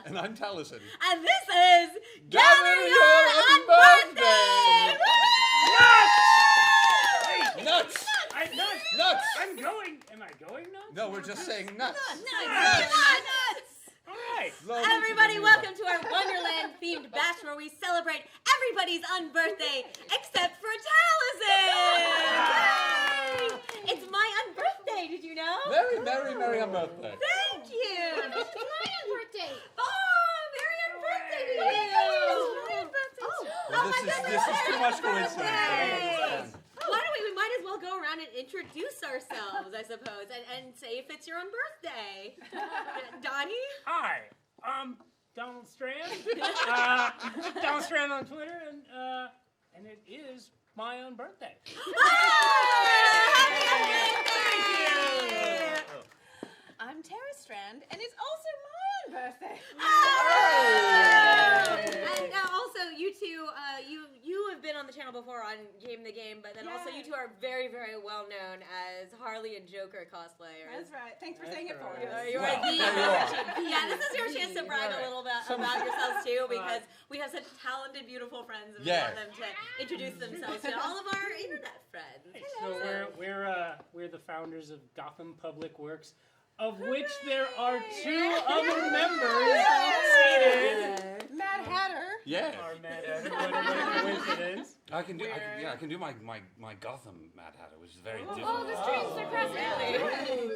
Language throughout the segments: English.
And I'm Taliesin. And this is Gather Your Unbirthday! Nuts! Nuts! I'm going. Am I going nuts? No, we're just saying nuts. Nuts! All right. Everybody, welcome to our Wonderland-themed bash where we celebrate everybody's unbirthday except for Taliesin! Yay! It's my unbirthday, did you know? Very, very, very unbirthday. Thank you! It's my unbirthday. Oh, very unbirthday to you! Well, this is too much coincidence. I don't understand. Why don't we might as well go around and introduce ourselves, I suppose, and say if it's your unbirthday. Donnie? Hi. Donald Strand. Donald Strand on Twitter, and it is my unbirthday. Happy unbirthday! I'm Tara Strand, and it's also my birthday. And also, you two, you have been on the channel before on Game the Game, but then also you two are very, very well known as Harley and Joker cosplayers. That's right. Thanks for saying it for right. us. You're Well, right. there you Yeah, this is your chance to brag a little bit about yourselves too, because we have such talented, beautiful friends, and we want them to introduce themselves to all of our internet friends. So we're the founders of Gotham Public Works, of which there are two other members seated. Mad Hatter. Yeah. Our Mad Hatter. What a coincidence. I can do my Gotham Mad Hatter, which is very different. Oh, the streams are crossing.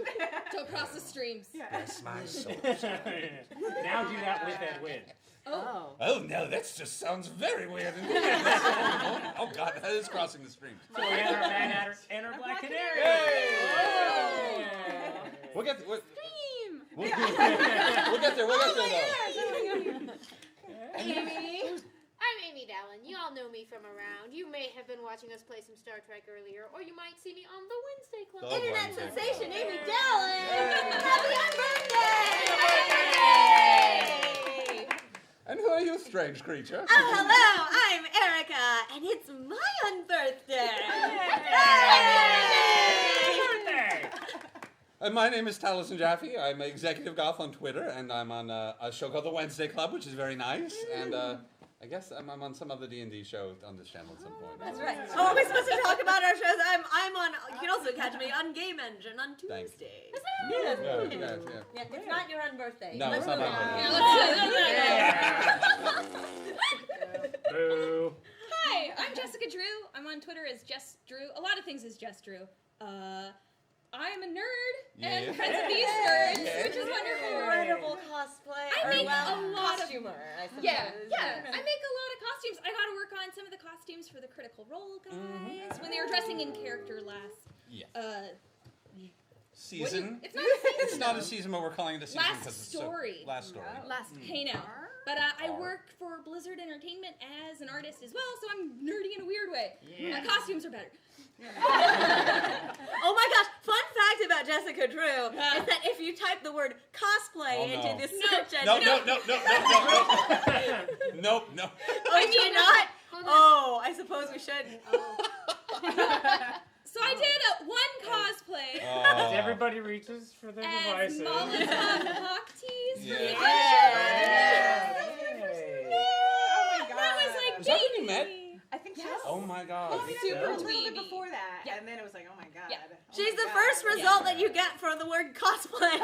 Don't cross the streams. Bless my soul. Now do that with Ed Wynn. Oh. Oh no, that just sounds very weird. Oh God, that is crossing the streams. So we have our Mad Hatter and our Black Canary. Yay! We'll get there. We'll get there though. Amy. I'm Amy Dallin. You all know me from around. You may have been watching us play some Star Trek earlier, or you might see me on the Wednesday Club. Oh, Internet Wednesday. sensation Amy Dallin! Happy unbirthday! And who are you, strange creature? Oh, hello, I'm Erica, and it's my unbirthday! Birthday! And my name is Taliesin Jaffe. I'm executive goth on Twitter, and I'm on a show called the Wednesday Club, which is very nice. And I guess I'm on some other D&D show on this channel at some point. That's right. Oh, are we supposed to talk about our shows? I'm on, you can also catch me on Game Engine on Thanks. Tuesdays. Yeah. Yeah, it's not your unbirthday. No, it's not move my on. birthday. Boo. Hi, I'm Jessica Drew. I'm on Twitter as Jess Drew. A lot of things as Jess Drew. I'm a nerd and friends of these nerds, which is wonderful. Incredible cosplay. I make a lot of costumer, I suppose. Yeah. I make a lot of costumes. I got to work on some of the costumes for the Critical Role guys when they were dressing in character last. Yeah. Season. It's not a season. It's not a season, but we're calling it a season Last because it's story. so... Last story. Last Hey now. But I work for Blizzard Entertainment as an artist as well, so I'm nerdy in a weird way. Yeah. My costumes are better. Oh my gosh, fun fact about Jessica Drew is that if you type the word cosplay into the search engine... No. Nope. Oh, you cannot? Oh, I suppose we shouldn't. So I did one cosplay As everybody reaches for their as devices. Molotov Hawk Tees for the Yeah. That was like Was that when you met? baby. I think so. Oh my God. Super a little tweety. bit before that, Yeah. and then it was like, oh my god. Yeah. Oh She's my the God. first result that you get for the word cosplay.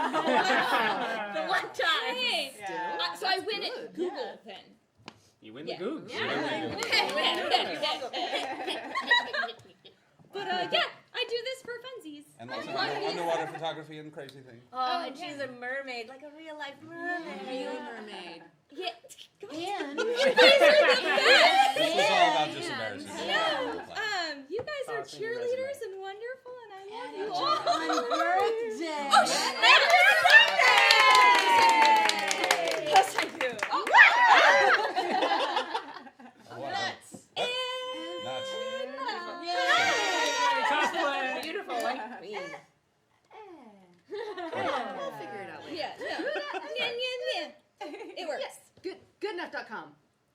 The one time. Hey. Yeah. So I win at Google then. You win Yeah. the Googs. But yeah, I do this for funsies. And lots of underwater photography and crazy things. Oh, and she's a mermaid, like a real life mermaid. mermaid. Yeah. And You guys are the best. This was all about just embarrassing. You guys are Tossing your cheerleaders and wonderful, and I love you all. Birthday. Oh, shit. Happy birthday! Yes, I do. Nuts. Nuts. Cosplay. Beautiful white queen. We'll figure it out later. Yeah. It works. Yes. Goodenough.com.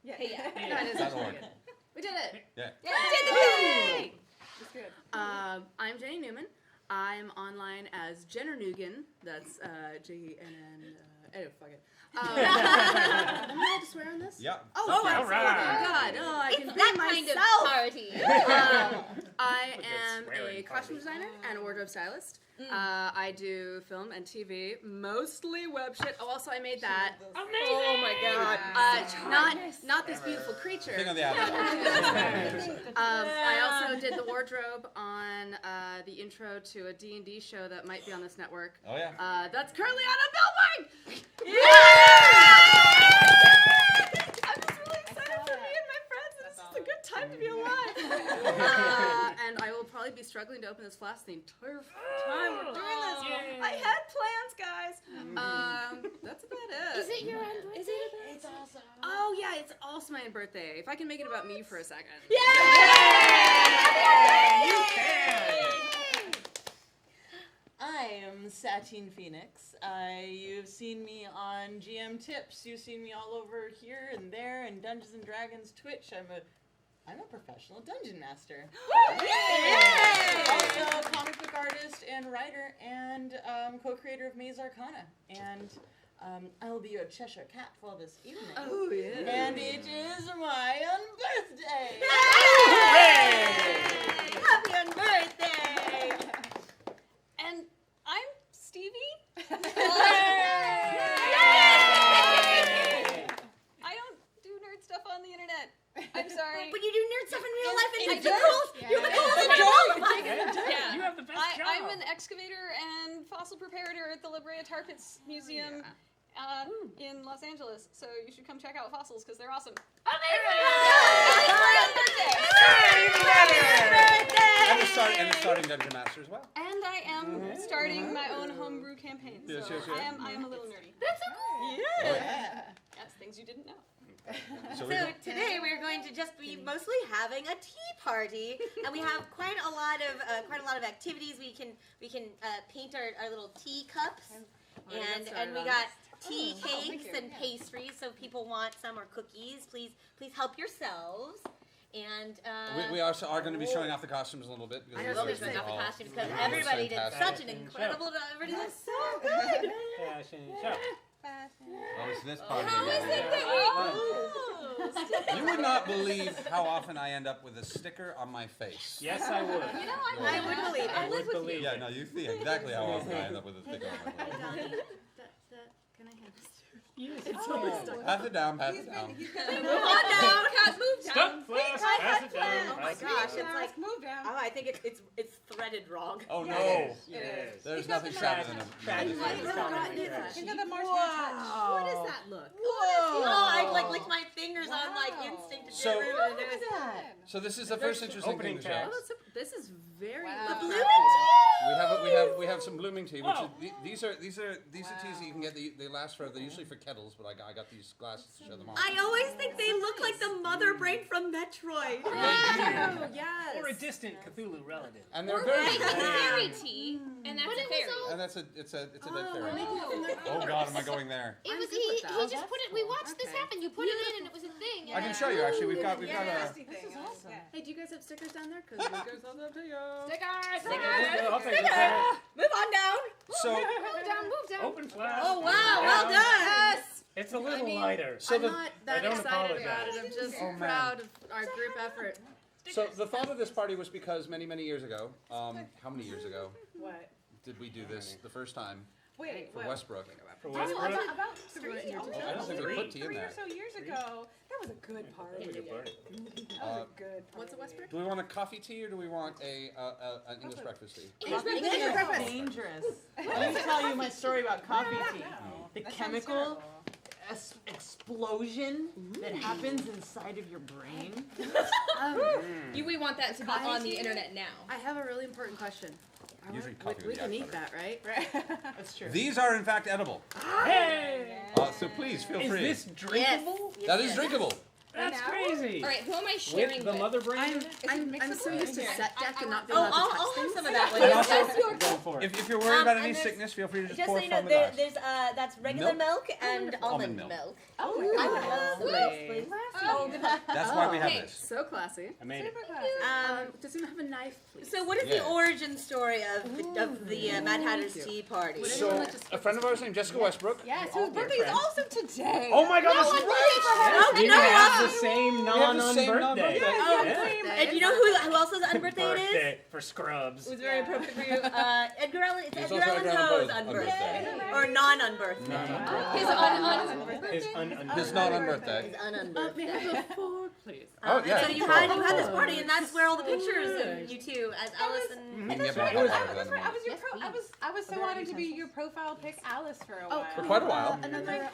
Yeah. Hey, yeah. That is That'll really work. good. We did it. Yeah. Yay! That's good. I'm Jenny Newman. I'm online as Jenner Nugan. That's JennNN. Anyway, fuck it. Am I allowed to swear on this? Yeah. Oh, All thank right. God. Oh, I can It's be that kind of myself. party. I Like a am swearing a costume party. designer and a wardrobe stylist. I do film and TV, mostly web shit. Oh, also I made that. Amazing! Oh my God. Not this beautiful creature. Thing on the app. I also did the wardrobe on the intro to a D&D show that might be on this network. Oh yeah. That's currently on a billboard! I'm just really excited for me and my friends, and it's just a good time to be alive. And I will probably be struggling to open this flask the entire time we're doing this. Yay. I had plans, guys. That's about it. Is it your unbirthday? Is it? It's awesome. Oh yeah, it's also my birthday. If I can make it about me for a second. You can! I am Satine Phoenix. You've seen me on GM Tips. You've seen me all over here and there and Dungeons and Dragons Twitch. I'm a professional dungeon master. Also a comic book artist and writer and co-creator of Maze Arcana. And I will be your Cheshire Cat for this evening. Oh yeah. And it is my unbirthday! Happy unbirthday! And I'm Stevie. I don't do nerd stuff on the internet. I'm sorry. But you do nerd stuff in real life and I you're the do. coolest. You're the coolest thing in all of us. Yeah. You have the best job. I'm an excavator and fossil preparator at the La Brea Tar Pits Museum in Los Angeles. So you should come check out fossils because they're awesome. And it's starting Dungeon Master as well. And I am starting my own homebrew campaign. So Yes. I am a little nerdy. That's so cool. That's things you didn't know. So So today we're going to just be mostly having a tea party, and we have quite a lot of activities. We can paint our little tea cups, and we got tea cakes and pastries. So if people want some or cookies, please help yourselves. And we also are going to be showing off the costumes a little bit. I know there's enough all- costumes because all everybody did fantastic. such an incredible job. Everybody did so good. Fashion show. Oh, it's this party How is again. it that we You would not believe how often I end up with a sticker on my face. Yes, I would. You know, I would believe it. I would believe Yeah, it. no, you see exactly how often I end up with a sticker on my face. Can I have this? Yes, It's almost stuck. Pass it down, pass it down. Move on down. Cat, move down. Stop, flash, pass it down. Oh my pass it gosh, down. it's like move down. I think it's threaded wrong. Oh no. Yes. There's nothing sadder than a Tragedy. I've never Common gotten it. tragedy. Into the marshmallow touch. What does that look? Oh, I like licked my fingers on like instinct to So- get rid of it. So this is the first interesting thing Opening to show. tag. Oh, this is very The lovely. blooming We have some blooming tea, which Whoa. these are teas that you can get. They last forever. They're usually for kettles, but I got these glasses to show them off. I always think they look like the mother brain from Metroid. Oh, yes. Or a distant Cthulhu relative. And they're We're very. making fairy tea, and that's But a it was fairy. all- And that's it's a dead fairy. we're making it from their Oh God, am I going there? It I'm was good he with that. he just put it. We watched this Okay. happen. You put it in and it was a thing. I can show you actually. We've got a. This is awesome. Hey, do you guys have stickers down there? Because you guys have them too. I'll take it. Move on down. So Move down, move down. Open flash. Oh wow, well done. Yes. It's a little lighter. So I'm the not that don't excited apologize. about it. I'm just Oh, man. proud of our group effort. so the thought of this party was because many years ago. How many years ago What? did we do this the first time Wait, for Westbrook? For Oh, Westbrook. about three. I don't think we put tea in Three or there. so years ago. That was a good party. Good party. Good. What's a Westbrook? Do we want a coffee tea or do we want an English breakfast tea? Coffee is dangerous. Let me tell you my story about coffee tea. The chemical explosion that happens inside of your brain. We want that to be on the internet now. I have a really important question. Usually coffee We with can the eat that, right? That's true. These are in fact edible. Hey! So please feel Is free. this drinkable? That is drinkable. That's crazy. All right, who am I sharing With the mother brain? I'm so used to set deck and not being Oh, able to touch I'll have things. some of that one. And also, Go for it. if you're worried about any and there's- sickness, feel free to just Just pour so you from know, the glass. there's that's regular milk and almond Almond milk. Oh, I would love some milk, please. Oh, That's why we have Okay. this. so classy. I made it. Does anyone have a knife, please? So what is Yeah. the origin story of the Mad Hatter's Tea Party? So, a friend of ours named Jessica Westbrook. Yes, All whose birthday dear is friends. also today. Oh my God, that's right! Oh, We you know have what? the same have the same non-birthday. non-birthday. Oh, Yeah. and you know who else's birthday it is? Birthday for scrubs. It was very appropriate for you. Edgar Allan. It's It's Edgar also Allan Edgar Allan Poe's Poe's unbirthday, unbirthday. or non-unbirthday. His His His non-unbirthday. His un-unbirthday. Four, please. Oh, yeah. And so you had this party, and that's where all the pictures of you two as Alice and. You can get So more it was- hot water That's than right. I was your Yes, pro. please. I was so honored to be your profile pic, Alice, for a while. For quite a while. Another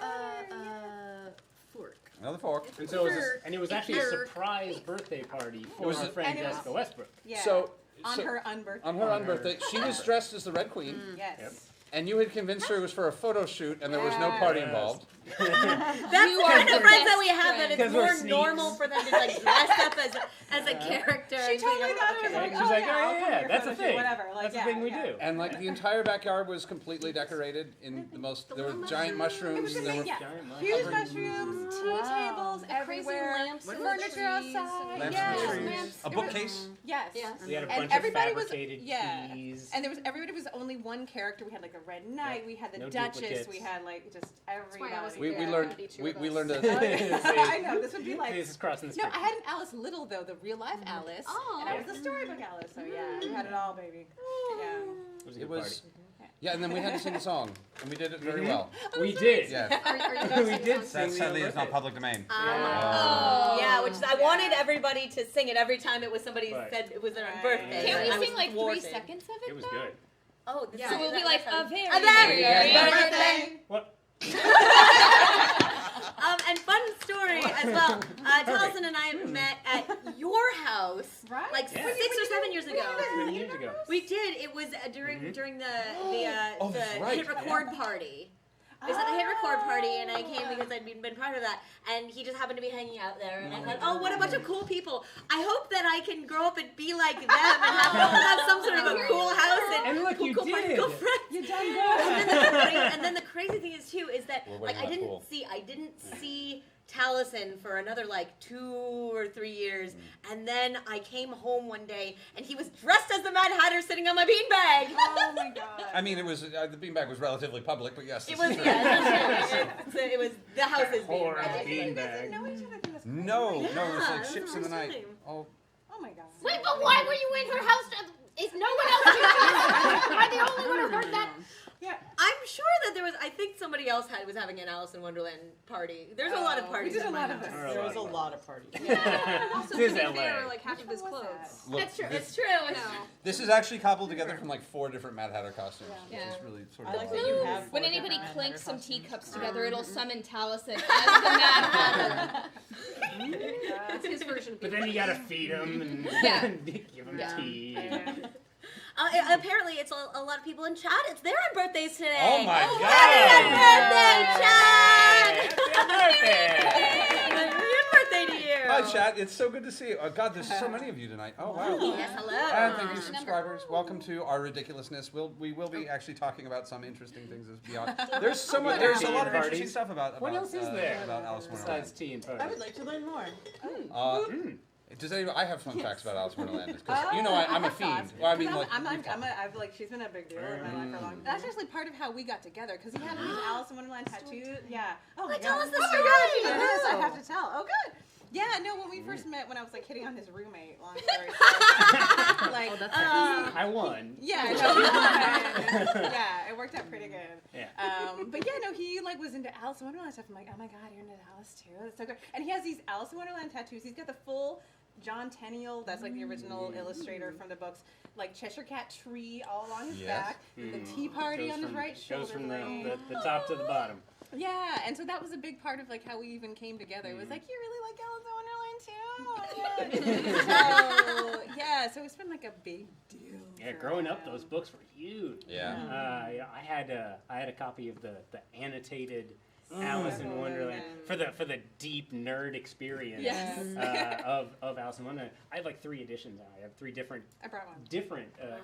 fork. Another fork. And so it was actually a surprise birthday party for was our a- friend and it was- Jessica Westbrook. Yeah. So, on so- her unbirthday. on her unbirthday, she was dressed as the Red Queen, Yes. Yep. and you had convinced her it was for a photo shoot, and there was no party Yes. involved. That's You the are kind the of friends that best we have. That friend. it's 'Cause we're more sneaks. normal for them to like dress up as a character. She and be totally like, thought it was okay. like, She's oh like, yeah, oh, I'll come yeah, to your that's photo a shoot, thing. whatever. Like, That's yeah, the thing we yeah. do. And like the entire backyard was completely decorated in the most. There were giant mushrooms. It was There were amazing, yeah. Giant mushroom. Huge mushrooms, tea tables everywhere, lamps in the furniture trees. outside. lamps yes, in the trees, lamps. a It was- bookcase. Yes. We had a And bunch of everybody was- fabricated yeah. teas. And everybody was only one character. We had like the Red Knight, we had the No Duchess, duplicates. we had like just why I everybody. was We Yeah, learned the two we, of we us. learned I to. know, this would be like. This is crossing the No, street. I had an Alice Little though, the real life Alice, and I was the storybook Alice. So yeah, we had it all, baby. Yeah. It was a It good was. Yeah, and then we had to sing a song, and we did it very Mhm. well. party. We did. Yeah. We did sing That the sadly is not birthday. public domain. Oh. Yeah, which is, I wanted everybody to sing it every time it was somebody Right. said it was their Right. birthday. Can't I we was sing like thwarted. 3 seconds of it? It was though? good. Oh, this So we'll be like a very, a very, very very birthday. What? And fun story as well. Taliesin and I met at your house Right. like Yeah. 6 or 7 years ago. Many years ago. We did. It was during Mhm. during the Oh, that's right. hit record party. It was at the hit record party, and I came because I'd been part of that. And he just happened to be hanging out there, and I thought, oh, what a bunch of cool people! I hope that I can grow up and be like them and have some sort of a cool house and, And look, cool, you cool, did. cool friends. You done And then the crazy thing is too is that We're way like not I didn't cool. see Taliesin for another like 2 or 3 years, and then I came home one day and he was dressed as the Mad Hatter sitting on my beanbag. Oh my god. I mean, it was the beanbag was relatively public, but yes. It this was is true. it was the house's Poor beanbag. beanbag. know each other. I think that's crazy. No, Yeah, it was like that was ships the in the first night. time. Oh, Oh my god. Wait, but why were you in her house? Is no one else here? Am I the only one who heard that? Yeah. I'm sure that there was. I think somebody else was having an Alice in Wonderland party. There's a lot of Oh, parties. we did at a my lot of house. this. There There was was a lot of parties. Also, It is to be LA. fair, like half of his Which one was clothes. look, That's true. This, It's true. I know. this is actually cobbled together from like 4 different Mad Hatter costumes, Yeah. which is really sort I of. like fun. that you have. When four anybody different clinks Mad some Hatter teacups together, it'll summon Taliesin as the Mad Hatter. That's his version of But then you gotta feed them and Yeah. give them Yeah. tea. Apparently, it's a lot of people in chat. It's their birthdays today. Oh my Happy birthday, chat! Happy Happy birthday to you. Hi, chat. It's so good to see you. Oh, God, there's so many of you tonight. Oh, wow. Yes, hello. And thank you, subscribers. Welcome to our ridiculousness. We will be actually talking about some interesting things as beyond. There's so much. There's a lot of interesting Parties. stuff about. What else is there about Alice in Wonderland? besides tea and I would parties? like to learn more. Does anybody? I have fun facts about Alice in Wonderland because you know I'm a fiend. Well, I mean, like, I've like, she's been a big deal in my life for a long time. That's actually part of how we got together, because he had these Alice in Wonderland tattoos. Yeah. Oh my Tell god. us the Oh my story. gosh, yes, I have to tell. Oh, good. Yeah, no, when we first met, when I was like hitting on his roommate, long story short. Like, I won. yeah, no, yeah, it worked out pretty good. Yeah. But yeah, no, he like was into Alice in Wonderland stuff. I'm like, oh my god, you're into Alice too. That's so good. And he has these Alice in Wonderland tattoos. He's got the full John Tenniel, that's like the original illustrator from the books, like Cheshire Cat tree all along his Yes. back, the tea party Goes on his from- right shoulder. Goes from the blade. top to the bottom. Yeah, and so that was a big part of like how we even came together. It was like, you really like Alice in Wonderland too? So yeah, so it's been like a big deal. Yeah, for growing up, him. those books were huge. yeah. Yeah, I had a copy of the annotated Alice in Wonderland for the deep nerd experience of Alice in Wonderland. I have like 3 editions now. I have 3 different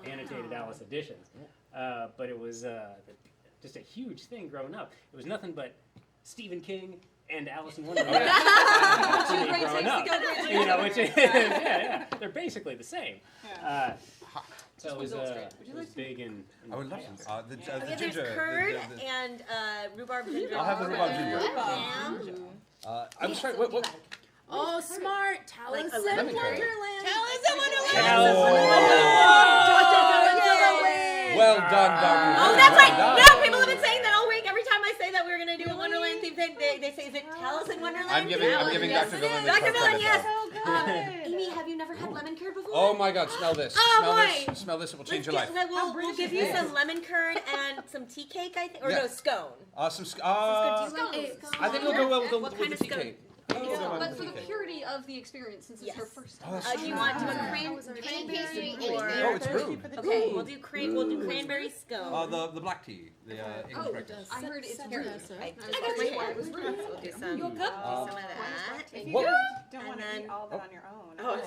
annotated Alice editions. But it was just a huge thing growing up. It was nothing but Stephen King and Alice in Wonderland growing up. You know, which is they're basically the same. So it was big and I would love some. The There's ginger. curd and rhubarb ginger. I'll have the rhubarb ginger. I'm sorry. What? Oh, smart. Alice in lemon curd. Wonderland. Well done, Dr. Oh, that's right. No, people have been saying that all week. Every time I say that we're going to do a Wonderland theme thing, they say, is it Alice in Wonderland? I'm giving Dr. Villain the Dr. Villain, credit, yes. though. Amy, have you never had lemon curd before? Oh my God! Smell this. Oh, smell boy. this. Smell this. It will change your life. We'll give you some lemon curd and some tea cake, I think, or no, scone. I think it'll go well with What the kind of tea scone? cake. But But for the purity of the experience, since it's her first time. Do you want Cranberry or Oh, it's brewed. okay, we'll do cranberry scone. The black tea. The English breakfast. I heard it's I very just got my hair. We'll do some of that. If you What? guys don't And want to then- eat all of it on your own. Oh.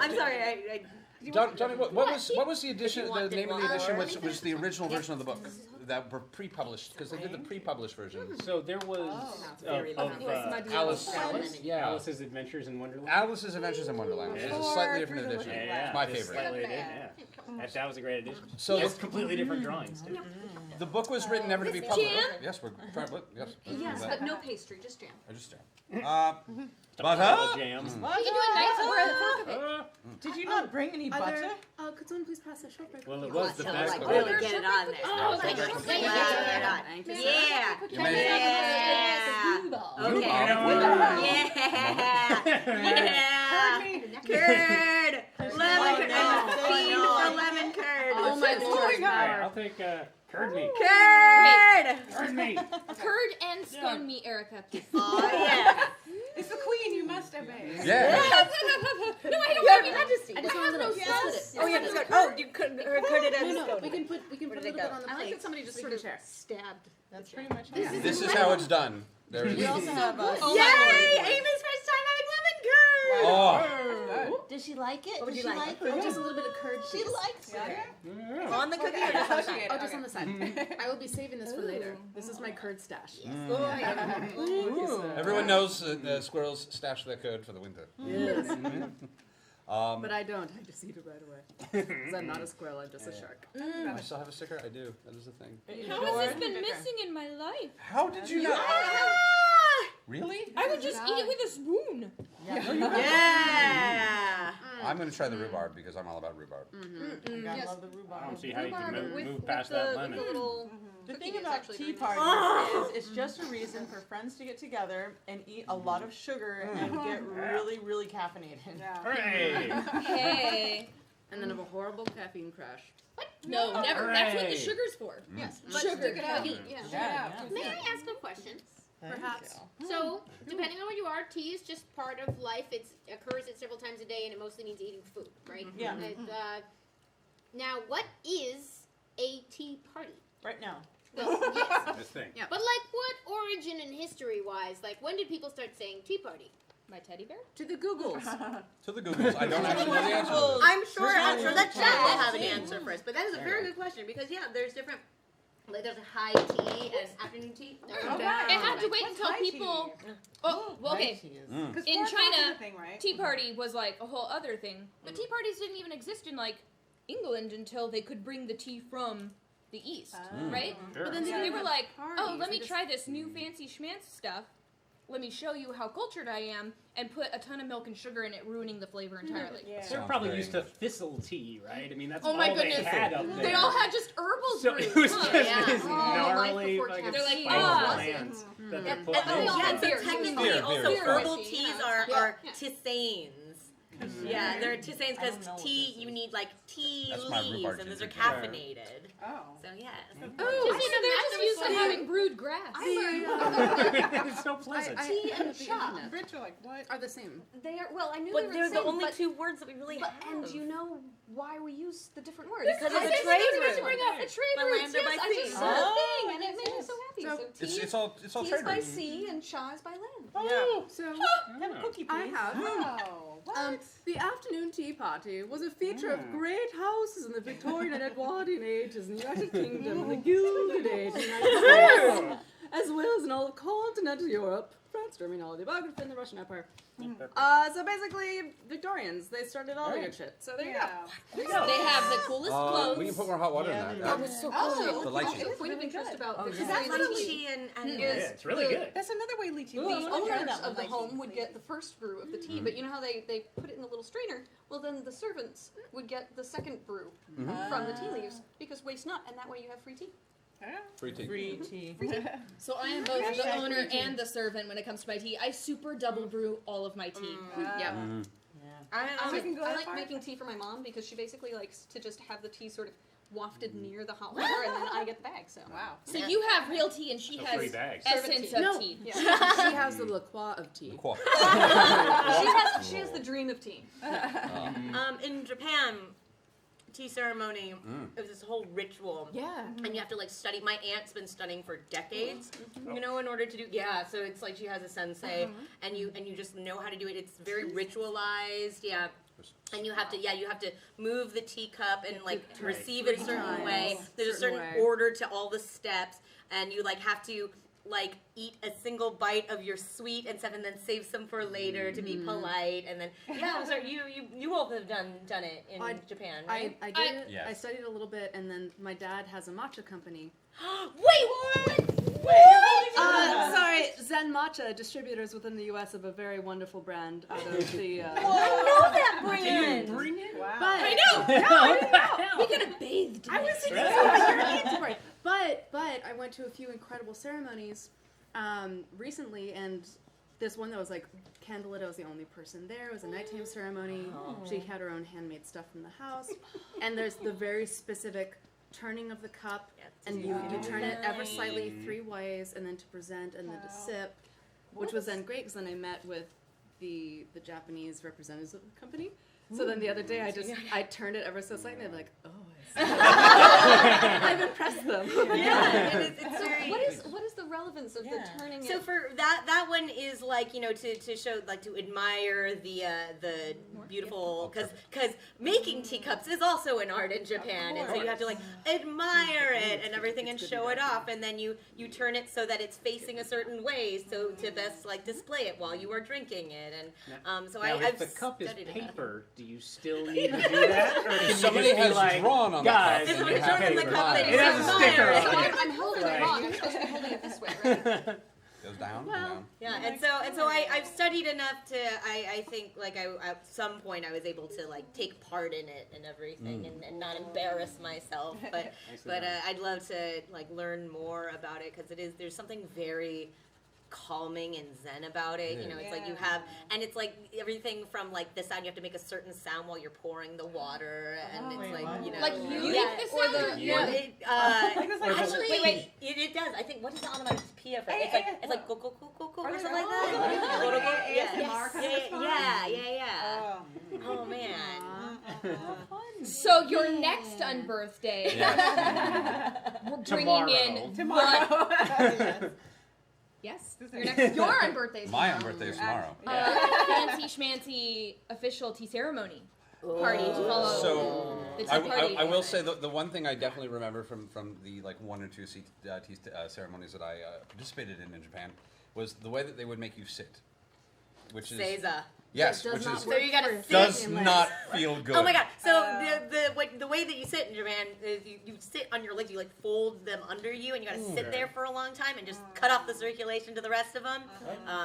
I'm sorry. Johnny, what was the edition? want The name of the more. edition was the original version of the book that were pre-published because they did the pre-published version. so there was Alice. Yeah. Alice's Adventures in Wonderland. Alice's Adventures in Wonderland, which is a slightly different edition. It's my just favorite. slightly different, that was a great edition. So It's completely different drawings too. the book was written never to be published. Jam? Yes, we're trying. Yes. Yes, but no pastry, just jam. I just butter. Jams. You can do a nice bread. Did you not bring any butter? Could someone please pass that shortbread? Well, it was the So best. like one. really get it on there. Oh, Like, thank you. get it on. Thank you. Yeah. You made it. Yeah. Okay. Rhubarb. Yeah. Curd. Lemon curd. And lemon curd. Oh my lord. Alright, I'll take curd meat. Curd. Curd meat. Curd and scone meat, Erica. Oh yeah. It's the queen, you must obey. Yeah. No, I don't have any majesty. I just have no yes. Oh yeah. Just go. Oh, you couldn't cut it as No, scone. we can put a did little it bit go? on the plate. I like that somebody just sort of stabbed. That's pretty much it. This is how it's done. There it We is. also have Yay! Amy's first time having lemon curd. Oh. Does she like it? What would Does you she like? it? Just a little bit of curd. She likes it. Yeah. On the cookie or just on the side? Oh, just on the side. I will be saving this for later. This is my curd stash. Everyone knows the squirrels stash their curd for the winter. Yes. But I don't. I just eat it right away. Because I'm not a squirrel. I'm just a shark. I still have a sticker. I do. That is the thing. How has this been missing in my life? How did you not? Really? I would just eat it with a spoon. Yeah. I'm gonna try the rhubarb because I'm all about rhubarb. I love the I rhubarb. don't see how you can move past that lemon. The thing about tea parties is it's just a reason for friends to get together and eat a lot of sugar and get really, really caffeinated. Hooray! Hey. And then have a horrible caffeine crash. No, never. That's what the Hooray. sugar's for. Yes. Sugar. May I ask a question? Perhaps. So, depending on where you are, tea is just part of life. It occurs at several times a day, and it mostly means eating food, right? Yeah. Now, what is a tea party? Right now. Well, yes. This thing. Yeah. But like, what origin and history-wise? Like, when did people start saying tea party? My teddy bear? To the Googles. To the Googles. I don't actually know the answer to this. I'm sure that chat will have an answer for us. But that is a very good question because there's different. Like there's a high tea and afternoon tea. Oh, It had to wait until high people. Oh, well, okay. Because In China, thing, right? Tea party was like a whole other thing. But tea parties didn't even exist in like England until they could bring the tea from the East, right? Sure. But then they were like, oh, parties. let They me just- try this new fancy schmancy stuff. Let me show you how cultured I am, and put a ton of milk and sugar in it, ruining the flavor entirely. Yeah. They're probably used to thistle tea, right? I mean, that's Oh my all goodness. they had up there. They all had just herbal So brews. it was huh? just this Oh, gnarly, before like, They're like, spiced ah. plants that they're And putting they in. all had so beer. technically Beer, also beer. herbal Beer. teas Yeah. are Yeah. tisanes. Yeah, they're tisanes I don't know because what tea this you is. need like tea That's my leaves rhubarb and those are ginger. caffeinated. Oh. So yes. Oh, so they're just used to having brewed grass. It's so pleasant. Tea and The shop internet. Rich are like, what? are the same. They are, well, I knew But they they're were the same, only but, two words that we really but, have. and you know why we use the different words? Because I of the think trade I was route. to bring up the trade routes. Philander Yes, by I sea. just saw the thing, and it made me so happy. tea. So So tea It's all tea is trade by routes. sea and cha is by land. Yeah. So Have a cookie, please. I have. The afternoon tea party was a feature of great houses in the Victorian and Edwardian ages in the United Kingdom and the Gilded Age in the United States, as well as in all of continental Europe, France, Germany, all of the above, and the Russian Empire. So basically, Victorians, they started all the good shit. So there you go. They have the coolest clothes. We can put more hot water in that. Yeah. That- so Oh, The lychee. The point of interest about Is that lychee and Yeah, it's really good. That's another way lychee. the I wanna try owners that of the one. home would get the first brew of the tea, but you know how they put it in the little strainer? Well, then the servants would get the second brew from the tea leaves because waste not, and that way you have free tea. Free tea. Free tea. So I am both the owner and the servant when it comes to my tea. I super double brew all of my tea. Yeah. I I like making tea for my mom because she basically likes to just have the tea sort of wafted near the hot water, and then I get the bag. So Wow. So you have real tea and she So has free bags. essence Servant of tea. tea. She has the La Croix of tea. Quack. she has the dream of tea. in Japan, tea ceremony is this whole ritual. Yeah. And you have to like study. My aunt's been studying for decades, you know, in order to do. Yeah, so it's like she has a sensei, and you just know how to do it. It's very ritualized. Yeah. And you have to move the teacup and like receive it a certain way. There's a certain order to all the steps, and you like have to like eat a single bite of your sweet and stuff, and then save some for later to be polite. And then I'm sorry, you all have done it in Japan, right? I did it. Yes. I studied a little bit, and then my dad has a matcha company. Wait, what? Sorry, Zen Matcha, distributors within the U.S. of a very wonderful brand out of the. I know that brand. Bring it. Wow. I know. We We gotta bathe. I was thinking Right. But I went to a few incredible ceremonies recently, and this one that was like candlelit. I was the only person there. It was a nighttime ceremony. She had her own handmade stuff from the house, and there's the very specific turning of the cup, and you turn it ever slightly 3 ways, and then to present, and then to sip, which was then great because then I met with the Japanese representatives of the company. So then the other day I turned it ever so slightly, and I'm like, oh, I've impressed them. Yeah, and it's So very. what is the relevance of the turning So it? for that one is like, you know, to show, like, to admire the beautiful, because making teacups is also an art in Japan, and so you have to like admire it and everything and show it off, and then you turn it so that it's facing a certain way, so to best like display it while you are drinking it, and so Now, I've if the cup is studied it. paper, do you still need to do that? Or can you Somebody just be has like, drawn on the guys, cup. If somebody it's drawn on the paper. cup, then It you has a sticker admire it. on it. I'm holding it wrong. I'm supposed to be holding it this way, right? Goes down. Well, down. Yeah, and so I've studied enough to I think like at some point I was able to like take part in it and everything and not embarrass myself, but I'd love to like learn more about it because there's something very calming and zen about it. You know, it's like you have, and it's like everything from like the sound, you have to make a certain sound while you're pouring the water, and it's like, you know, Like you yeah, make the or sound? the it, actually it does. I think what is the onomatopoeia for it? It's like go go go go go or something like that. Yeah. Oh man. So your next Unbirthday, we're bringing in Tomorrow. Yes, your Unbirthday. My Unbirthday is tomorrow. Fancy schmancy official tea ceremony party to follow So the tea I party. will say the one thing I definitely remember from the like 1 or 2 tea ceremonies that I participated in Japan was the way that they would make you sit, which is Seiza. yes, Does which not is So you gotta sit. does not feel good. Oh my god! So the way that you sit in Japan is you sit on your legs, you like fold them under you, and you gotta sit there for a long time and just cut off the circulation to the rest of them.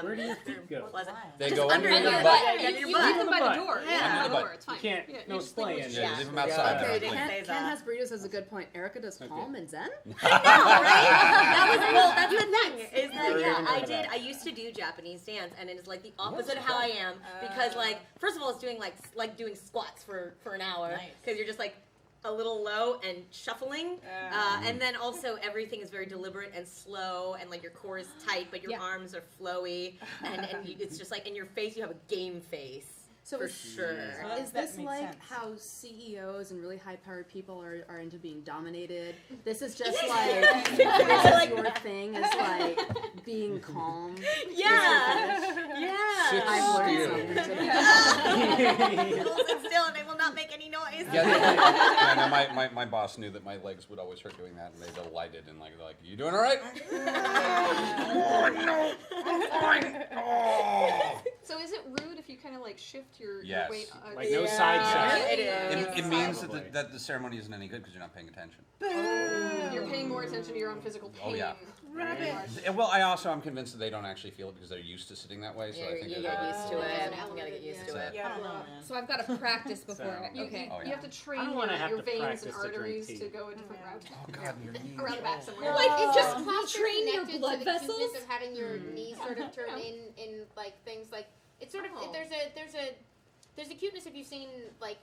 Where do your feet go? Pleasant. They Just go under under your your butt. butt. You Under your leave butt. them by the door. Yeah. By Under the the door. butt. It's fine. You can't, Yeah, no you just like splay with in Yeah, there. you leave them outside. Okay, Like, Seiza. Ken has burritos has a good point. Erica does calm and zen. I know, right? That's the thing. Is that Very I used to do Japanese dance, and it is like the opposite of how I am because like first of all, it's doing like doing squats for an hour because you're just like a little low and shuffling, and then also everything is very deliberate and slow, and like your core is tight, but your arms are flowy, and it's just like in your face you have a game face. So For is, sure. Is That this makes like sense. how CEOs and really high-powered people are into being dominated? This is just like this is your thing is like being calm. Yeah. I've learned something today. They will sit still and they will not make any noise. Yeah, no, my boss knew that my legs would always hurt doing that, and they delighted and like, they're like, you doing all right? Oh, no, fine. Oh. So is it rude if you kind of like shift your Yes. weight? Like no side Yeah, side. it is. It means Probably. that the ceremony isn't any good because you're not paying attention. You're paying more attention to your own physical pain. Oh, yeah. Rubbish. Well, I'm convinced that they don't actually feel it because they're used to sitting that way. So I think you that get used to There's it. an You element gotta get of it, used yeah. to it. Yeah. I don't know, man. So I've got to practice before. So- Okay. Oh, yeah. You have to train I don't wanna have your to veins practice and to drink arteries tea. to go a different route. Oh God, your knees. Around the back somewhere. Like, Is just just plaster retrain your connected blood to the vessels? cuteness of having your knees sort of turn in like things like it's sort of Oh. there's a cuteness if you've seen like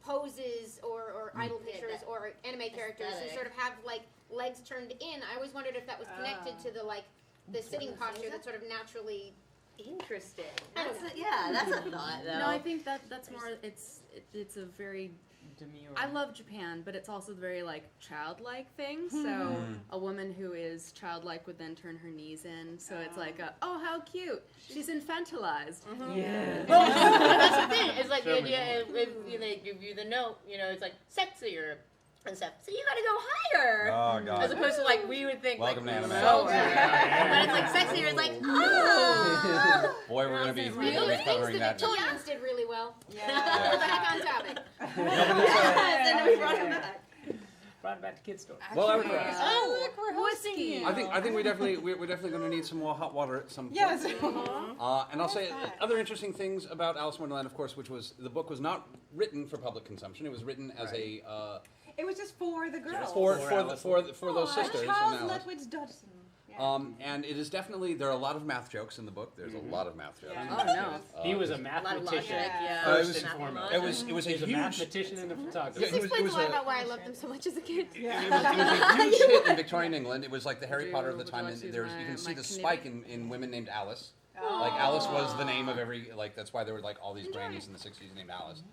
poses or idol pictures that or anime characters who aesthetic. sort of have like legs turned in. I always wondered if that was connected to the like the sitting posture that sort of naturally. Interesting. I don't That's a thought, though. No, I think that's more. It's a very. Demure. I love Japan, but it's also very like childlike thing. So Mm. a woman who is childlike would then turn her knees in. So it's like, oh, how cute! She's infantilized. Yeah. Well, that's the thing. It's like the So idea if they give you the note, it's like sexier and stuff. So you gotta go higher. Oh God. As opposed to like we would think Welcome like to anime. lower. Yeah. But it's like sexier. It's like oh. Boy, we're gonna be Those things covering the that. Victorians did really well. Yeah. We're back on topic. Yes, and then we brought him back. Brought it back to Kid Store. Well, I, Oh, look, we're hosting Whiskey. you. I think we're definitely going to need some more hot water at some point. Yes. And I'll say other interesting things about Alice in Wonderland, of course, which was the book was not written for public consumption. It was written as a It was just for the girls. for those sisters. Charles and Alice. Lutwidge Dodson. Yeah. And it is definitely there are a lot of math jokes in the book. There's a lot of math jokes. Yeah. Oh no. He was a A lot of logic, mathematician. yeah. It First was- and foremost. It was a He's a huge. mathematician and a photographer. Yeah, This it explains was a lot a- about why I loved them so much as a kid. It was a huge hit in Victorian England. It was like the Harry Potter of the Would you time. like And to use there's my- you can see my the knitting? spike in women named Alice. Like Alice was the name of every that's why there were like all these grannies in the 60s named Alice.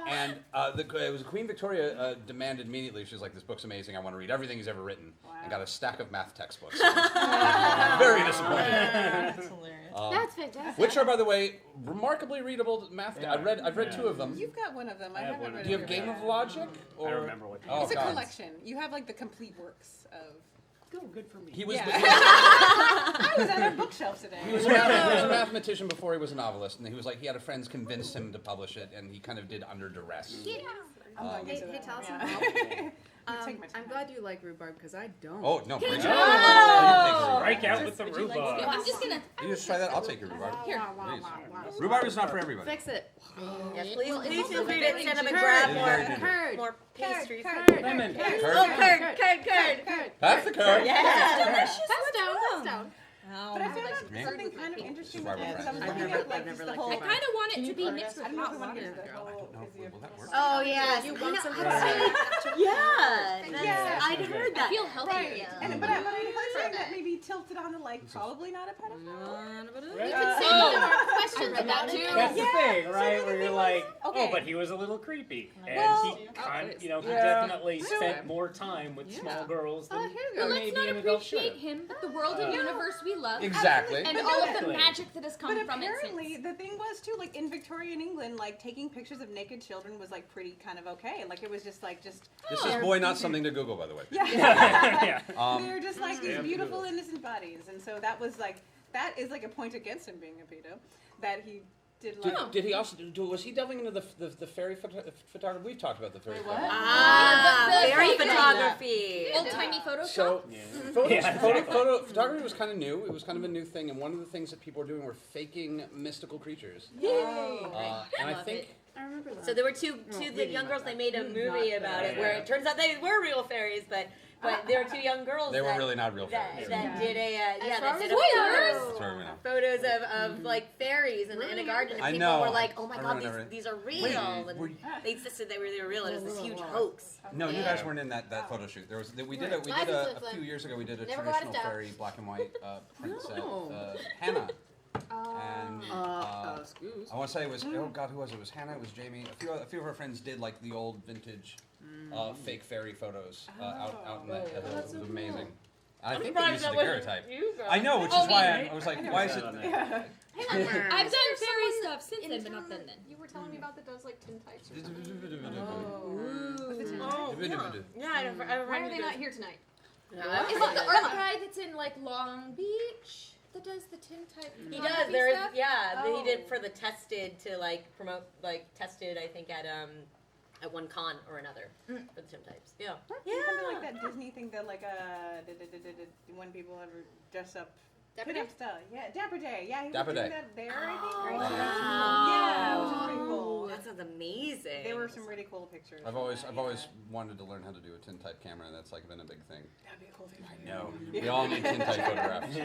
And it was Queen Victoria demanded immediately. She was like, "This book's amazing. I want to read everything he's ever written." And got a stack of math textbooks. Very disappointing. That's hilarious. That's fantastic. Which are, by the way, remarkably readable math. Yeah. I've read Yeah. two of them. You've got one of them. I I have haven't one of read Do you it have yet. Game of Logic? I remember what. Oh, It's a God. collection. You have like the complete works of. Oh, good for me. He was. Yeah. I was at our bookshelf today. He was a mathematician before he was a novelist, and he was like he had a friends convince him to publish it, and he kind of did under duress. I'm going Hey, into hey, that. tell us Yeah. something. Take my time. I'm glad you like rhubarb because I don't. Oh no! Bring it. Oh! Strike out with the Would you like rhubarb. to- I'm just gonna. You just try that. I'll take your rhubarb. Here. Please. Rhubarb is not for everybody. Fix it. Yes, please Well, it's feel also free very to send him a curd. grab Very Curd. more pastries. Lemon. Curd. Oh, curd. That's the curd. Yes. That's down. But I found out Me? something kind of interesting This is why about we're this. I was friends. looking at like just the whole. I kind of want it to be I mixed with don't know if hot we want to get water. into the whole. Will that work? Oh yes. You I want know, some I'd curd? Yeah. I'd heard I that. feel healthy. Right. And, but I heard something that maybe tilted on to like probably not a pedophile. You can say there are questions about it. That's the Yeah, thing, so right? the Where thing you're was- like, okay. oh, but he was a little creepy, and Well- he, please. he Yeah. definitely spent more time with small girls than here you But go. let's maybe not an adult should. appreciate him, the world and universe we love, Exactly. and But all of the exactly. magic that has come But from it apparently, since. the thing was too, like in Victorian England, like taking pictures of naked children was like pretty kind of okay. Like it was just like This is boy not something to Google, by the way. yeah. Yeah. They're just like these Yeah. beautiful innocent bodies, and so that was like that is like a point against him being a pedo, that he did like. Did he also was he delving into the fairy photography? We've talked about the fairy photography. Ah, The fairy fake photography. Old timey Photoshop. So, Yeah. photography was kind of new. It was kind of a new thing, and one of the things that people were doing were faking mystical creatures. And I think I remember that. So there were two the young girls. They made a movie about it where it turns out they were real fairies, but there were two young girls. they were that, really not real that, fairies. that did a that far did as a spoilers. photo. Sorry, we know. Photos of like fairies in a garden, and I people know. were like, "Oh my I god, remember it. these are real!" Wait, and were- they insisted they were real. It was this huge hoax. No, you guys weren't in that photo shoot. There was we did Life is a different. few years ago. We did a Never got traditional it down. fairy black and white print set. No. Hannah And Scoops. I want to say it was, oh God, who was it? It was Hannah, it was Jamie. A few of our friends did like the old vintage fake fairy photos out in that. It was amazing. I think they used the daguerreotype. I know, which is why I was like, why is it? I've done fairy stuff since then, but not then. You were telling me about that does like tintypes or something. Why are they not here tonight? Is it the art guy that's in like Long Beach that does the tintype? He does. There is, he did for the tested to like promote like tested. I think at one con or another for the tintypes. Yeah. Something like that Disney thing that like when people ever dress up. Dapper Put Day? up stuff. Yeah, Dapper Day. Yeah, he Dapper was doing Day. that there, I think. Oh, Right? wow. Yeah, which is pretty cool. That sounds amazing. There were some really cool pictures. I've always wanted to learn how to do a tintype camera, and that's like been a big thing. That'd be a cool thing. I know. We all need tintype photographs.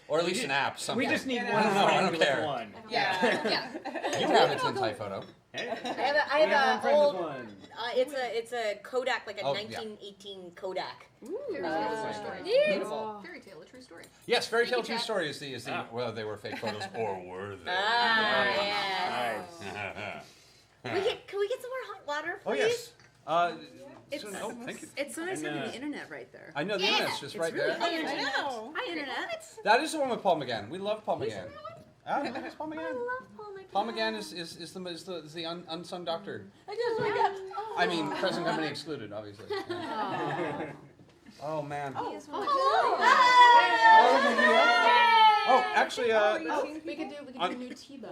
Or at least an app. We Something. just need I one don't know, I friend don't with care. one. Yeah. You have a tintype photo. Hey, I we have have one a friend old. with one. It's a Kodak, like a Oh, yeah. 1918 Kodak. Fairy tale, a true story. Beautiful. Fairy tale, a true story. Yes, Fairy Tale Thank you, True Chat. Story is the well, they were fake photos, or were they? Yes. Nice. Can we get some more hot water, Oh please? yes. Thank you. It's so nice And, having the internet right there. I know the internet's just right there. I know. Hi, Internet. That is the one with Paul McGann. We love Paul McGann. Ah, no, it's Paul I McGann. love Paul McGann. Paul McGann is the unsung doctor. I just wake up. I mean, present company excluded, obviously. Yeah. Oh man. Oh, actually, We could do a new T-bow.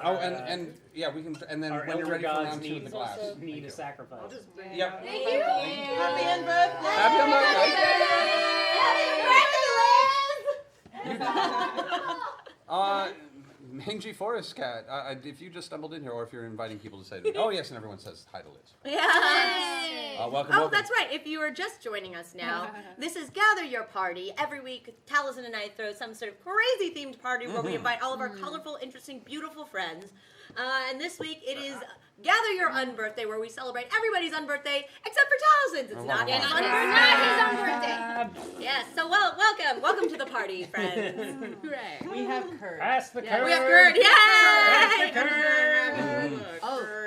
oh, and yeah, we can, and then Our when you're elder ready for gods round two of the glass. need a sacrifice. Yep. Thank you. Happy Unbirthday! Mangy Forest Cat. If you just stumbled in here, or if you're inviting people to say, oh yes, and everyone says hi to Liz. Yeah. Welcome. Oh, welcome. that's right. If you are just joining us now, this is Gather Your Party. Every week, Taliesin and I throw some sort of crazy themed party where we invite all of our colorful, interesting, beautiful friends. And this week it is Gather Your Unbirthday, where we celebrate everybody's unbirthday except for Taliesin's. It's not his unbirthday. Yes. So welcome to the party, friends. Hooray! We have curd. Pass the curd. We have curd. Yay! Pass the curd.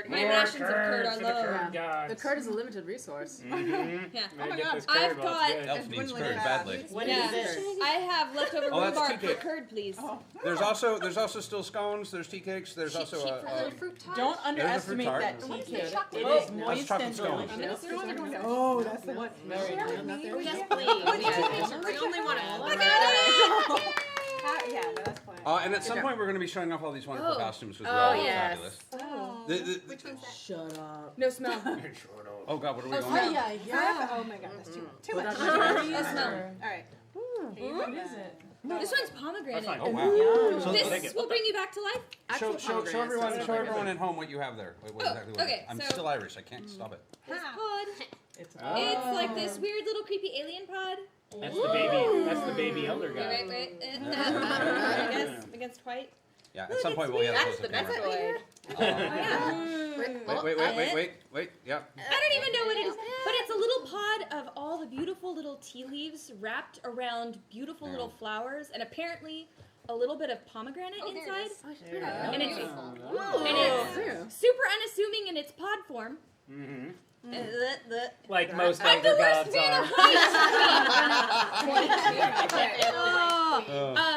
My More rations of curd curd for are the low. curd gods. The curd is a limited resource. Mm-hmm. Yeah. Oh my God. I've got- Elf needs curd badly. What Yeah. is this? I have leftover Oh, that's rhubarb tea for cake. curd, please. There's also still scones. There's tea cakes. There's also Fruit tart. Don't underestimate tart. that tea What is cake. the chocolate? It Oh, is that's moist chocolate and scones. delicious. Oh, that's the one. Very Oh, yes, please. We only want all of Yeah, no, that's fine. and at some point we're going to be showing off all these wonderful costumes because Oh, they're all yes. fabulous. Which one's that? Shut up. No smell. Oh God, what are we going? Oh, yeah, yeah. Oh my god, that's too much. Too much. Put All up No smell. right. What is it? This one's pomegranate. That's fine. Oh wow. Yum. So This will bring you back to life. show everyone at home what you have there. What exactly what okay, I'm so- still Irish. I can't stop it. This pod. It's It's like this weird little creepy alien pod. That's the baby. That's the baby elder guy. Wait. I guess against white. Yeah. At some point we'll have That's to the close the best camera. way. Wait. Yeah. I don't even know what it is, but it's a little pod of all the beautiful little tea leaves wrapped around beautiful little flowers, and apparently a little bit of pomegranate inside. And it's super unassuming in its pod form. Mm-hmm. The Like most I'm the elder worst gods fan are.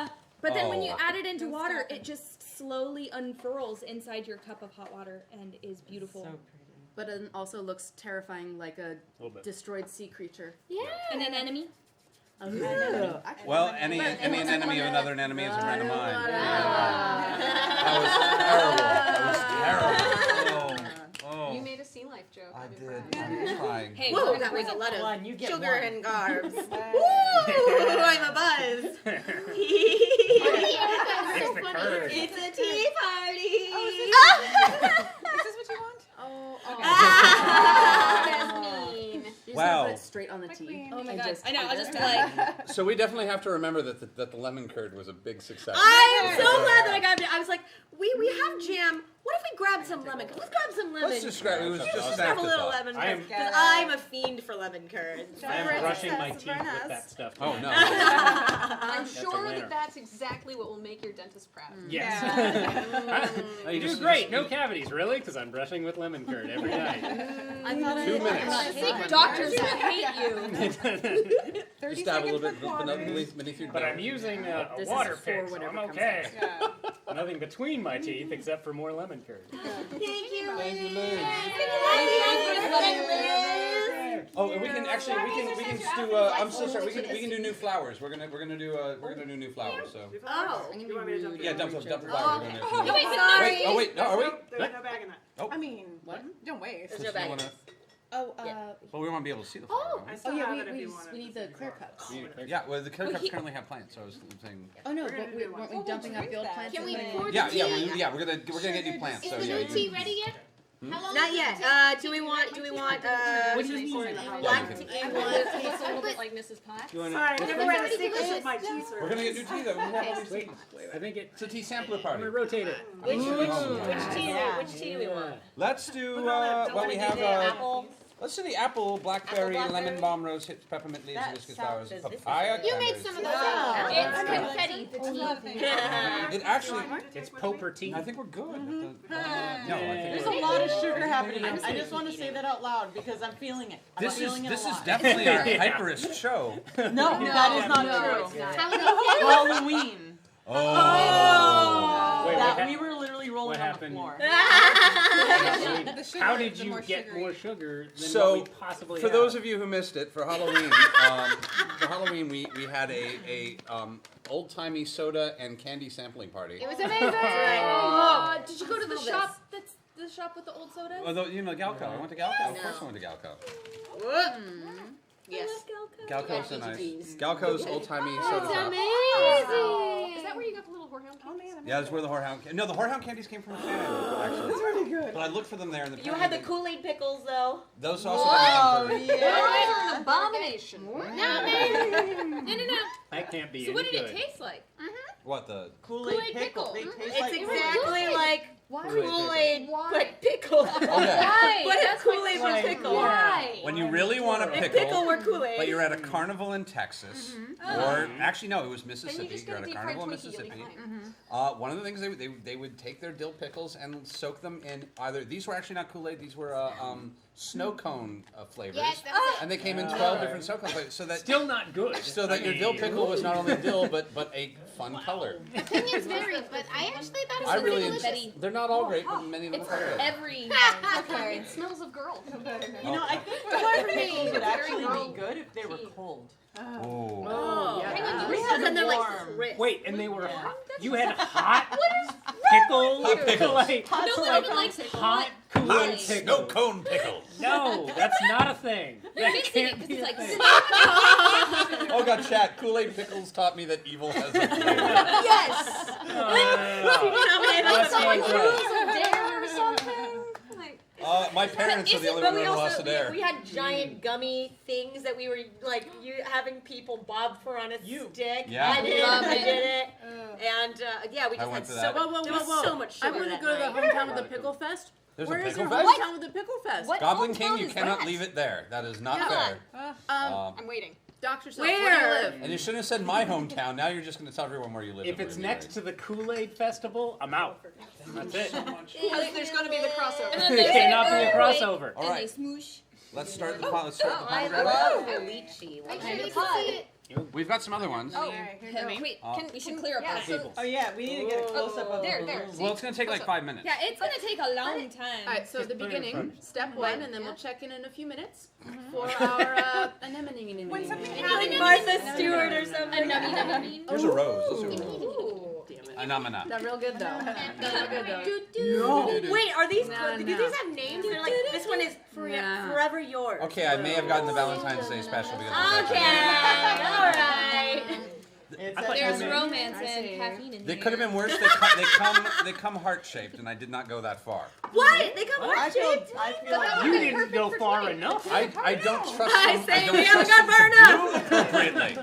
of but then when you add it into water, it just slowly unfurls inside your cup of hot water and is beautiful. so pretty. But it also looks terrifying, like a Little bit. destroyed sea creature. And an enemy. Well, any enemy of another enemy is a friend of mine. That was terrible. Oh. You made a sea life joke. I I'm did. impressed. I'm trying. Hey, Whoa, that was a lot One, of you get sugar one. and carbs. Woo, I'm a buzz. Pass the curd. It's a tea party. Is this what you want? That's mean. You just Wow. put it straight on the tea. Oh my and god. just I know, eat I'll it. just be like, So we definitely have to remember that the lemon curd was a big success. I am so glad that I got it. I was like, we have jam. What if we grab some lemon? Let's grab some lemon. Let's just grab. It was just Let's an grab a little afterthought. lemon curd because I'm a fiend for lemon curds. I am brushing my teeth with that stuff. Oh no. I'm That's a sure winner. that that's exactly what will make your dentist proud. Yes. No, You do great. No cavities, really, because I'm brushing with lemon curd every night. I thought 2 minutes. I think doctors will hate you. 30 Just dab a little seconds bit with water. beneath your But I'm nose. using a This is water for pick, so whatever I'm comes okay. Yeah. Nothing between my teeth except for more lemon curd. Thank you, Thank you, Liz. Liz. Thank you, Liz. Oh, and we can actually we can just do. I'm so sorry. We can do new flowers. We're gonna do new flowers. So Oh. You want me to jump yeah, dump the flowers. Oh, We're okay. gonna do- Wait, Wait, oh wait, no, are we? There's no bag in that. I mean, don't waste. There's Since no we bag. wanna- Oh, Well, we want to be able to see the flower. Oh, right? I still oh yeah, have it if you want it. we need the clear cups. Yeah, well, the clear Well, cups he- currently have plants, so I was saying. Oh no, We're gonna but do one. weren't we dumping up the old plants? Can and we putting pour in- the tea? We're gonna get new plants. Is So the yeah, new you tea ready yet? How long Not is yet. the tea? Do we want What do black you tea? I You want want it to taste a little bit like Mrs. Potts. You wanna- Sorry, I Which never one? read a It's secret delicious. with my teeth. We're gonna get new tea though. We have all these Wait, teas. I think It's a tea sampler I'm party. gonna rotate it. Which Yeah. tea do we want? Let's do. Look at that. Well, we Don't have. Do the apple. Let's do the apple, blackberry, Apple, blackberry. lemon balm, rose hips, peppermint leaves, That hibiscus sounds- flowers, does this papaya. You made cranberries. some of those. Wow. It's Okay. confetti, the tea. It actually. It's poper tea. I think we're good. No, I think There's we're a lot of sugar happening. I just want to say that out loud because I'm feeling it. I'm This is feeling it this a is lot. definitely our Yeah. hyperest show. No, that is not true. Halloween. Oh. Wait, That what we were literally rolling what on happened? the floor. The sugar, How did the you more get sugary. more sugar than So, what we possibly for have? those of you who missed it, for Halloween, we had a old timey soda and candy sampling party. It was amazing. Did you go to the shop? That's the shop with the old sodas. Although Galco, I went to Galco. Of course, I went to Galco. Yes. Galco's a Yeah, nice. peaches. Galco's old timey soda It's shop. amazing. Is that where you got the little whorehound? Oh man, Yeah, that's where the whorehound. No, the whorehound candies came from a fan. Actually, It's really good. but I looked for them there in the. You had the Kool-Aid pickles though. Those also. Oh, came from- Those are an abomination. No, man. No. That can't be So what any did good. it taste like? What the? Kool-Aid Kool-Aid pickle. pickle. They taste It's like exactly good. like Why? Kool-Aid, Why? but pickle. Okay. Why? What if That's my Kool-Aid was question. pickle? Why? When you really want a If pickle pickle, were Kool-Aid. but you're at a carnival in Texas, or actually no, it was Then you Mississippi. just You're get at a a deep fried carnival in Twinkie, you'll be Mississippi. fine. One of the things they would take their dill pickles and soak them in either. These were actually not Kool-Aid. These were snow cone flavors. Yes, that's it. And they came in 12 different snow cone flavors, so that Still not good. your dill pickle was not only dill but a fun color. Opinions vary, but I actually thought it was I really delicious. Betty. They're not all great, but many of them It's are for good. every. Okay. It smells of girl. You know, I think the pickles would actually be good if they were cold. Oh. Oh. Hang on, We you had And they're like warm. crisp. Wait, and they were Yeah. hot. You had hot pickles. Hot pickles. Like, Hot No like one likes hot Kool-Aid Kool-Aid. Snow pickles. cone pickle. No, that's not a thing. They're That missing it can't because be it's a like thing. Oh god, chat. Kool-Aid pickles taught me that evil has a flavor. Yes. That's my growth. Dare or something. Like, My parents are the only But ones we who also lost a dare. we had giant gummy things that we were like having people bob for on a stick. Yeah. I did. Love I it. did it. And yeah, we I just went had to so that. there was so much I sugar want to that go to the night. hometown of the Pickle Fest. There's Where a is pickle your fest? hometown of the Pickle Fest? What Goblin old King, town you is cannot that? leave it there. That is not Yeah. fair. I'm waiting. Dox yourself. Where do you Where? live? And you shouldn't have said my hometown. Now you're just going to tell everyone where you live. If and it's where you're next to the Kool-Aid Festival, I'm out. That's it. There's going to be the crossover. And then There they cannot be a wait, crossover. All And right. they smoosh. Let's start the Let's start the I pomegranate. love the lychee. I one. can't wait to see it. We've got some other ones. Oh, Wait, Uh, we should clear up yeah, our so- tables. Oh yeah, we need to get a close up of There, the there. balloons. Well, it's going to take like 5 minutes. Yeah, it's gonna take a long time. All right, so Just the put it in front beginning, of step one, and then we'll check in a few minutes for Mm-hmm. our anemone. When something Like Martha Stewart or something. Here's a rose. Those are Ooh. Phenomena. They're real good though. They're real good though. No. Wait, are these? No, do no. these have names? They're like this one is No. forever yours. Okay, I may have gotten the Valentine's Day special because of Okay, that. all right. It's I thought you There's meant- romance I see. and caffeine in They here. could have been worse. They come heart shaped, and I did not go that far. What? They come I heart feel shaped? like You didn't go far enough. I don't trust I them. say don't we haven't trust got far enough. them appropriately.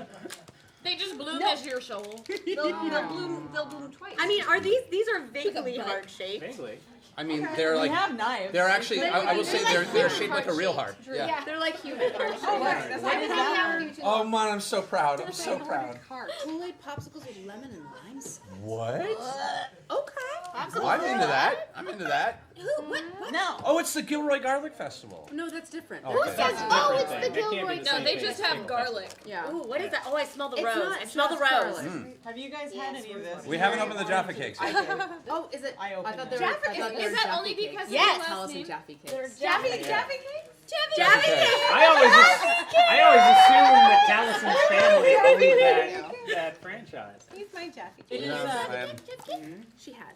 They just bloom this year, Shoal. They'll bloom twice. I mean, are these are vaguely butt. heart shaped? Vaguely. I mean, they're like. We have knives. They're actually. I will say they're shaped like a real heart. Yeah. They're like human hearts. Oh, right. That's What like is that one? Oh man, I'm so proud. I'm so proud. Kool-Aid popsicles with lemon and limes. What? Okay. Oh, I'm into that. I'm into that. Who? What? No. Oh, it's the Gilroy Garlic Festival. No, that's different. Oh, Who okay. says, oh, it's the That can't be Gilroy? the No, same they thing just as have Bagel garlic. Festival. Yeah. Ooh, what is that? Oh, I smell the It's rose. not- I it's smell the not rose. garlic. Have you guys had any of this? We haven't opened the Jaffa cakes I yet. did. Oh, is it? I opened thought it. they were. Jaffa I thought cakes. they were Is that Jaffa only cakes. because of Yes. the last Tell us some name? Jaffa cakes. Jaffa Yeah. cakes? Jaffa Jaffa Okay. cakes. I always assumed that Taliesin's family owned that franchise. He's my Jaffe. It is, She had.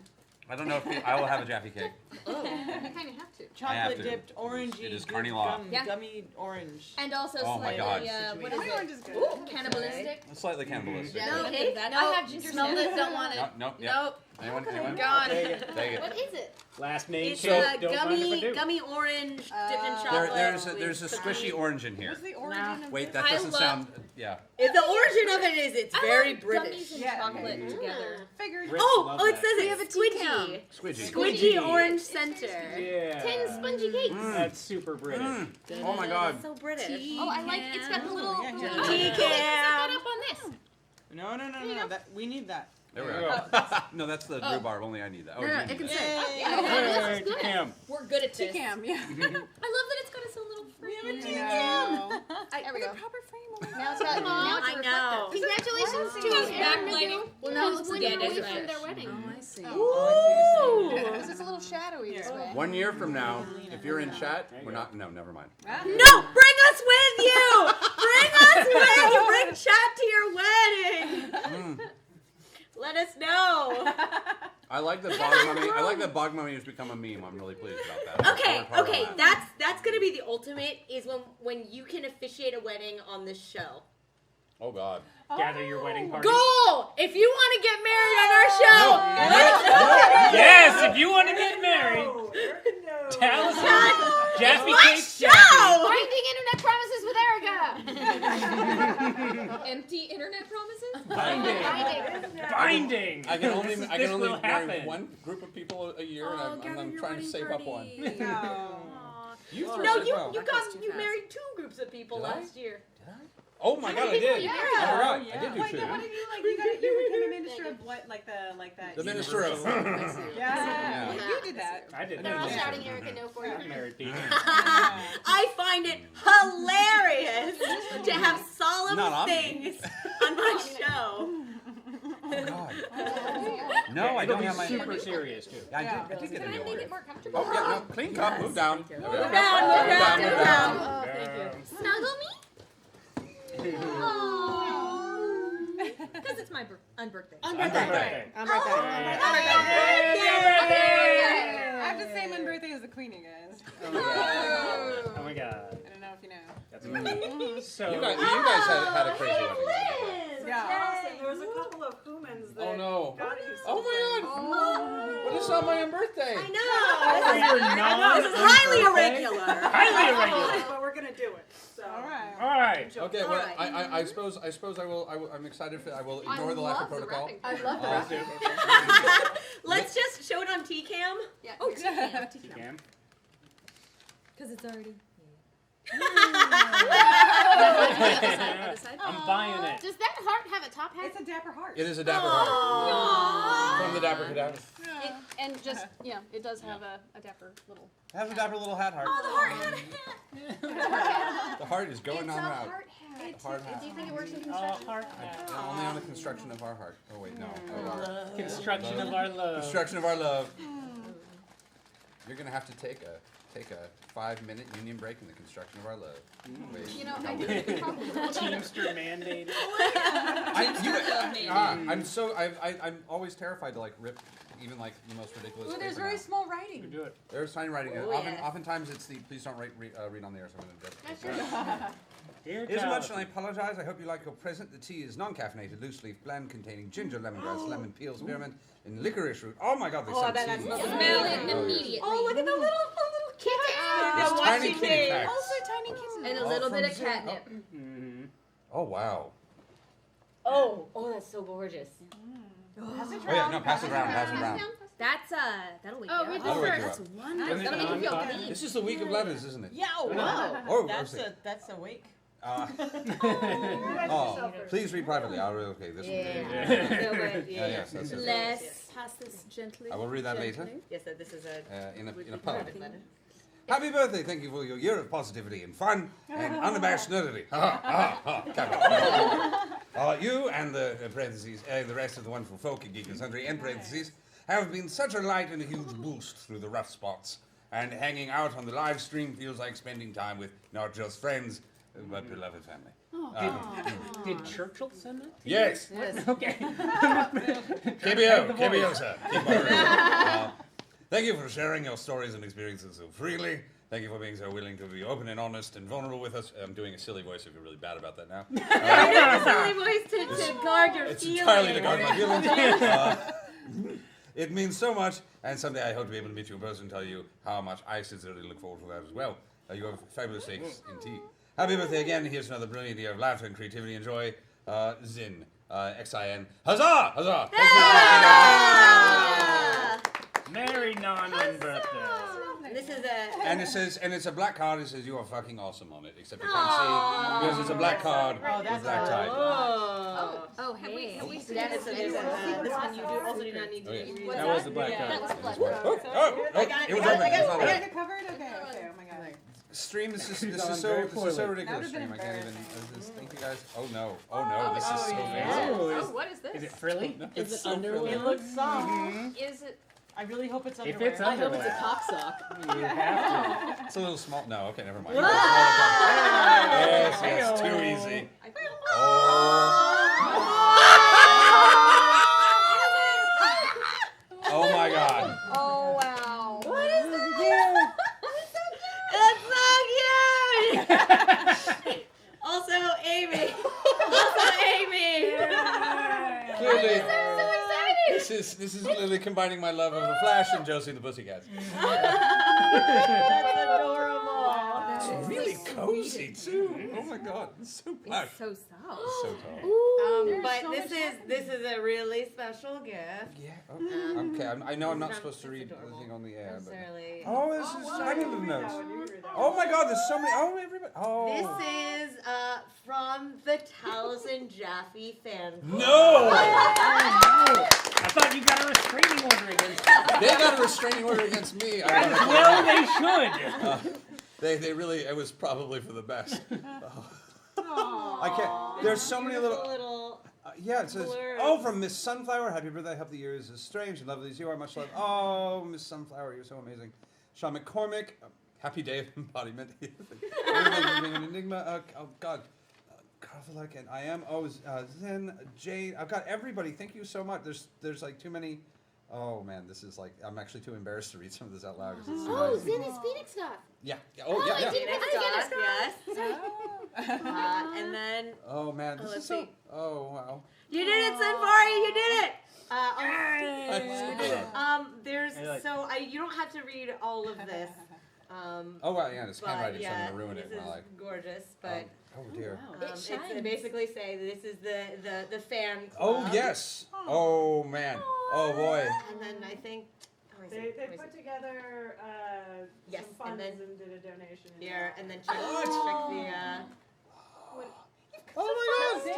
I don't know if I will have a Jaffa cake. You kind of have to. I have chocolate to. dipped orangey. It is goop Carney Law. gum, Yeah. Gummy orange. And also Oh my God. slightly, what is Honey it? orange is good. Ooh, cannibalistic. It's slightly cannibalistic. Yeah. Okay. That. I have ginger smelled snaps. it. Don't want it. Nope. Yep. Nope. Anyone? Anyone? Gone. Take it. What is it? Last name It's cake. a Don't mind if I do. gummy orange dipped in chocolate. There's a squishy orange in here. What's the origin of Wait, this? that doesn't love- sound. Yeah. The origin of it is it's very Gummies British. and Yeah. chocolate together. Figured. Rich Oh, love it that. says We have it's a tea squidgy. Squidgy. Squidgy orange center. Yeah. 10 spongy cakes. That's super British. Oh my God. So British. Oh, I like it's got the little. yeah, little- yeah. Set that Pecan. up on this. No. That we need that. There we There go. we No, that's the rhubarb. Only I need that. Oh, No, you no, need it can that. sit. Hey, Cam. We're good at this. Cam, yeah. I love that it's got its own little frame. No. There we go. Proper frame. Now it's got. Now it's a I know. reflector. Congratulations to He's Aaron and backlighting. Magoo. Well, Now no, it's it's 1 dead, year away isn't from it? their wedding. Oh, I see. Ooh. Because it's a little shadowy this way. 1 year from now, if you're in chat, we're not. No, never mind. No, bring us with you. Bring us with you. Bring chat to your wedding. Let us know. I like that Bog Mummy. I like that Bog Mummy has become a meme. I'm really pleased about that. Okay, I worked hard on okay, that. that's gonna be the ultimate is when you can officiate a wedding on this show. Oh God. Gather your wedding party. Goal! If you want to get married on our show, let us know. Yes, if you want to get married. Taliesin. Jaffe What cake. show? Binding internet promises with Erica. Empty internet promises? Binding. Binding. I can only This marry will happen. one group of people a year, and I'm trying to save up one. No. You No, first as you well. you That got goes too you fast. married 2 groups of people Did I? last year. Oh my God, I did. Yeah. I forgot. Yeah. I did do Wait, 2. no, what did you like? You became a minister of what? Like that. The minister of. Yeah. Yeah. You did that. I did They're all that. shouting Erica no for you. Married people. I find it hilarious to have solemn Not on me. things on my show. Oh God. No, I It'll don't be have my. super serious too. I did get a new order. More comfortable. Oh yeah, no, clean cup. Move down. There we go. Move down. Oh, thank you. Snuggle me? Because it's my unbirthday. Unbirthday. I'm right there. Unbirthday. I have to say, my birthday is the queen, you guys. Oh my God. Oh my God. I don't know if you know. That's amazing. So You guys had a crazy wedding. Yeah. There was a couple of humans that Oh no. got you Oh my God. What is on my birthday? I for know. your non This is highly irregular. Highly irregular. but we're gonna do it. So All right. All right. Okay, well, Alright. I suppose I will. I'm excited for. I will ignore the lack of protocol. I love the Uh, wrapping paper. Let's just show it on TCam. Yeah. Oh, Cam. because it's already. I'm buying it. Does that heart have a top hat? It's a dapper heart. It is a dapper heart from the Dapper Cadaver. And just, it does have a dapper little. It has a dapper little hat heart. Oh, the heart had a hat. The heart is going on and out. hat. The heart hat. Do you think it works in Oh, construction? heart. Only on the construction of our heart. Oh wait, no. Of our Construction of our love. construction of our love. You're gonna have to take a 5-minute union break in the construction of our love. Wait. You know, I do. Teamster mandated. I'm always terrified to like rip even like the most ridiculous. Ooh, there's paper very now. small You writing. can do it. There's tiny writing. Oh, yes. Oftentimes it's the please don't read on the air. So I'm gonna do it. That's Dear Here's much, and I Taliesin. apologize. I hope you like your present. The tea is non-caffeinated, loose-leaf blend containing ginger, lemongrass, lemon peel, spearmint, and licorice root. Oh my God, they Oh, I sent bet that tea. smells Smell it Oh, immediately. Oh, look at the little kitten. It's The tiny watching kitty me. packs. Also tiny kitten. And a Oh, little from bit of Zip. catnip. Mhm. Oh wow. Oh, that's so gorgeous. Pass it Oh yeah, around. no, pass it around, pass it around. That's that'll wake Oh, you read up. That'll wake you this up. first. Wonderful. That'll make you feel clean. This is the week of letters, isn't it? Yeah, wow. Oh, that's okay. that's a wake. Oh, please read privately. I'll read, okay, this one. Yes, that's it. Less. Pass this gently. I will read that later. Yes, so this is a In a pub. private letter. Happy birthday, thank you for your year of positivity and fun and unabashed nerdity. You and the parentheses, the rest of the wonderful folk in Geek and Sundry, end parentheses, have been such a light and a huge boost through the rough spots. And hanging out on the live stream feels like spending time with not just friends, but beloved family. Did Churchill send that? Yes. Okay. KBO, sir. Keep on reading. Thank you for sharing your stories and experiences so freely. Thank you for being so willing to be open and honest and vulnerable with us. I'm doing a silly voice if you're really bad about that now. Silly voice to guard your It's feelings. entirely to guard my feelings. It means so much, and someday I hope to be able to meet you in person and tell you how much I sincerely look forward to that as well. You have fabulous steaks in tea. Happy birthday again. Here's another brilliant year of laughter and creativity and joy. Zin. X-I-N. Huzzah! Huzzah! Merry non-birthday. This is a. And it's a black card. It says you are fucking awesome on it. Except you can't see because it's a black card with black tie. Oh, hey. This one you do also do not need to read. That was the black card. That was black. Oh, I got it. it was I open. got It's it. not I got open. it. Covered? Okay, oh my god. Stream, this is so That ridiculous. would've Stream, been I can't even. Thank you guys. Oh no, this is so fancy. Oh, what is this? Is it frilly? Is it so underwear? It looks soft. Is it? I really hope it's underwear. If it's underwear. cock sock. You have to. It's a little small. No, okay, never mind. Whoa! Yes, too easy. Oh my God. Oh wow. What is that? It's so cute. Also, Amy. Clearly, I'm so excited. this is clearly combining my love of the Flash and Josie and the Pussycats. That's adorable. It's really cozy too. Oh my God, it's so black. It's so soft. It's so tall. But this is a really special gift. Yeah. Okay. I know I'm not supposed to read the thing on the air, but. Necessarily. Oh, this is tiny little notes. Oh my God, there's so many. Oh, everybody. Oh. This is from the Taliesin Jaffe fan club. No! I thought you got a restraining order against me. They got a restraining order against me. Well, they should. They really. It was probably for the best. I can't. There's so many little. Yeah, it says, from Miss Sunflower, happy birthday, hope the years is strange and lovely as you are, much love. Oh, Miss Sunflower, you're so amazing. Sean McCormick, happy day of embodiment. An enigma, oh God. Carvalek and I am, Zen, Jane, I've got everybody, thank you so much. There's like too many, oh man, this is like, I'm actually too embarrassed to read some of this out loud. It's too nice. Zen is Phoenix Goth. Yeah, yeah. Yes. And then. Oh man, this is so, oh wow. You did it, Sunfari, you did it! There's you don't have to read all of this. Oh wow, yeah, it's handwriting, so I'm gonna ruin it in my life. Gorgeous, but oh dear. it's basically say this is the fan club. Oh yes. Oh man. Oh boy. And then I think They put together yes, some funds and and did a donation. here, and then check the. Oh my God!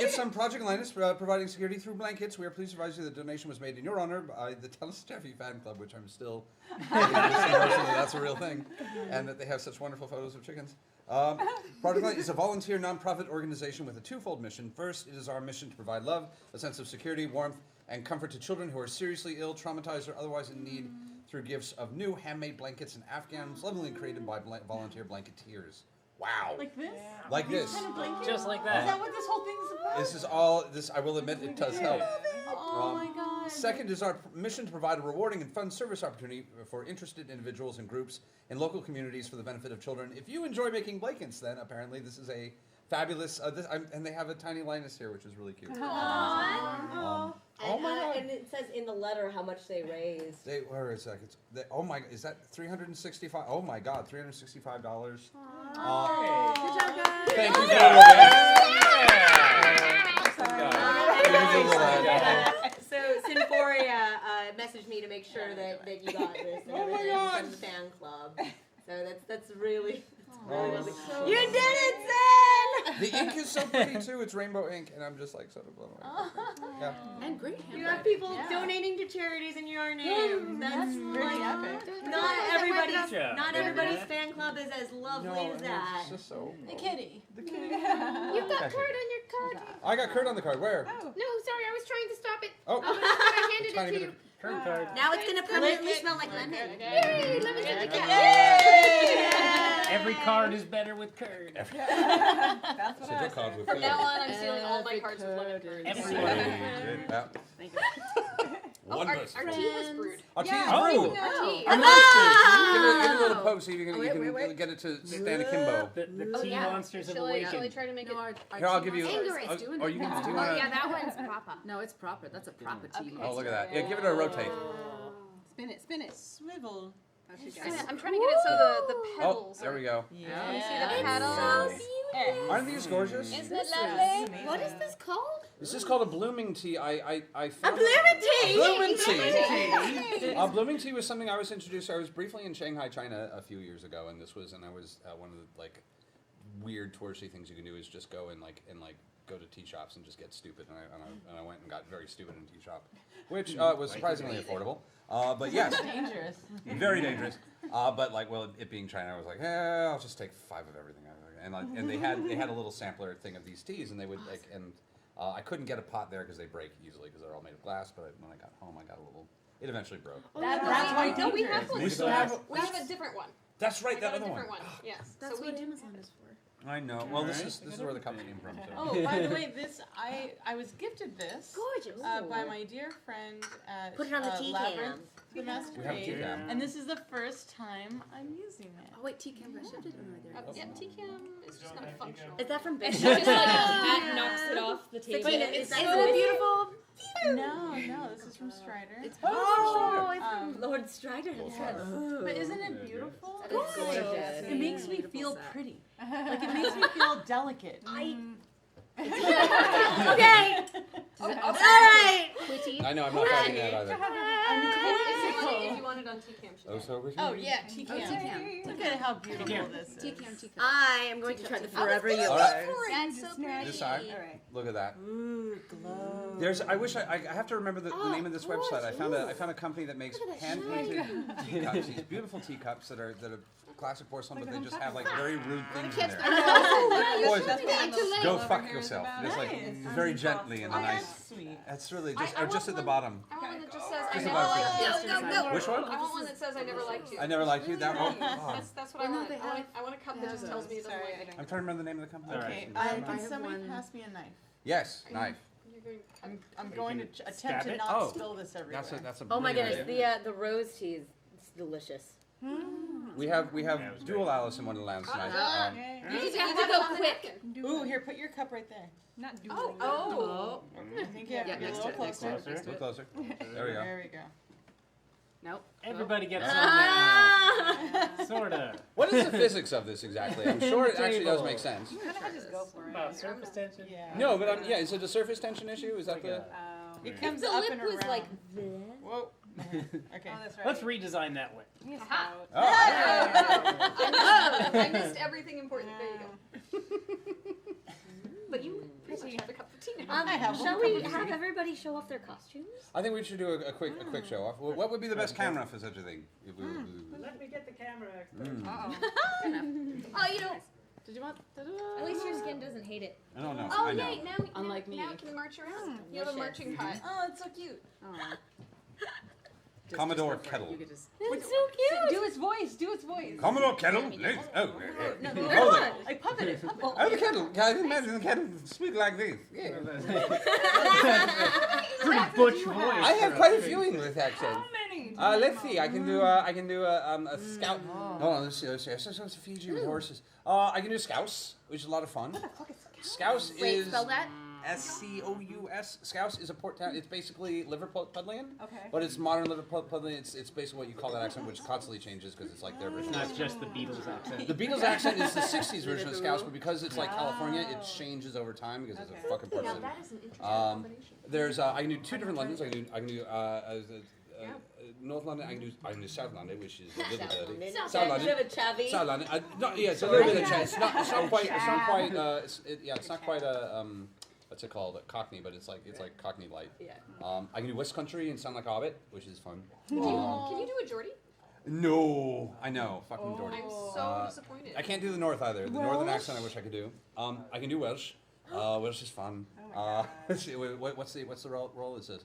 It's from Project Linus, providing security through blankets. We are pleased to advise you that the donation was made in your honor by the Taliesin Jaffe fan club, which I'm still that's a real thing, and that they have such wonderful photos of chickens. Project Linus is a volunteer nonprofit organization with a twofold mission. First, it is our mission to provide love, a sense of security, warmth, and comfort to children who are seriously ill, traumatized, or otherwise in need through gifts of new handmade blankets and Afghans, lovingly created by volunteer blanketeers. Wow. Like this? Like this. Kind of blanket? Just like Is that. that what this whole thing's about? This is all, I will admit, it does help. Oh my God. Second is our mission to provide a rewarding and fun service opportunity for interested individuals and groups in local communities for the benefit of children. If you enjoy making blankets, then apparently this is a fabulous, and they have a tiny Linus here, which is really cute. And, and it says in the letter how much they raised. Where is that? Oh my, is that $365? Oh my God, $365. Good job, guys. Thank you, Yeah. Google that. me to make sure that you got this and everything from the fan club. So that's really lovely. You did it, Zen! The ink is so pretty too. It's rainbow ink, and I'm just like sort of blown away. Yeah. And great You have people donating to charities in your name. That's pretty epic. Not everybody's fan club is as lovely as that. It's just so. The kitty. The kitty. You've got Kurt on your card. I got Kurt on the card. Where? No, sorry, I was trying to stop it. Oh. I handed it to you. Kurt card. Now it's gonna permanently smell like lemon. Yay, lemon in the Every card is better with Kurt. That's what I card with From Kurt. now on, I'm sealing all my cards with lemon curd. Yeah. Thank you. One our person. tea was brewed. Our tea is Oh. brewed. Our tea. Give it a little poke so you can get it to stand akimbo. The tea monsters have Shall I awakened. try to make it? Here, I'll give you. Angerous. Oh, you can. Do you Oh, want yeah, that one's proper. No, it's proper. That's a proper tea. Oh, look at that. Yeah, give it a rotate. Spin it, spin it. Swivel. I'm trying to get it so the Oh, petals there are. we go. Yeah. You see the petals? Aren't these gorgeous? Isn't it lovely? What is this called? This is called a blooming tea. I A found blooming tea! blooming tea. Blooming tea was something I was introduced to. I was briefly in Shanghai, China a few years ago, and I was one of the like weird touristy things you can do is just go and go to tea shops and just get stupid. And I went and got very stupid in a tea shop, which was surprisingly affordable. But yes, Dangerous. very dangerous. But it being China, I was like, I'll just take 5 of everything. And they had a little sampler thing of these teas, and they would I couldn't get a pot there because they break easily because they're all made of glass. But when I got home, I got a little. It eventually broke. That's why No, we have one. We still have. We have a different one. That's right, I that got a other one. different one. Yes. That's so what we Amazon is for. I know. Well, this is where the cup came from. So. Oh, by the way, I was gifted this Gorgeous. by my dear friend at Put it on the tea Labyrinth, the We have a tea Masquerade, cam. and this is the first time I'm using it. Oh wait, tea cam got shifted. Oh, there. Yeah, TCAM is just kind of functional. Is that from It's Bishop? just like that knocks it off the table. Wait, It's is so it beautiful. No, this is from Strider. it's from Lord Strider himself. But isn't it beautiful? That is gorgeous. It makes me feel pretty. Like it makes me feel delicate. Okay. All right. Quitty. I know. I'm not fighting that either. If you want it on TCAM, Oh, so we Oh yeah, TCAM. Look at how beautiful this is. Tea cam. I am going to try the forever yours. All right. That's so pretty. This side. All right. Look at that. Ooh, glow. There's. I wish I have to remember the name of this website. I found a company that makes hand painted teacups. These beautiful teacups that are classic porcelain, but they just have like very rude things in there. Boys, go fuck yourself. Just like very gently and a nice. Sweet. That's really I just at the want bottom. I want one that just says I Just never about liked to- you. Which one? I want one that says I never liked you. I never liked you. That one. Oh. That's what I want. I want a cup that just tells me it doesn't like me. I'm trying to remember the name of the company. Okay, Alright. can have somebody one. pass me a knife? Yes, knife. You're going. I'm going to stab attempt to it? not Oh. spill this everywhere. That's a. Oh my brilliant goodness, idea. the rose tea is delicious. We have dual Alice in Wonderland tonight. You just have to go quick. Ooh, here, put your cup right there. Not doing Oh. I think you have to be a next little to it, next to closer. it. A little closer. There we go. There we go. Nope. Everybody gets some Ah! now. Sorta. What is the physics of this exactly? I'm sure it actually does make sense. just go for it. About surface tension. Yeah. No, but is it a surface tension issue? Is that the? It If comes the up lip and was around. like this. Whoa. Okay. Oh, that's right. Let's redesign that way. Yes, Aha. Oh. I missed everything important. There you go. But you pretty much have a cup of tea now. I have Shall one we cup of have tea. everybody show off their costumes? I think we should do a quick show off. What would be the best camera for such a thing? Let me get the camera expert. Oh, you know. Did you want? At least your skin doesn't hate it. I don't know. Oh I know. yay! Now, Unlike me. now it can march around. You have a Delicious. marching pot. Oh, it's so cute. Commodore go for it. Kettle. You could just. That's so cute. Do its voice. Do its voice. Commodore Kettle. Oh, No, I puppet it. oh, the kettle. I can imagine the kettle speak like this. Yeah. Pretty butch voice. I have for quite a thing. few English accents. Many. Let's see. I can do a scout. Hold on. Let's see. So it's Fiji with horses. I can do Scouse, which is a lot of fun. Scouse Wait, is spell that. Scouse. Scouse is a port town. It's basically Liverpudlian. Okay. But it's modern Liverpudlian. It's basically what you call that accent, which constantly changes because it's like their version. Not just the Beatles accent. The Beatles accent is the '60s version of Scouse, but because it's like California, it changes over time because it's a fucking Now person. that is an interesting Um, combination. There's I can do 2 different Londons. I can do North London. I can do South London, which is a little dirty. South South London. London. Chubby. South London. It's a little bit of it's not quite. It's not quite a what's it called? A Cockney, but it's like Cockney light. Yeah. I can do West Country and sound like a Hobbit, which is fun. Can you do a Geordie? No, I know, fucking Geordie. I'm so disappointed. I can't do the North either. The Northern accent, I wish I could do. I can do Welsh. Welsh is fun. Let's see, what's the role? It says,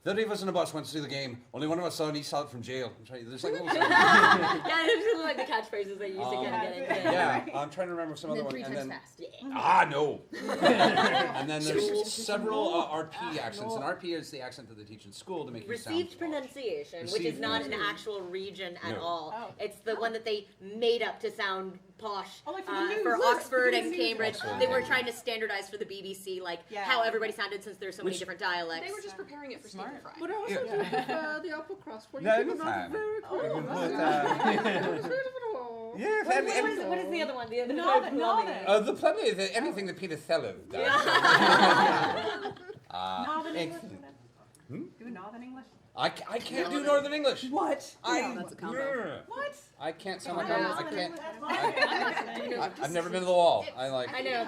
30 of us in the bus went to see the game. Only one of us saw an East out from jail. There's like little yeah, those are like the catchphrases they used to get in. Yeah, I'm trying to remember some other one. And then 3 times fast. No. And then there's several RP accents. And RP is the accent that they teach in school to make you sound Received pronunciation, which is not an actual region at all. Oh. It's the one that they made up to sound posh like for the news. for Oxford and News. Cambridge. Oxford. They were trying to standardize for the BBC, like how everybody sounded since there's so many different dialects. They were just preparing it for Stephen Fry. But I also do prefer the upper crust where you No, give it's them out fine. very quickly. What is the other one? The other Northern. The plenty of anything that Peter Sellers does. Northern English. Hmm? Do Northern English. I can't do Northern English. What? That's a combo. What? I can't sound like Yeah. I can't. I've never been to the wall. I know.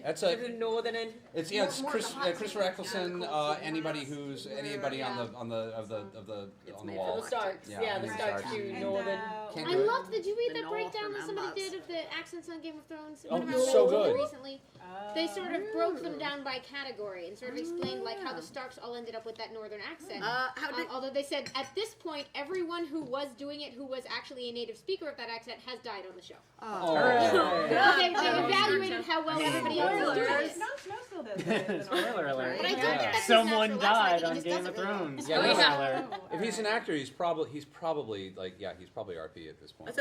That's a. Northern end. It's Christopher Eccleston. Anybody on the wall. For the Starks. Yeah, the the Starks Starks. do Northern. Can't I do it. loved. Did you read The that breakdown North that somebody and did of the accents on Game of Thrones? Oh, One of it's our so readers good. Recently, they sort of broke them down by category and sort of explained like how the Starks all ended up with that northern accent. Although they said at this point, everyone who was doing it, who was actually a native speaker of that accent, has died on the show. They evaluated how well everybody else was doing it. Snow still does it. Spoiler alert. But I don't think that's Someone his natural died accent, on he just Game does of it really well. Thrones. Yeah, Spoiler alert. If he's an actor, he's probably like he's probably RP at this point.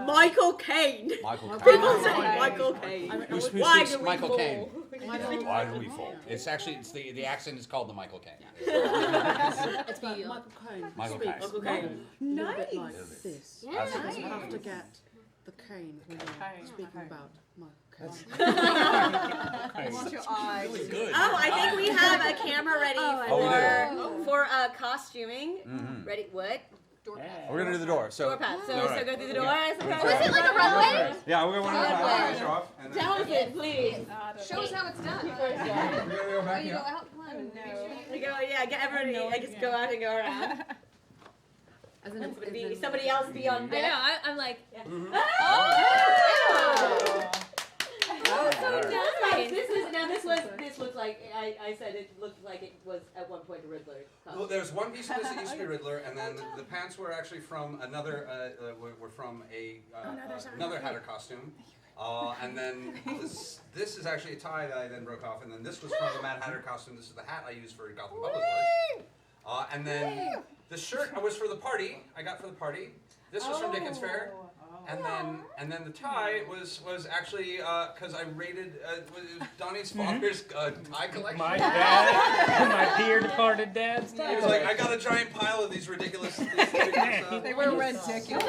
Michael Caine. Michael Caine. People say Michael Caine. Who Why speaks do we Michael fall? Caine? Why do we fall? It's actually the accent is called the Michael Caine. It's Michael Caine. Michael Caine. Michael Caine. Nice. Like Nice. this. Yeah. You have to get the cane when you're speaking about Michael Caine. I want your eyes. Really good. Oh, I think we have a camera ready Oh, for costuming. Mhm. Ready? What? We're gonna do the door. So Door path. So Alright. go through the door. I suppose. Was it like a runway? Yeah, we're gonna show off. And then Townsend, please. Show us how it's done. we're gonna go back You here. go out. One. You go, yeah, get everybody. I just go out and go around. Somebody else be on I deck. know. I'm like, Oh, so nice. This looks like I said it looked like it was at one point a Riddler costume. Well, there's one piece of this that used to be Riddler, and then the pants were actually from another. Were from another Hatter costume. And then this is actually a tie that I then broke off, and then this was from the Mad Hatter costume. This is the hat I used for Gotham Public Works. And then the shirt was for the party. I got for the party. This was from Dickens Fair. And then the tie was actually because I raided it was Donnie's father's tie collection. My dad, my dear departed dad's He was like, I got a giant pile of these ridiculous. They were ridiculous. Ridiculous.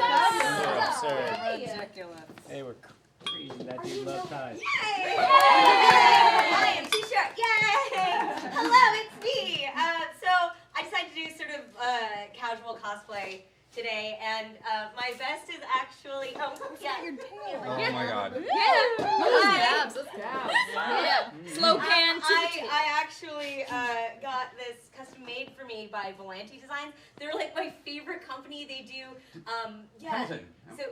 They were crazy. That dude loved ties. Yay! I am T-shirt. Yay! Hello, it's me. So I decided to do sort of casual cosplay today, and my vest is actually Oh my God. Dabs. Let's dabs. Yeah. slow pan to the I actually got this custom made for me by Volanti Designs. They're like my favorite company. They do Hamilton. So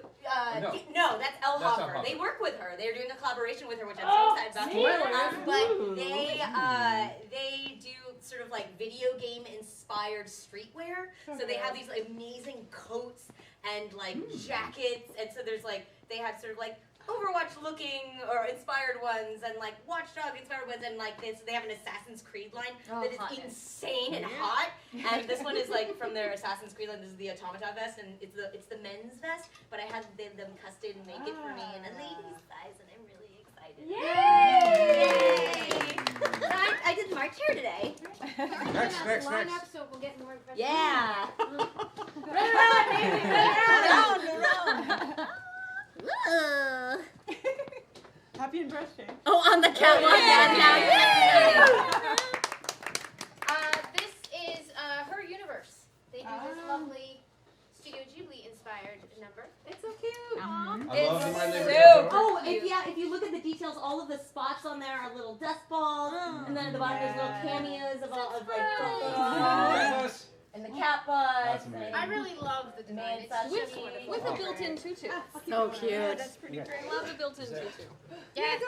No. no, that's Elle That's Hoffer. Elle They Hoffer. work with her. They're doing a collaboration with her, which I'm so excited about. But they do sort of like video game inspired streetwear. So they have these amazing coats and like jackets, and so there's like they have sort of like Overwatch looking or inspired ones, and like Watchdog inspired ones, and like this they have an Assassin's Creed line that is insane and hot. And this one is like from their Assassin's Creed line. This is the Automata vest, and it's the men's vest, but I had them custom make it for me in a lady's size, and I'm really excited. Yay! I did March hair today. Next. Line up so we'll get more impressions. Yeah. Happy and birthday. Oh, on the catwalk. This is her universe. They do this I love the My Liberty October. Oh, if you look at the details, all of the spots on there are little dust balls, and then at the bottom there's little cameos of and the cat bus. I really love the design. It's just wonderful. With a built-in tutu. So cute. Yeah, that's pretty great. I love the built-in tutu. Yeah, go.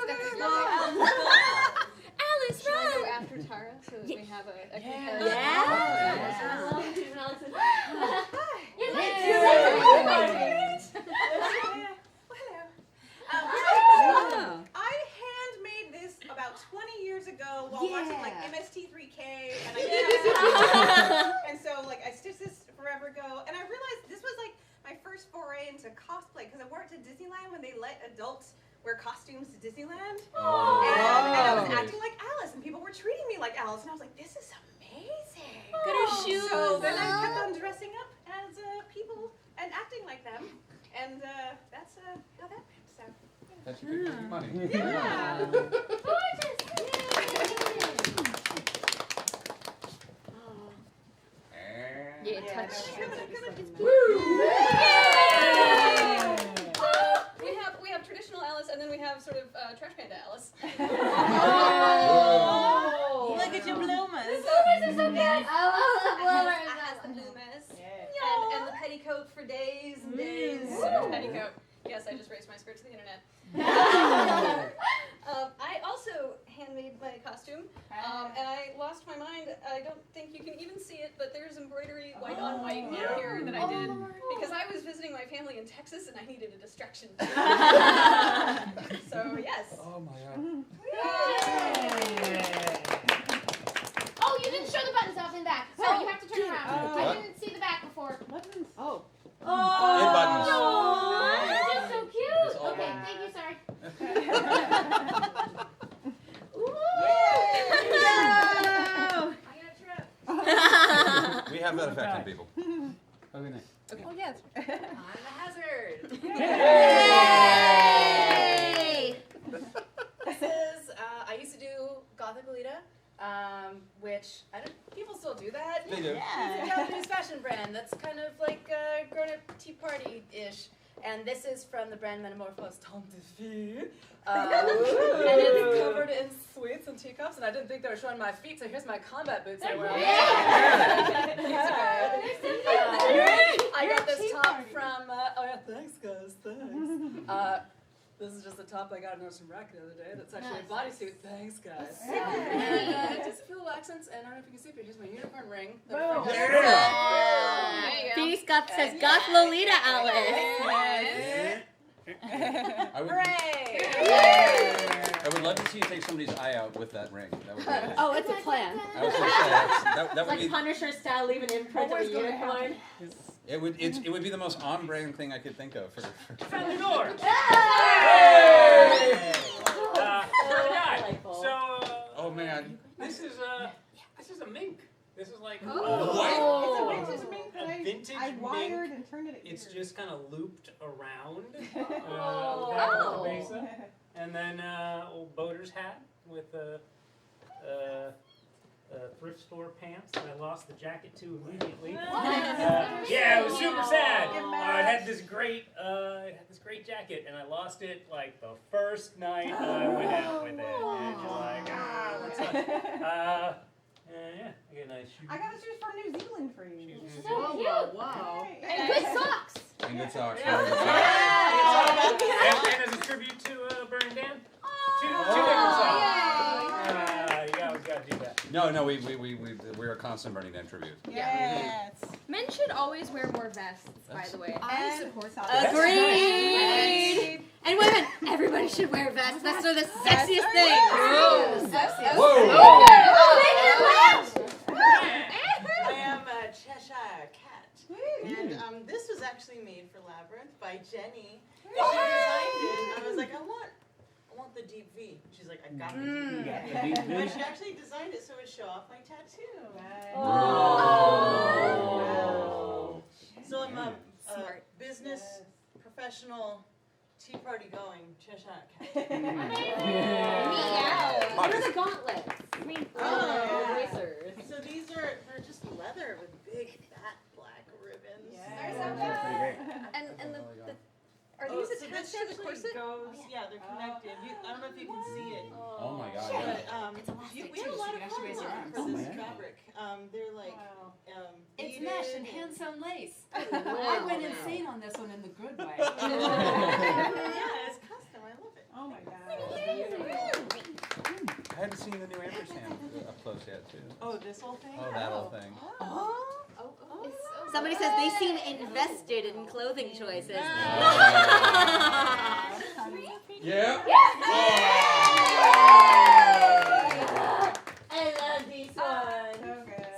Alice, Should I go after Tara so that we have a competitive? I handmade this about 20 years ago while watching like MST3K, and and so like I stitched this forever ago, and I realized this was like my first foray into cosplay because I worked at Disneyland when they let adults wear costumes to Disneyland, and I was acting like Alice, and people were treating me like Alice, and I was like, this is amazing. Got her shoes. So then I kept on dressing up as people and acting like them, and that's how that went. So. That's good money. Yeah. Yeah, touch. We have traditional Alice, and then we have sort of Trash Panda Alice. Oh. Look at your bloomers. The bloomers are so good. I love the bloomers. It has the bloomers. And the petticoat for days and days. Petticoat. Yes, I just raised my skirt to the internet. I also handmade my costume, and I lost my mind. I don't think you can even see it, but there's embroidery white on white here that I did because I was visiting my family in Texas and I needed a distraction. So yes. Oh my god. Oh, you didn't show the buttons off and back, so you have to turn around. I didn't see the back before. Buttons. Oh. In buttons. You're just so cute. Okay, thank you, sorry. We have that effect on people. Okay, nice. Okay. Oh yes. I'm a hazard. Yay! This is I used to do Gothic Lolita, which people still do that. They do. It's a Japanese fashion brand that's kind of like grown-up tea party-ish. And this is from the brand Metamorphosed Tom de Fille. And it's covered in sweets and teacups, and I didn't think they were showing my feet, so here's my combat boots I wear. I got this top from, thanks guys, thanks. This is just the top I got in some rack the other day. That's actually a bodysuit. Thanks, guys. And just a few little accents, and I don't know if you can see, but here's my unicorn ring. There you go. Phoenix says Goth Lolita Alice. Hooray! I would love to see you take somebody's eye out with that ring. That would be amazing. Oh, it's a plan. I was gonna say that would Like be Punisher style, leave an imprint of a unicorn. it would be the most on brand thing I could think of for Found the door. So, oh man. this is a mink. This is like It's a mink. a vintage I wired mink. and turned it. It's just kind of looped around Oh. the base, and then old boater's hat with thrift store pants that I lost the jacket to immediately. Yeah, it was super sad. It had this great jacket, and I lost it like the first night I went out with it. And you're like, what's up? Yeah, I got a nice shoe. I got shoes from New Zealand for you. So cute. Wow. And good socks. And good socks. And as a tribute to Burn Dan, two different songs. You gotta do that. No, we're a constant Burning Man tribute. Yes. Men should always wear more vests, by the way. I support that. Agreed. And women, everybody should wear vests. Vests are the sexiest thing. Whoa! I am a Cheshire Cat, and this was actually made for Labyrinth by Jenny. And she designed it. I was like, I want the deep V. She's like, I got the deep V. But she actually designed it so it would show off my tattoo. Oh. So I'm a business professional. Tea party going, Cheshire Cat. Meow. What are the gauntlets? Racers. So they're just leather with big fat black ribbons. And are these attached this actually goes. Yeah, they're connected. I don't know if you can see it. Oh my god. But we had a lot of fun for this fabric. They're like It's beaded mesh and hand sewn lace. I Wow. went insane on this one in the good way. Yeah, it's custom. I love it. Oh my god. I hadn't seen the new ampersand up close yet, too. Oh, this whole thing? Oh, that whole thing. Somebody says they seem invested in clothing choices. Yeah. I love these ones.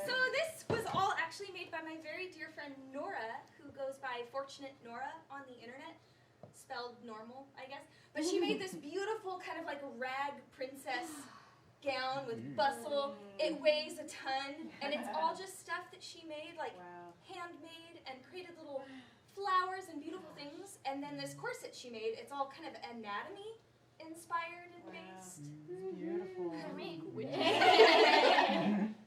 So this was all actually made by my very dear friend Nora, who goes by Fortunate Nora on the internet, spelled normal, I guess. But she made this beautiful kind of like rag princess gown with bustle. It weighs a ton, and it's all just stuff that she made, like handmade, and created little flowers and beautiful things. And then this corset she made, it's all kind of anatomy inspired and based. Beautiful.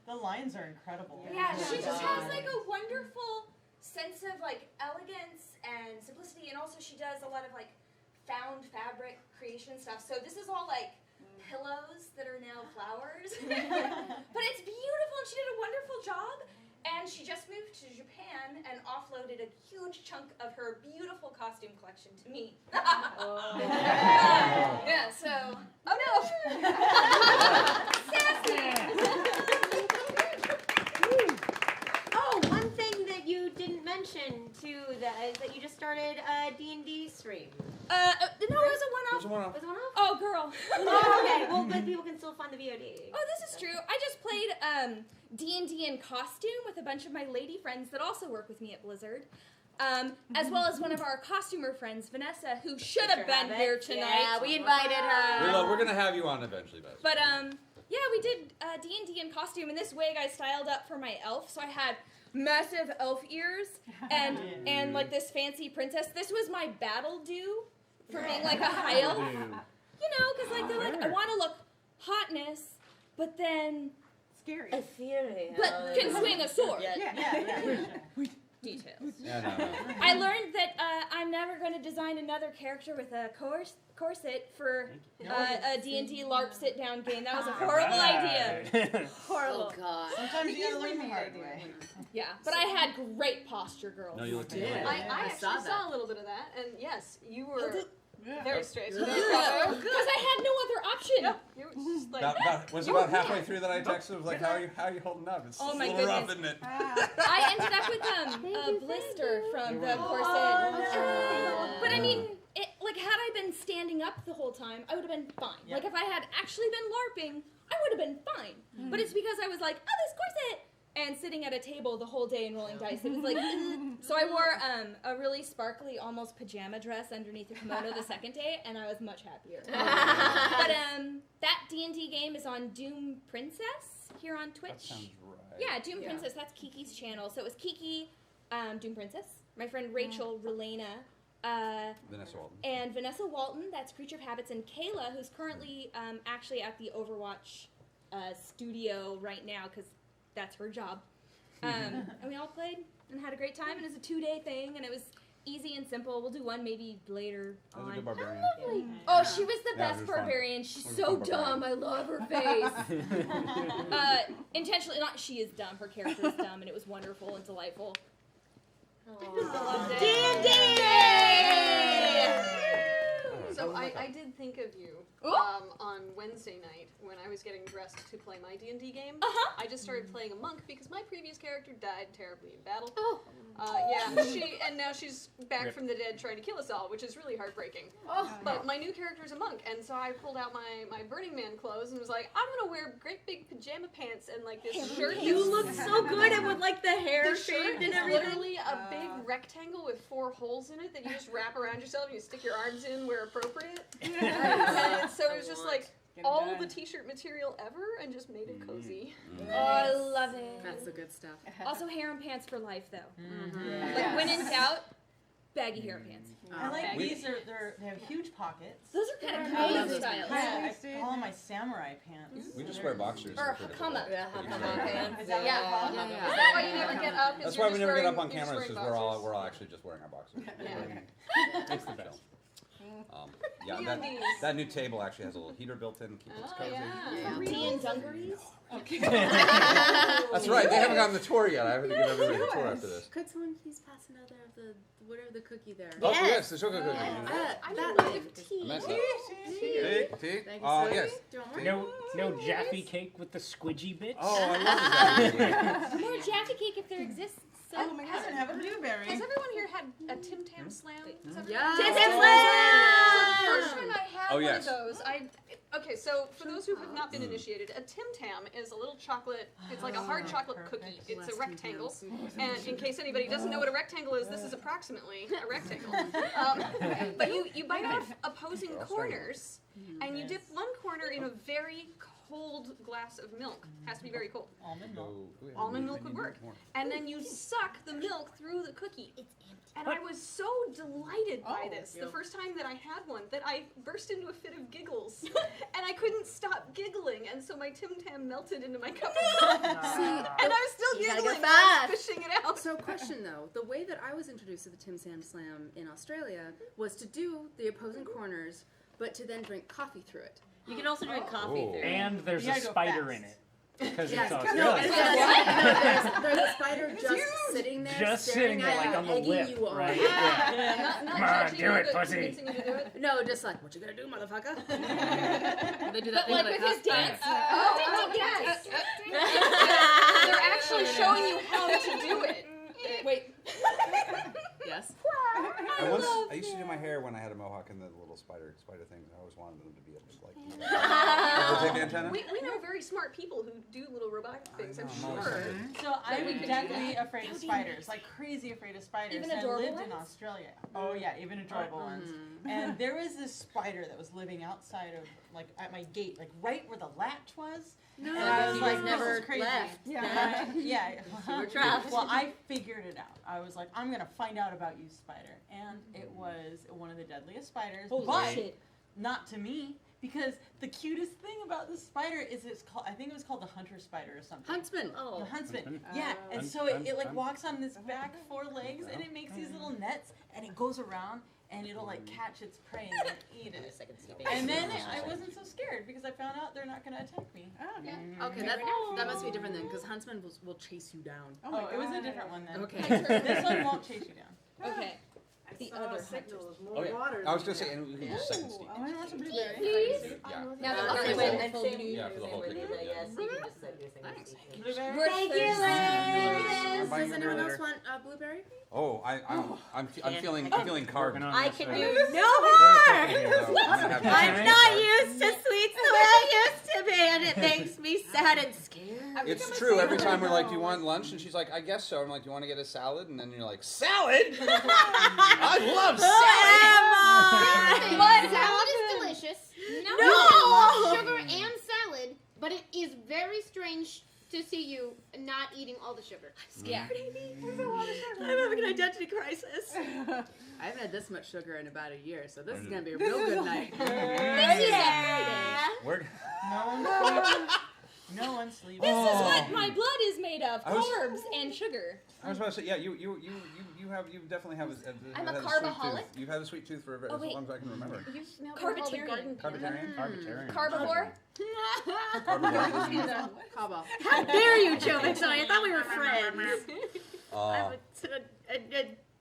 The lines are incredible. Yeah, she just has like a wonderful sense of like elegance and simplicity, and also she does a lot of like found fabric creation stuff. So this is all like pillows that are now flowers. But it's beautiful, and she did a wonderful job. And she just moved to Japan and offloaded a huge chunk of her beautiful costume collection to me. Yeah, so. Oh no! Sassy! Oh, one thing that you didn't mention too that you just started a D&D stream. No, it was a one-off. It was a one-off. Was it one-off? Oh, girl. Oh, okay. Well, but people can still find the VOD. Oh, this is true. I just played D&D in costume with a bunch of my lady friends that also work with me at Blizzard. As well as one of our costumer friends, Vanessa, who should have been here tonight. Yeah, we invited her. We're gonna have you on eventually, Beth. But yeah, we did D&D in costume, and this wig I styled up for my elf, so I had massive elf ears and like this fancy princess. This was my battle due for being like a high elf. You know, because like they're like, I want to look hotness, but then Scary. Ethereal. but can swing a sword. Yeah. Details. Yeah, no. I learned that I'm never going to design another character with a corset for a D&D LARP sit-down game. That was a horrible idea. Horrible. Oh, God. Sometimes you gotta learn the hard way. Yeah, but I had great posture, girls. No, you look Yeah. good. I actually saw a little bit of that, and yes, you were very straight. Because I had no other option. Yep, you were just like. Was about halfway through that I texted was like, how are you holding up? It's Oh a my little rough, goodness. isn't it? I ended up with a blister from the corset. But I mean, had I been standing up the whole time, I would have been fine. Yeah. Like if I had actually been LARPing, I would have been fine. But it's because I was like, oh, this corset, and sitting at a table the whole day and rolling dice. It was like, so I wore a really sparkly, almost pajama dress underneath the kimono the second day, and I was much happier. But that D&D game is on Doom Princess here on Twitch. That sounds right. Yeah, Doom Princess. That's Kiki's channel. So it was Kiki, Doom Princess, my friend Rachel Relena, Vanessa Walton. and Vanessa Walton. That's Creature of Habits, and Kayla, who's currently actually at the Overwatch studio right now because that's her job. And we all played and had a great time, and it was a 2-day thing, and it was easy and simple. We'll do one maybe later That was on. a good barbarian. Oh, she was the Yeah, it best was fun. barbarian. She's It was so fun dumb. barbarian. I love her face. Intentionally, not she is dumb. Her character is dumb, and it was wonderful and delightful. So I did think of you on Wednesday night when I was getting dressed to play my D&D game. I just started playing a monk because my previous character died terribly in battle. And now she's back from the dead trying to kill us all, which is really heartbreaking. But my new character is a monk, and so I pulled out my Burning Man clothes and was like, I'm gonna wear great big pajama pants and like this shirt. You look so good and with like the hair The shirt shaved and is everything. literally a big rectangle with 4 holes in it that you just wrap around yourself and you stick your arms in where appropriate. And so it was just like all the t-shirt material ever and just made it cozy. Oh, I love it. That's the good stuff. Also, harem pants for life, though. Like when in doubt, baggy harem pants. I like these. They have huge pockets. Those are kind of They're cozy styles. I call them my samurai pants. We just wear boxers. Or for the- hakama. pretty cool. Is that Yeah. what Is that why you never get up? That's why we never get up on cameras because we're all actually just wearing our boxers. It's the best. Yeah, that new table actually has a little heater built in, keeps it cozy. Yeah. Tea and dungarees. Okay. That's right. They haven't gotten the tour yet. I have to give everybody the tour after this. Could someone please pass another of the whatever the cookie there? Oh yes, the sugar cookie. That Tea. Tea. Thank you, Oh sir. yes. Do you want more? No Jaffe cake with the squidgy bits. Oh, I love that. More Jaffe cake if there exists. So. Oh my god. Have a blueberry. Has everyone here had a Tim Tam Slam? Yeah. Tim Tam So the first time I had one of those, okay, so for those who have not been initiated, a Tim Tam is a little chocolate, it's like a hard chocolate cookie. It's a rectangle. And in case anybody doesn't know what a rectangle is, this is approximately a rectangle. But you bite off opposing corners, and you dip one corner in a very cold glass of milk. Has to be very cold. Almond milk would work. And then you suck the milk through the cookie. And I was so delighted by this the first time that I had one that I burst into a fit of giggles. And I couldn't stop giggling. And so my Tim Tam melted into my cup of milk. And I was still giggling. I was fishing it out. So question though, the way that I was introduced to the Tim Tam Slam in Australia was to do the opposing corners, but to then drink coffee through it. You can also drink coffee through. And there's a spider in it. Because it's Australia. No, there's a spider just sitting there, just staring sitting there, at like you, on the egging lip, you on. right? Not Come on, judging do you, it, but pussy. convincing you to do it. No, just like, what you gonna do, motherfucker? They do that But thing like with his dance. Yes. They're actually showing you how to do it. Wait. Yes. I used to do my hair when I had a mohawk and the little spider things. I always wanted them to be able to like. Take the antenna. We know very smart people who do little robotic things, I'm know, sure. So I'm definitely afraid of spiders, like crazy afraid of spiders. Even And I adorable lived in ones? Australia. Oh yeah, even adorable ones. And there was this spider that was living outside of, like, at my gate, like right where the latch was. No, And I was you like, just this never is crazy. left. Yeah. Yeah. You were trapped. Well, I figured it out. I was like, I'm gonna find out about you, spider, and it was one of the deadliest spiders. Holy but shit. not to me, because the cutest thing about this spider is it's called, I think it was called the hunter spider or something. Huntsman. The huntsman. Huntsman. Yeah, and Hunt- so it hunt- like hunt. walks on this back 4 legs, and it makes these little nets, and it goes around, and it'll like catch its prey and then eat it. And then I wasn't so scared because I found out they're not gonna attack me. Okay, that must be different then, because huntsman will chase you down. Oh, it was a different one then. Okay. This one won't chase you down. Okay. The other signals, Oh more yeah. water. I was gonna say, and we can just second Steve. I want some blueberry. Yeah. Now that Okay, the wait, whole and full same- blue. Yeah, for the whole thing. Yeah. Yes, you can just set your thing. Blueberry? Thank you, I'm ladies. buying Does anyone later. else want blueberry? Oh, I'm feeling carbon. Working on I this, can uh, do no more. So I'm gonna have I'm to- not used to sweets the way I used to be, and it makes me sad and scared. It's true. Every time we're like, "Do you want lunch?" and she's like, "I guess so." I'm like, "Do you want to get a salad?" And then you're like, "Salad? I love salad." But salad is delicious. No! I love sugar and salad, but it is very strange to see you not eating all the sugar. Yeah. I'm having an identity crisis. I haven't had this much sugar in about a year, so this is gonna be a real good night. Yeah. Where? No one sleeps. This is what my blood is made of: I was- carbs and sugar. I was about to say, yeah, you definitely have. I'm had a sweet carbaholic? tooth. You've had a sweet tooth for as wait. long as I can remember. Carbitarian. Carbitarian. Carbivore. Cabo. How dare you, Joe McSally? I thought we were friends.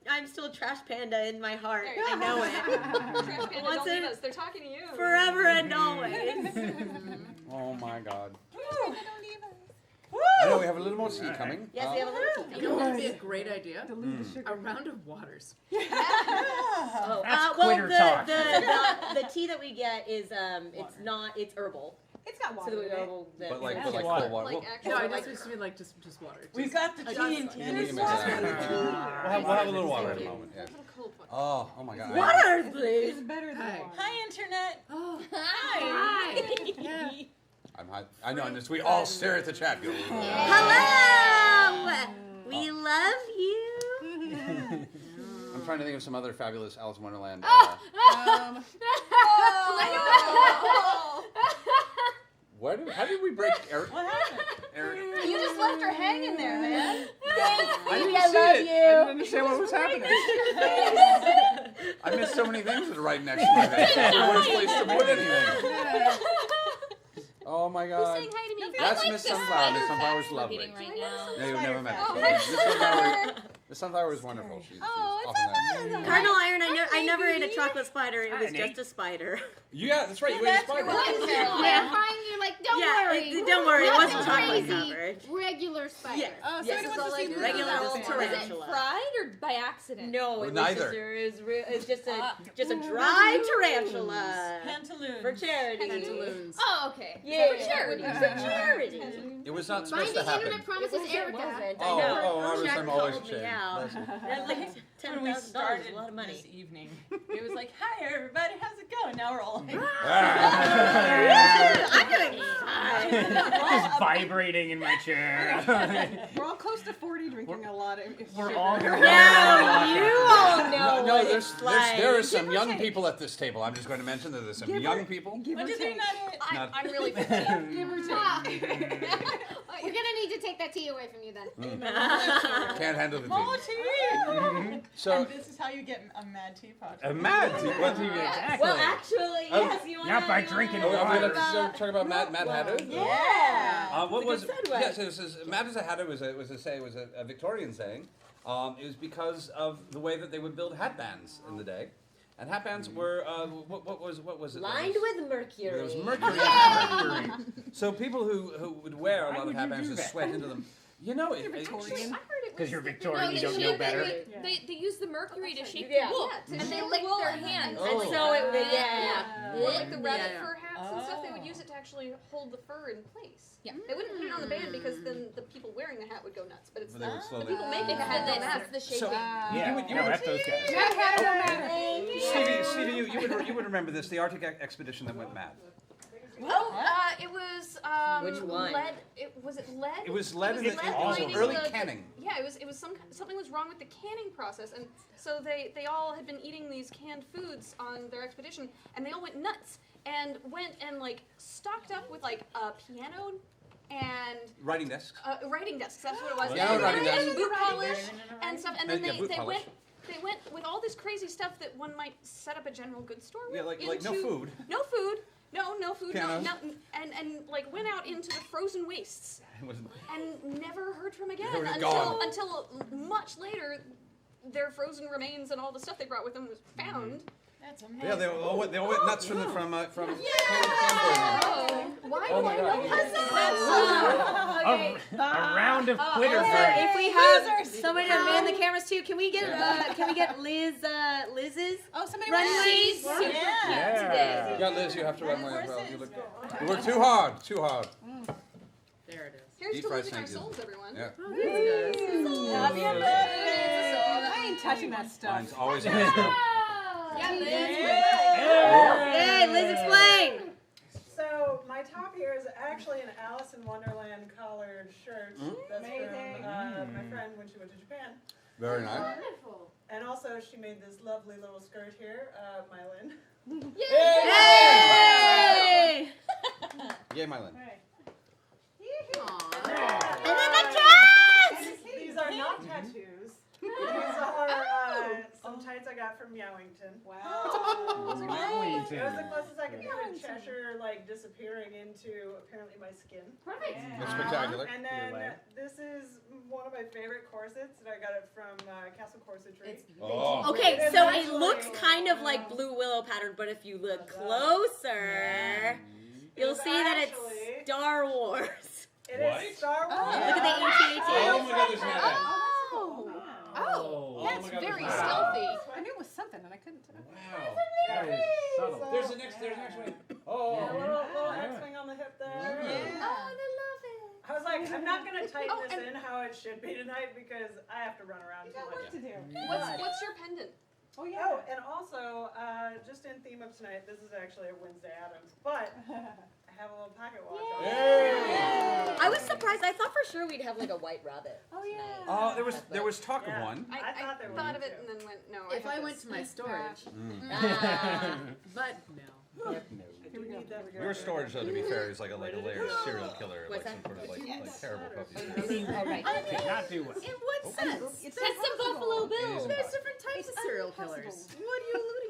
I'm still a trash panda in my heart. There you I go. know it. Trash panda, What's don't leave it? us. They're talking to you. Forever and always. Oh my God. I know we have a little more tea coming. Yes, we have a little You know what would be a great idea? A round of waters. Oh, That's well, quitter talk. the tea that we get is it's not it's herbal. It's got So water. the in it. herbal. But like Yeah. cold Water. water. Like Well, actual, No, I like, just mean like just water. We've got the tea and tea. we can make that happen. We'll have a little water in a moment. Yeah. a cold one. Oh my God. Water, please. It's better than Hi. water. Hi, internet. Oh, Hi. yeah. I'm hot. I know. And we all stare at the chat. Go, Hello. We love you. I'm trying to think of some other fabulous Alice in Wonderland. How did we break Eric? What happened? Eric? You just left her hanging there, man. I didn't see it. I didn't understand what was happening. I missed so many things that are right next to my bed. It's the worst place to put anything. Oh my God. Who's saying hi to me? That's I like Miss the Sunflower. Miss spider Sunflower's fact we're lovely. getting right now. No, you've never met her. Oh, Miss Sunflower is wonderful. She's Oh, often there. Cardinal Iron, I never ate a chocolate spider. It was Hi, just a spider. Yeah, that's right. You ate a spider. Yeah, fine. You're like, don't worry. Don't worry. It Nothing wasn't chocolate crazy. covered. Regular spider. Yeah. Oh, Yes, somebody it's wants to see regular Bruno. old Is it tarantula. fried or by accident? No, it was neither. it's just a dry tarantula Pantaloons. for charity. Pantaloons. Oh, okay. Yeah, For charity. For charity. It was not Mind supposed to the happen. internet promises Erica. I Oh, know. I'm Jack always called me ashamed. out. That's like When we $10,000 started is a lot of money. this evening, it was like, "Hi everybody, how's it going?" Now we're all like, I'm doing fine. Just vibrating in my chair. We're all close to 40, drinking a lot of. We're all gonna Now you all know No, what there's it's like. there are some young people at this table. I'm just going to mention that there's some young people. Give or "What did they take. not hit?" Not- I'm really 15. Give or Ah. take. We're gonna need to take that tea away from you then. Can't handle the More tea. tea. So And this is how you get a mad teapot. a mad tea. What? Exactly. Well, actually, Oh, yes, you want not by drinking Oh, are we water. talk about Mad Hatter? Yeah. What It's was a good segue. yes? It was Mad as a Hatter was a Victorian saying. It was because of the way that they would build hat bands in the day, and hat bands were what was it? Lined with mercury. There was mercury. So people who would wear a Why lot of would hat you bands do just that? sweat into them. You know, You're Victorian. I heard it Because you're was- Victorian, you they don't know shaped better. it with- They use the mercury to shape Yeah. the wool, Yeah, to and they shape lick the wool their and- hands. Oh. And so it would, yeah. Or like the rabbit Yeah. fur hats and stuff, they would use it to actually hold the fur in place. Yeah. They wouldn't put it on the band because then the people wearing the hat would go nuts. But it's But they would the slowly. people making the And hat then that matter. that's the So- shaping. Yeah, you no, would- that's those guys. Jack had no matter. Stevie, you would remember this? The Arctic expedition that went mad. It was Which one? lead. Was it lead? It was led in It the lead all lining early the- canning. Yeah, it was something was wrong with the canning process, and so they all had been eating these canned foods on their expedition, and they all went nuts and went and like stocked up with like a piano and Writing desks. writing desks. That's what it was. Yeah, and, writing and desks. boot polish and stuff, and then Yeah, boot they polish. went with all this crazy stuff that one might set up a general goods store with. Yeah, like no into- food. No food. No food. Pianos. No, and like went out into the frozen wastes It was and never heard from again They were until gone. until much later. Their frozen remains and all the stuff they brought with them was found. That's amazing. yeah. They all went nuts from Why Oh my God. A round of Twitter Also, break. if we have somebody to man the cameras too, can we get Liz's Oh, somebody runway? Yeah. Yeah, Liz, you have to run away as well. You work too hard. There it is. Here's Deep to fried losing our thank you. souls, everyone. Yeah. I ain't touching that stuff. Mine's always in the scope. Yeah, Liz. Yay, Liz, explain. So my top here is actually an Alice in Wonderland collared shirt. That's from my friend when she went to Japan. Very nice. Wonderful. And also she made this lovely little skirt here, Mylin. Yay! Yay, Mylin. And then the cats! These are not tattoos. These are some tights I got from Meowington. Wow. It was the Wellington. closest I could get in Cheshire, like disappearing into apparently my skin. Perfect. That's spectacular. And then this is one of my favorite corsets, and I got it from Castle Corsetry. Oh. Okay, so it looks kind of like Blue Willow pattern, but if you look closer, you'll see that it's Star Wars. It What? is Star Wars. Look at the AT-AT. Oh my God, there's an ad. Oh. That's my God, very wow. stealthy. I knew it was something, and I couldn't tell. Wow. That is subtle. There's the next one. Yeah, Oh. little X-wing on the hip there. Yeah. Oh, I love it. I was like, I'm not gonna tighten Oh, this and- in how it should be tonight because I have to run around too much. to do. What's your pendant? Oh yeah. Oh, and also, just in theme of tonight, this is actually a Wednesday Addams, but I have a little pocket watch on. Yay. I was surprised. I thought for sure we'd have like a white rabbit. Oh yeah. There was talk of Yeah. one. I thought there thought was of it too. and then went, no. If have I went this. to my storage, Ah. but no. I do need that. Your storage, though, to be fair, is like a layered serial killer, What's like some sort of like terrible puppy. Oh, right. Did not do well. In what sense? That's some Buffalo It is Bill. a There's bug. different types of serial killers. What are you alluding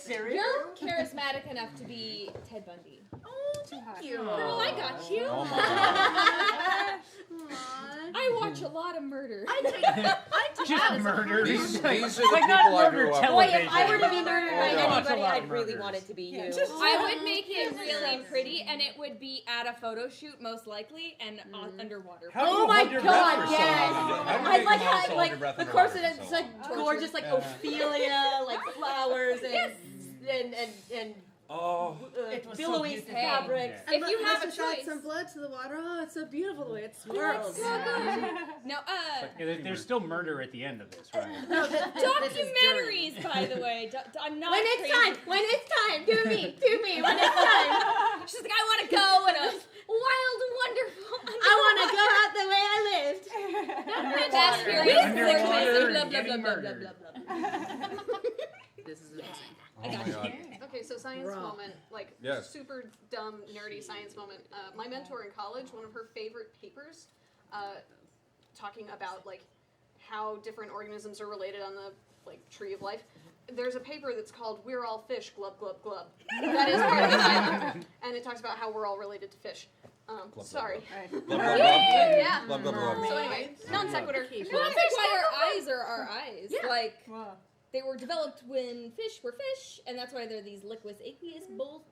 You're charismatic enough to be Ted Bundy. Oh, thank you. Girl, I got you. Oh my I watch a lot of murder. Just murder. These are the like people not I murder grew up with. television. Boy, if I were to be murdered by Oh, gosh. anybody, I'd really want it to be you. I would make it really pretty, and it would be at a photo shoot, most likely, and underwater. How do you Oh my hold your breath God, for so yes! long? How do you I make like your mouth how, hold like, your breath the underwater course, for it's so like long? gorgeous, like Ophelia, like flowers and Oh. billowy fabrics. If you have a to add choice. some blood to the water, oh, it's so beautiful the way it swirls. No, There's still murder at the end of this, right? No, documentaries, by the way. I'm not When it's time, do me, when it's time. She's like, I want to go and a wild, wonderful. I want to go out the way I lived. Fast, furious, Underwater, blah, blah, blah, getting blah, blah, murdered. blah, blah. This is amazing. I got you. Okay, so science Raw. moment, like Yes. super dumb, nerdy science moment. My mentor in college, one of her favorite papers, talking about like how different organisms are related on the like tree of life. There's a paper that's called "We're All Fish." Glub glub glub. That is part of the title, and it talks about how we're all related to fish. Sorry. Glub, glub, glub. Yeah. Glub, glub, glub. So anyway, non sequitur. Well, that's like why our eyes are our eyes. Yeah. Like, they were developed when fish were fish, and that's why they're these liquid aqueous bull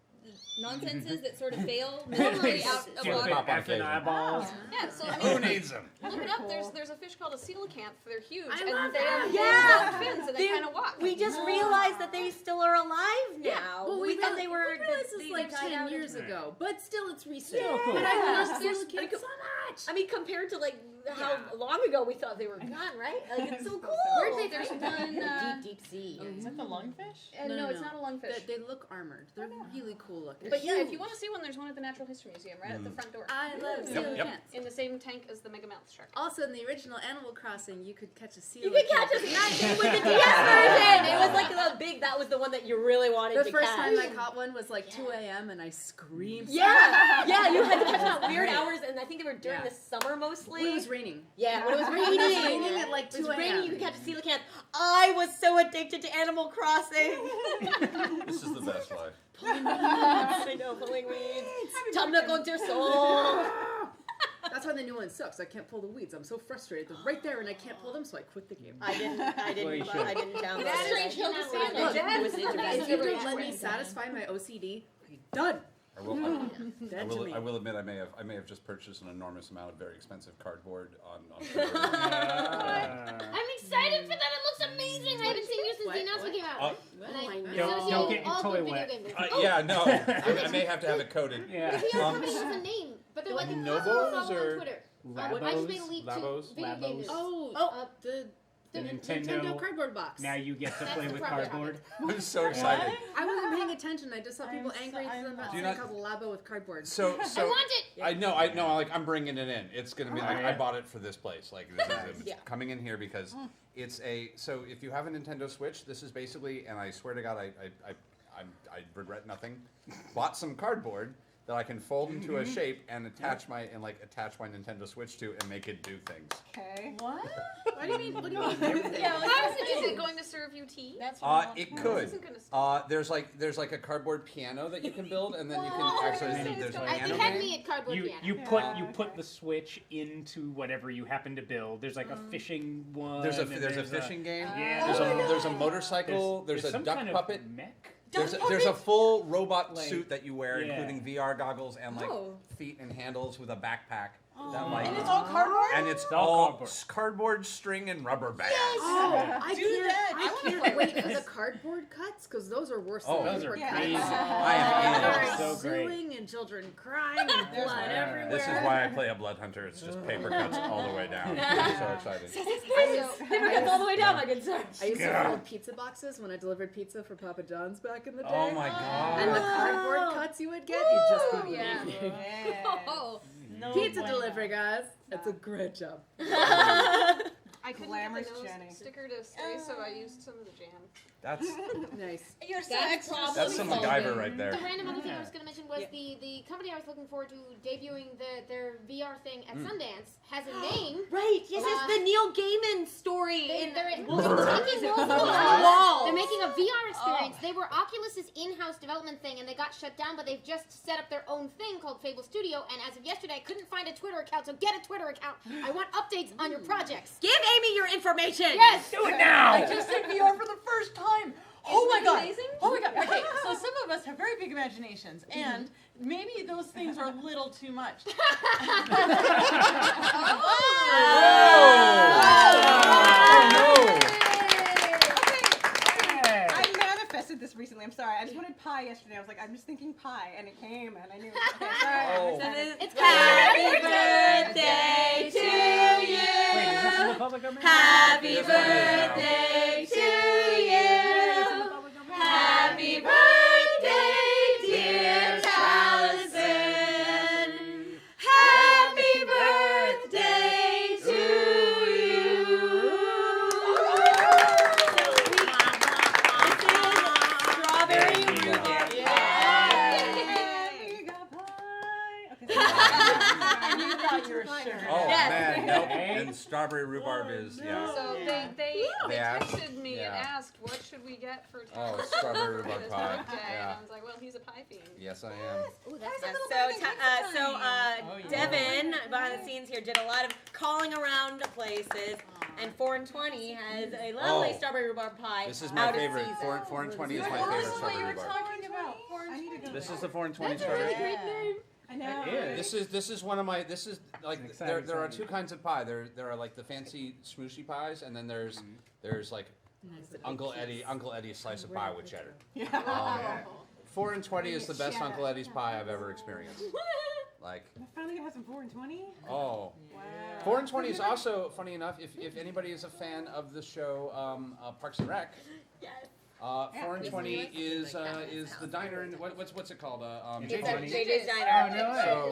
nonsenses that sort of fail miserably out of Stupid water. effing eyeballs. Yeah, so I Who mean, needs them? look it up. There's a fish called a coelacanth. They're huge, I and love they that. have Yeah. fins, and they kind of walk. We just realized that they still are alive now. Well, we thought they were. We realized this they like died 10 out. years ago, but still it's recent. Still cool. But I love There's- Silicon so much. I mean, compared to like how long ago we thought they were gone, right? Like it's so cool. Where'd they? There's one. Deep sea. Is that the lungfish? No, it's not a lungfish. They look armored. They're really cool looking. But yeah, if you want to see one, there's one at the Natural History Museum, right at the front door. I love Yep, coelacanths. yep. In the same tank as the megamouth shark. Also, in the original Animal Crossing, you could catch a seal. You could catch us with the DS version. It was like the big. That was the one that you really wanted The to first catch. time I caught one was like 2 a.m. and I screamed. Yeah, yeah. You had to catch them at weird hours, and I think they were during Yeah. the summer mostly. When it was raining. Yeah, when it was raining. It was raining at like It was 2 raining, a.m. you could catch a coelacanth. I was so addicted to Animal Crossing. This is the best life. I know, pulling weeds. Tumna con your soul. That's why the new one sucks. I can't pull the weeds. I'm so frustrated. They're right there and I can't pull them, so I quit the game. I didn't Well, you should. download That's it. strange hill to see. Look, It was an intervention. if you don't let me satisfy my OCD, I'm done. I will, Dead to me. I will admit I may have just purchased an enormous amount of very expensive cardboard on Twitter. I'm excited for that. It looks amazing. I haven't seen you since the announcement came out. And I Don't get your all toy good wet. video game movies. Yeah, no, I may have to have it coded. Yeah. The company has a name, but they're like Nobos follow or on Twitter. Labos, I just made a leap to Labos, video game news. The The Nintendo cardboard box. Now you get to That's play the with problem. cardboard. I'm so excited. I wasn't paying attention. I just saw people angry because I'm not Do you saying not- called Labo with cardboard. So I want it. I know. Like I'm bringing it in. It's gonna be like I bought it for this place. Like this is it's coming in here because it's a. So if you have a Nintendo Switch, this is basically, and I swear to God, I regret nothing. Bought some cardboard that I can fold into a shape and attach my Nintendo Switch to and make it do things. Okay. What? What do you mean? What do you mean? Everything? Yeah, how is it going to serve you tea? That's It could. Isn't gonna There's like a cardboard piano that you can build, and then you can actually there's a piano They had game. me at cardboard piano. You put the Switch into whatever you happen to build. There's like a fishing one. There's a and fishing game. Yeah. There's a motorcycle. There's a some duck kind of puppet. mech. There's a full robot Like- suit that you wear, Yeah. including VR goggles and like Oh. feet and handles with a backpack. That like And it's all cardboard? and it's all all cardboard. cardboard, string, and rubber bands. Oh, I Do can't, that. I can't wait for the cardboard cuts because those are worse Oh, than Those are paper crazy. cuts. I am in. There's So great. suing and children crying and blood everywhere. This is why I play a blood hunter. It's just paper cuts all the way down. I'm so excited. It's all the way down, my good sir. I used to fold pizza boxes when I delivered pizza for Papa John's back in the day. Oh my And the god. cardboard cuts you would get, you'd just be Yeah. bleeding. Oh, Pizza delivery, guys. It's a great job. I couldn't Glamorous get the nose Jenny. sticker to stay, so I used some of the jam. That's Nice. You're so That's that's some solving. MacGyver right there. The random other thing I was going to mention mention was the company I was looking forward to debuting their VR thing at Sundance has a name. Right. Yes, it's the Neil Gaiman story. They're making a VR experience. They were Oculus's in-house development thing, and they got shut down. But they've just set up their own thing called Fable Studio. And as of yesterday, I couldn't find a Twitter account. So get a Twitter account. I want updates on your projects. Give Amy your information. Yes. Do it now. I just did VR for the first time. Oh my god! Amazing? Oh my god! Okay, so some of us have very big imaginations, and maybe those things are a little too much. I manifested this recently. I'm sorry. I just wanted pie yesterday. I was like, I'm just thinking pie, and it came, and I knew. Okay, sorry. It's happy birthday to you. Wait, is this in the public domain? Happy birthday to you. Happy birthday, dear Allison. Happy birthday to you. This is strawberry rhubarb. You got pie. Okay, And you thought you were sure. Oh Yes. man, nope. And strawberry rhubarb is So they Yeah. texted me and Yeah. asked, what should we get for Oh, Tyler's strawberry birthday? rhubarb His pie. birthday? And Yeah. I was like, well, he's a pie fiend. Yes, I am. Ooh, that's Devin, behind the scenes here, did a lot of calling around to places, and 4 and 20 has a lovely Oh. strawberry rhubarb pie. This is my out of favorite. season. 4 and 20 is my Oh, favorite this is what you strawberry were rhubarb. talking about. I need to go This there. is the 4 and 20 a really strawberry. great name. I know. It is. This is one of my. This is like It's exciting, there are exciting. two kinds of pie. There are like the fancy smooshy pies, and then there's like Uncle Eddie's slice of pie with cheddar. Yeah. 4 and 20 is the best Uncle Eddie's pie I've ever experienced. Like, I'm finally gonna have some 4 and 20. oh. Wow. 4 and 20 is also, funny enough, if anybody is a fan of the show Parks and Rec, Yes. 4 and 20 is the diner in, what's it called? It's JJ's. at JJ's Oh, Diner. no way. So,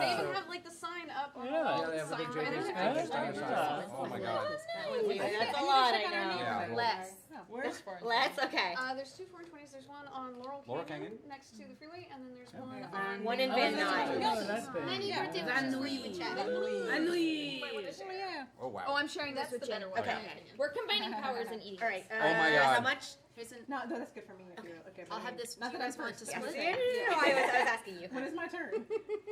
They so- even have like the sign up on Yeah. the yeah, they have the big sign JJ's right JJ's there. Diner sign. Oh my god. That's a lot, I know. Yeah. Less. Where's for? Let's, okay. There's two 420s. There's one on Laurel Laurel Canyon, Canyon? next to the freeway, and then there's one Okay. on One in Oh, Van that's Nuys. right. Oh, that's big. Many birthday Van wishes for you with Chad. Wait, what is it? Yeah. Oh wow. Oh, I'm sharing That's this with the Jen. better one. Okay. We're combining powers and eating. All right. Oh my God. How much? Here's an, No, that's good for me. If you, okay, I'll but have this. Not Do that you I'm guys want first. to split Yeah, it? I was asking you. When is my turn?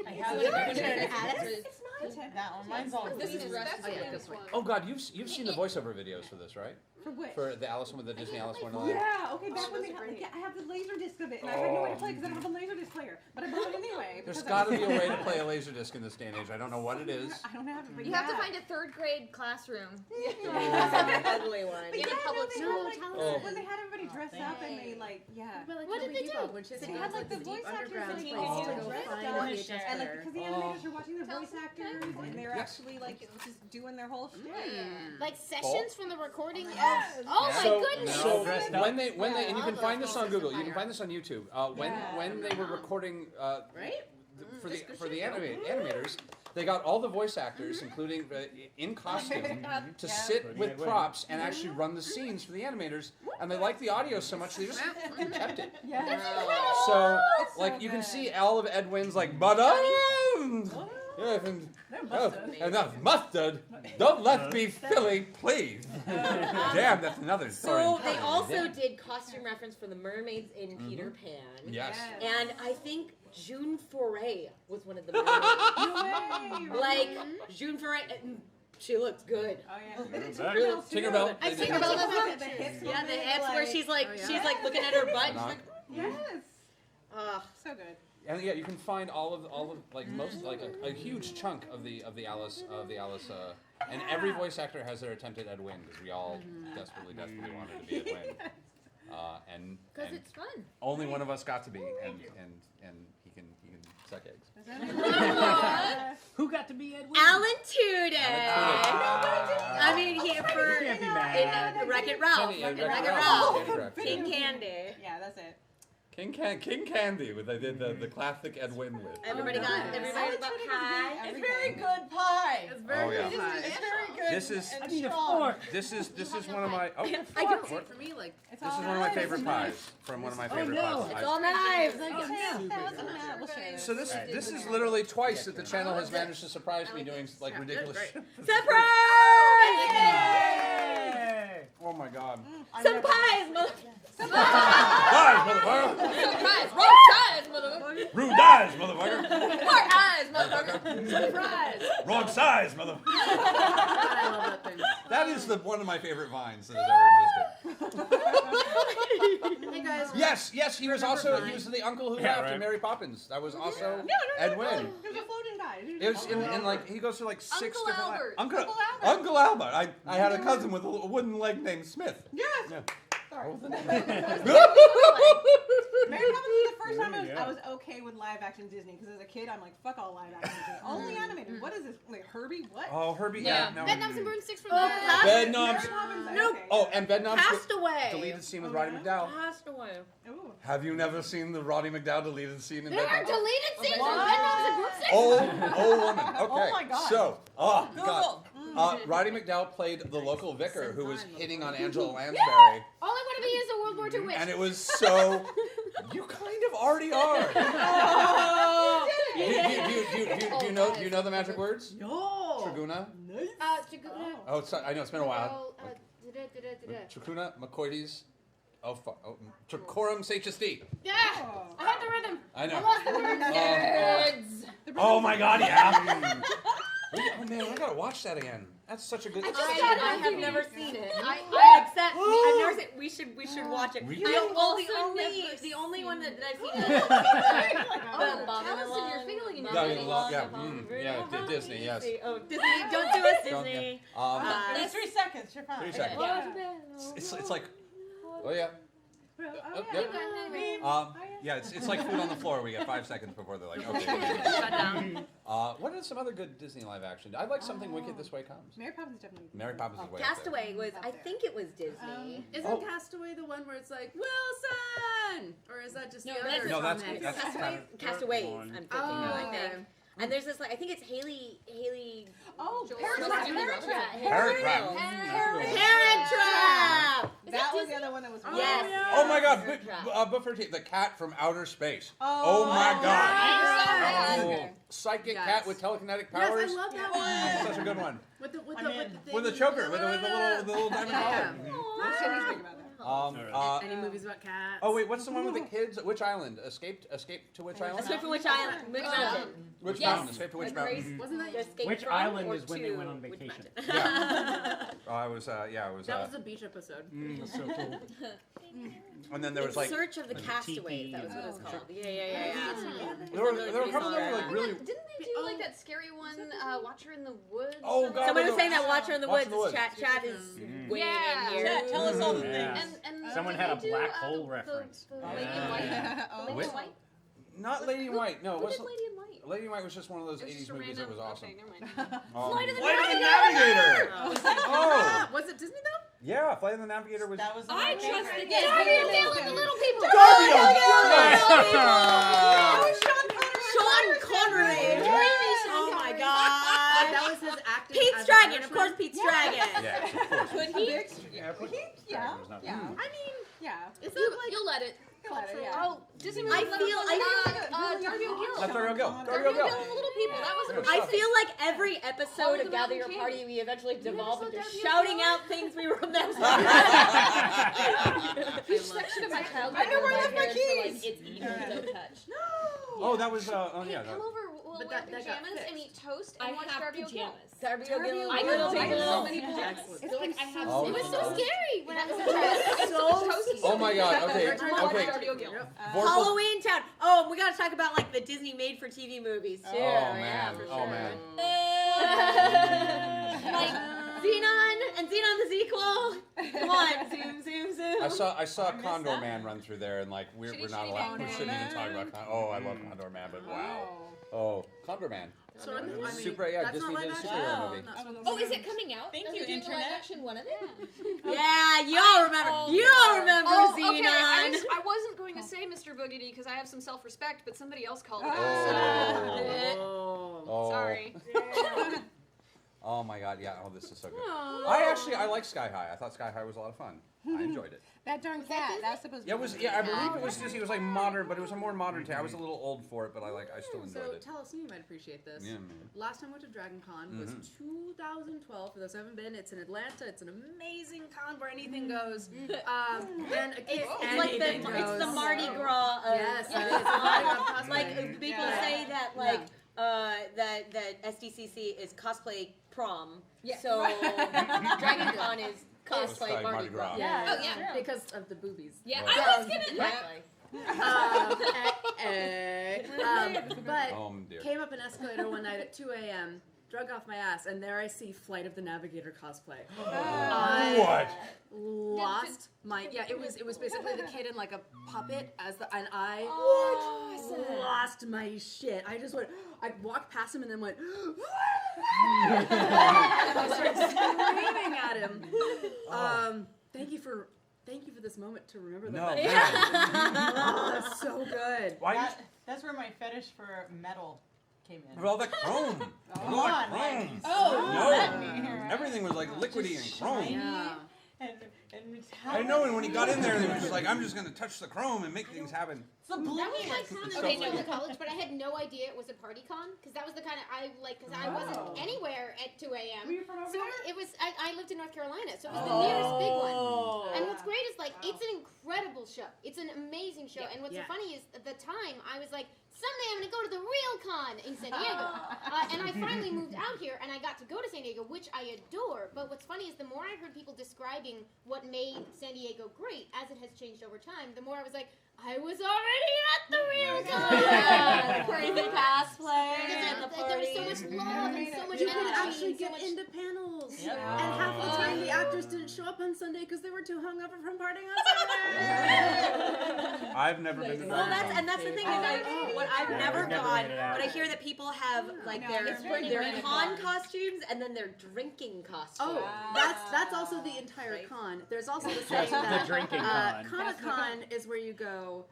I have Your it. turn, Alice. It's my turn. That one. Mine's all This is blue. that's Oh, yeah, the good latest point. one. Oh god, you've seen the voiceover videos for this, right? For what? For the Alice with the Disney Alice Wonderland. Yeah, okay, back Oh, when those they are had, great. yeah, I have the laser disc of it, and I had no way to play because I don't have a laser disc player. But I bought it anyway. There's because got to I be a way to play a Laserdisc in this day and age. I don't know what it is. I don't have it. But you have to find a third grade classroom. Ugly one. But in yeah, a public no, they school. had, like, Oh. when they had everybody dressed up and they like, yeah. But like What did they do? When she They had had like like the the deep voice actors underground and place all to go dressed find up, a VHS and like player. because the animators were watching the voice actors and they're Yes. actually like just doing their whole shit. Like sessions from the recording of. Yes. Oh my So, goodness! They're all so dressed up. when they and you can All find those this on folks Google, is you can fire. find this on YouTube. When they were recording Right? for the animators, they got all the voice actors, including in costume, to sit Putting with it away. props and actually run the scenes for the animators. And they liked the audio so much they just kept it. Yeah. So It's so like you can good. see all of Edwin's like, but enough mustard. Don't let me Philly, please. Damn, that's another story. So they also did costume reference for the mermaids in Peter Pan. Yes. And I think June Foray was one of the mermaids. No way. Like June Foray, she looked good. Oh yeah. Really? Tinkerbell. I They think did about Tinkerbell. The hips. Yeah, the hips like, where she's like Oh, yeah. she's like looking at her butt. She's Knock. like, Yes. ugh. So good. And yeah, you can find all of like most like a huge chunk of the Alice and every voice actor has their attempt at Ed Wynn because we all desperately wanted to be Ed Wynn. And Because it's fun. only one of us got to be, and he can suck eggs. Who got to be Ed Wynn? Alan Tudyk. I mean, he for You can't be mad. in Wreck-It Ralph. Kenny, Wreck-It Wreck-It Ralph. Ralph. King Candy. Yeah, that's it. King Candy. They did the classic Ed Wynn with. Everybody got pie. It's very good pie. It's very good pie. It's very good. This is and strong. This is one of my. Oh, I don't see it for me like. this is one of my favorite pies from one of my favorite pies. It's all knives. So this is literally twice that the channel has managed to surprise me doing like ridiculous. Surprise! Oh my god. Some pies, Pies, motherfucker! Surprise! Wrong size, motherfucker! Rude eyes, motherfucker! More eyes, motherfucker! Surprise! Wrong size, motherfucker! I love that thing. That is one of my favorite vines that has ever existed. Hey guys. Yes, he was the uncle who laughed right. in Mary Poppins. That was also Ed Wynn. He was a floating guy. It was in like he goes through like 6 Uncle different Albert. Uncle Albert. I had a cousin with a wooden leg named Smith. Yes. Yeah. Sorry. Mary Mary Poppins was the first time I was okay with live action Disney because as a kid I'm like fuck all live action Disney. Only animated. What is this? Like Herbie? What? Oh, Herbie. Yeah. No. Bedknobs and Broomsticks from Oh, that. Bedknobs. Nope. Oh, and Bedknobs. Passed away. Deleted scene with Roddy McDowell. Passed away. Ooh. Have you never seen the Roddy McDowell deleted scene in There are Bedknobs? deleted scenes from Bedknobs and Broomsticks. Old woman. Okay. Oh my God. So, God. Google. Roddy McDowell played the local vicar who was hitting on Angela Lansbury, All I want to be is a World War II witch. and it was so. You kind of already are. Do you know the magic words? No. Traguna. Chaguna. Oh, I know it's been a while. Da-da-da-da-da. Traguna, McCoides. Oh, fuck. Oh, Tricorum HSD. Yeah! I had the rhythm. I know. I lost the words. Nerds. Oh my God, yeah. Oh man, I gotta watch that again. That's such a good. I have never seen it. I've never seen it. We should watch it. Really? The only one that I've seen is Allison, you're feeling Disney, yes. Oh, Disney, don't do us, Disney. There's 3 seconds. You're fine. 3 seconds. It's like, oh yeah. Yeah, it's like food on the floor. We get 5 seconds before they're like, okay. Shut down. What are some other good Disney live action? I'd like something Wicked This Way Comes. Mary Poppins definitely. Mary Poppins is way up there. Castaway was, I think it was Disney. Isn't Castaway the one where it's like Wilson, or is that just No, the that's- other? No, that's Tom Hanks? Castaways, one. I'm thinking of, I think. Okay. And there's this, like, I think it's Haley. Oh, Parent Trap. Parent Trap. Parent Trap. That was the other one that was. Yes. Oh my God, Parent Trap. the cat from outer space. Oh, my God. I saw Oh, psychic Yes. cat with telekinetic Yes, powers. I love that one. That's such a good one. With the With the choker, with the little diamond collar. What's Timmy's think about that? Any movies about cats? Oh wait, what's the one with the kids? Which island? Escape to Which Island? Escape from Witch Island. Witch Mountain. Which Yes. Mountain? Escape to Which Mountain? Wasn't that? Escape Which from island or is when they to went on Witch vacation? Mountain. I was That was the beach episode. That's so cool. and then there was In like Search of the Like a Castaways. tiki That was what it was and- called. Yeah. there were a couple that were like really. Didn't they do like that scary one, Watcher in the Woods? Oh, or God, Somebody was no. saying that Watcher in the Watcher Woods. in the Woods. Chat is way Yeah. in here. Chat, tell us all the Yeah. things. And Someone didn't had a they do, black hole the reference. Lady in White. Oh. Lady in Which- White. Not Lady in White. No, it Who did wasn't. Lady in White? Lady in White was just one of those It was 80s just a movies that random. was awesome. Okay, never mind. Flight of the Navigator. Oh, Was it Disney though? yeah, Flight of the Navigator was. That was the I one. trusted Darby O'Neill and the Little People. Sean Connery. Oh my God. That was his acting. Pete's as a Dragon. Of Irishman? course, Pete's Dragon. Yes, of course. Could he? Yeah, of course. Yeah. Was not- Yeah. I mean, yeah. Is that like? You'll let it. Yeah. Oh, Disney I World. feel- Darby O'Gill. That's Darby O'Gill. Darby Darby O'Gill O'Gill. and the Little People. That was Yeah. I feel like every episode Holly of the Gather Your Mountain Party, King. we eventually devolve saw into Darby shouting O'Gill? out things we remember. Each section of my childhood. I know where I left my parents were keys. Like, it's evil, don't touch. Oh, that was. Oh yeah. Come over, we'll But wear that got pajamas and fixed. eat toast I and watch have Darby O'Gill. pajamas. Darby O'Gill. I Little have People. so many Excellent. pajamas. It's Feel like I have Oh, It was so God. scary when I was a child. Oh my God. Okay. Okay. Darby O'Gill. Halloween Town. Oh, we gotta talk about like the Disney made-for-TV movies too. Oh Yeah, man. for Oh sure. man. Like Xenon and Xenon the sequel. Come on, zoom. I saw Condor Man run through there, and like we're not allowed. We shouldn't even talk about. I love Condor Man, but wow. Oh, Condor Man. So Super, yeah, Disney did a superhero movie. Oh, is it coming out? Thank Are you, they doing a live Internet. action one of it? Yeah, y'all remember. Y'all remember Xenon. Okay, I wasn't going to say Mr. Boogedy because I have some self-respect, but somebody else called it. Oh. Sorry. Oh my god, yeah. Oh, this is so good. I like Sky High. I thought Sky High was a lot of fun. I enjoyed it. That darn cat. That's supposed to be. Yeah, it was. Yeah, I believe it was Disney. It was like modern, but it was a more modern take. I was a little old for it, but I still enjoyed So it. tell us, you might appreciate this. Yeah, man. Last time I went to Dragon Con was 2012. For those who haven't been, it's in Atlanta. It's an amazing con where anything goes. And It's like the Mardi Gras. Yes, it is. Mardi Gras cosplay. Like people say that that SDCC is cosplay prom. Yeah. So Dragon Con is cosplay Mardi Gras. Yeah. Oh, yeah. Because of the boobies. Yeah, Right. I was gonna. Exactly. But Dear. came up an escalator one night at 2 a.m., drug off my ass, and there I see Flight of the Navigator cosplay. What? Lost my it was basically the kid in like a puppet and I lost my shit. I walked past him and then went and I started screaming at him. Thank you for this moment to remember that. No, Oh, that's so good. That's where my fetish for metal came in. Well, the chrome. Come Like on, chrome. no. Everything was like liquidy and chrome. Yeah. And I know, and when he got in there, he was just like, I'm just going to touch the chrome and make things happen. That was my con It's of so in funny. college, but I had no idea it was a party con because that was the kind of because I wasn't anywhere at 2 a.m. Were you from over So there? it was I lived in North Carolina, so it was the nearest big one. And what's great is it's an incredible show. It's an amazing show, and what's so funny is at the time I was like, someday I'm gonna go to the real con in San Diego, and I finally moved out here, and I got to go to San Diego, which I adore. But what's funny is the more I heard people describing what made San Diego great, as it has changed over time, the more I was like, I was already at the real con. Crazy cosplay. There was so much love and so much You energy. could actually and so get much... into panels. Yep. And half the time the actors didn't show up on Sunday because they were too hungover from partying on Saturday. I've never been to Well, Dragon Con. that's the thing is what I've never never gone, made it out. but I hear that people have like their con costumes and then their drinking costumes. Oh, that's also the entire con. There's also the Yes, saying that the drinking con. Comic-Con is where you go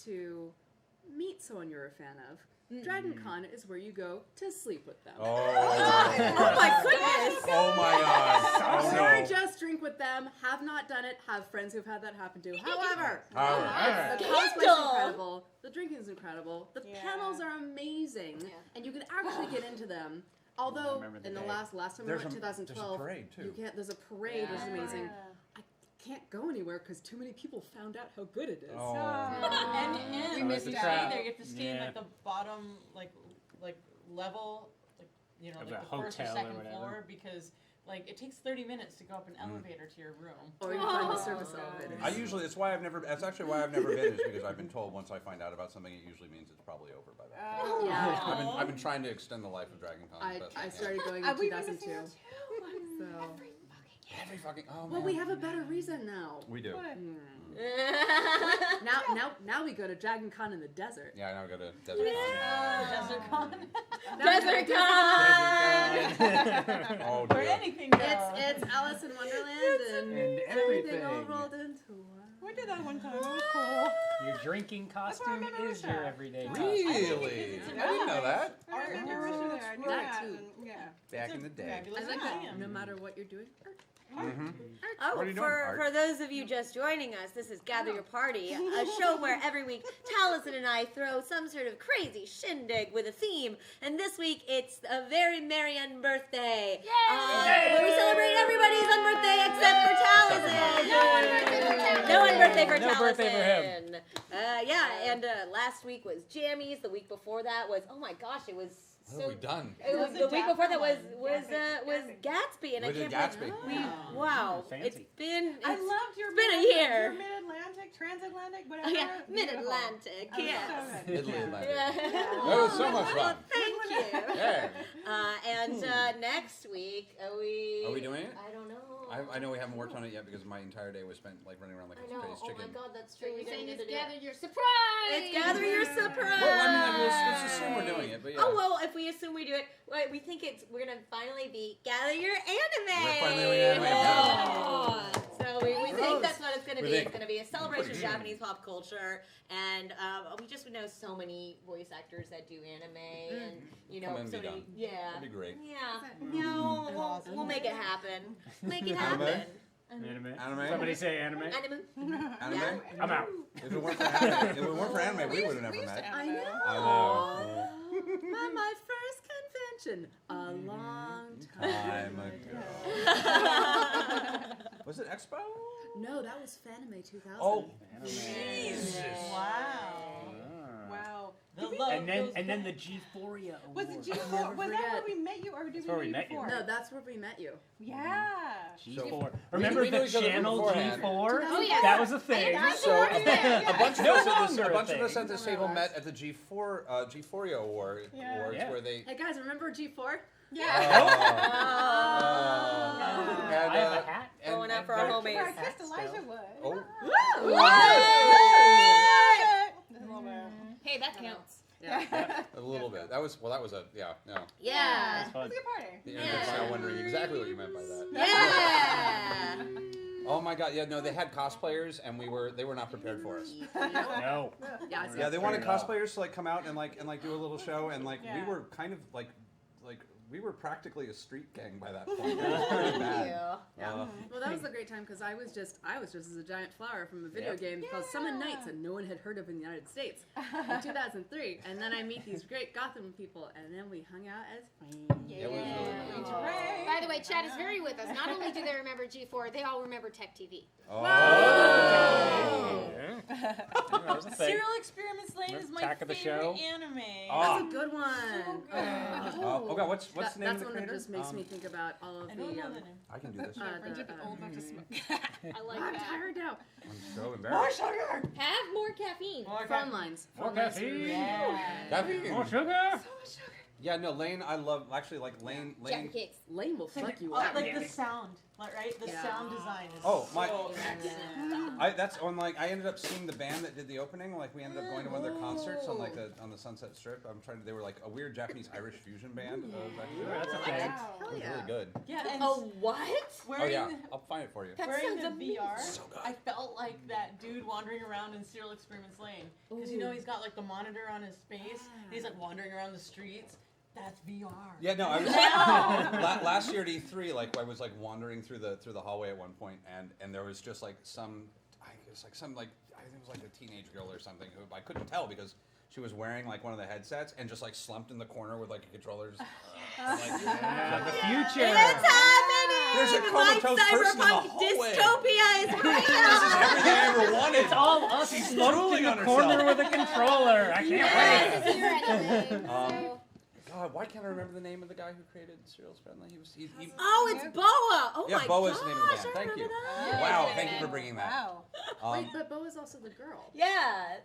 to meet someone you're a fan of. Dragon Con is where you go to sleep with them. Oh my goodness! Oh my god! Oh Or no! just drink with them. Have not done it. Have friends who've had that happen to. However, However. the cosplay's incredible. The drinking's incredible. The panels are amazing, and you can actually get into them. Although remember the in the day. last time we There's went, a 2012, parade, too. you can't. There's a parade, which is amazing. I can't go anywhere because too many people found out how good it is. Oh. And We missed you the stay crowd. there. You have to stay in Yeah. like the bottom level, Of like the the first or hotel or second whatever. floor because it takes 30 minutes to go up an elevator to your room. Or you find the service elevators. That's actually why I've never been, is because I've been told once I find out about something, it usually means it's probably over by then. Yeah. I've been trying to extend the life of Dragon Con. I started going in 2002. So. Every fucking Well, man. we have a better reason now. We do. Now we go to Dragon Con in the desert. Yeah, now I go to Desert Con. Desert Con. Desert Con. Oh Where dear. anything goes. It's Alice in Wonderland and everything all everything. rolled into one. We did that one time. It was cool. Your drinking costume been on the is show. your everyday costume. Really? I didn't know that. I remember you there. I knew That that. too. And, yeah. Back in the day. I like that no matter what you're doing. Mm-hmm. Oh, What are you doing, Art? for those of you just joining us, this is Gather Your Party, a show where every week Taliesin and I throw some sort of crazy shindig with a theme, and this week it's a very merry Unbirthday, where we celebrate everybody's Unbirthday except for Taliesin. No Unbirthday for No Taliesin. birthday for him. And last week was Jammies. The week before that was, oh my gosh, it was. What have we done? It was, the week before that was Gatsby, and We I did can't Gatsby. believe wow, Fancy. it's been I loved your been a year. Your mid-Atlantic, transatlantic, whatever. Oh, yeah, Mid-Atlantic, Beautiful. yes. So good. Italy Atlantic. Yeah. That was so much fun. Thank When you. And next week, are we doing it? I don't know. I know we haven't worked on it yet because my entire day was spent like running around like a crazy chicken. Oh my god, that's true. You're saying it's do gather your surprise. It's gather your surprise. Well, I mean, let's assume we're doing it, but yeah. Oh well, if we assume we do it, we think we're gonna finally be gather your anime. We're finally doing anime. Oh. So we think that's what it's gonna be. think. It's gonna be a celebration of Japanese pop culture, and we just know so many voice actors that do anime, and Come and so be many. done. Yeah. That'd be great. Yeah. No, we'll make it happen. Make it happen. Anime. Anime? Somebody say anime. Anime. Anime? I'm out. If it weren't for anime, we would have never met. I know. I know. My first convention a long Time ago. Was it Expo? No, that was Fanime 2000. Oh, Jesus! Wow. And then the G4ia Was Award. it G4? Was that where we met you, or did That's where we we meet met you you. before? No, that's where we met you. Yeah. G4. Remember we knew the each other channel beforehand. G4? Oh, yeah. That was a thing. So a bunch of No us longer at this table met at the G4ia Awards Yeah. where they. Hey guys, remember G4? Yeah. And, I have a hat. Going out for our homies. Where I kissed Elijah Wood. Oh. Hey, that counts. A little bit. That was a Yeah. That's fun. It was a good party. The internet's now wondering exactly what you meant by that. Yeah. Oh my god, yeah, no, they had cosplayers and they were not prepared for us. No. Yeah, they wanted cosplayers to like come out and do a little show and we were kind of like we were practically a street gang by that point. It was pretty bad. Well, that was a great time because I was just as a giant flower from a video game called Summon Nights, and no one had heard of in the United States in 2003. And then I meet these great Gotham people, and then we hung out as friends. It was really good. By the way, Chad is very with us. Not only do they remember G4, they all remember Tech TV. Oh. That was a thing. Serial Experiments Lane is my Attack of the favorite Show? anime. That's a good one. Oh god, what's the name That's of the one creator? that just makes me think about all of I don't know the name. I can do this. Old enough to smoke. I like I'm that. tired now. I'm so embarrassed. Have more caffeine. Phone lines. More caffeine. Caffeine. More sugar. Yeah, no, Lane, I love actually like Lane. Jack Kicks. Lane will fuck you Oh, up. like the sound, right? The sound design is Oh, my- so excellent. That's on I ended up seeing the band that did the opening. Like we ended up going to one of their concerts on on the Sunset Strip. They were like a weird Japanese Irish fusion band. That's a thing. It was really good. Yeah, and Oh, what? Oh wearing, yeah, I'll find it for you. wearing the sounds VR, So good. I felt like that dude wandering around in Serial Experiments Lane. Because he's got like the monitor on his face, and he's like wandering around the streets. That's VR. Yeah, no, I was last year at E3. Like I was like wandering through the hallway at one point, and there was just like I think it was like a teenage girl or something who I couldn't tell because she was wearing like one of the headsets and just like slumped in the corner with like a controller. Just, The future. It's happening! There's a comatose My person in the cyberpunk hallway. dystopia is real! This is everything I ever wanted. It's all us slumped in on the herself. corner with a controller. I can't wait. God, why can't I remember the name of the guy who created Serial Experiment? He Oh, it's Boa! Oh yeah, my Boa's gosh, the name of the band. I Thank you. remember that. Wow, thank you for bringing that. Wow. Wait, but Bo is also the girl. Yeah.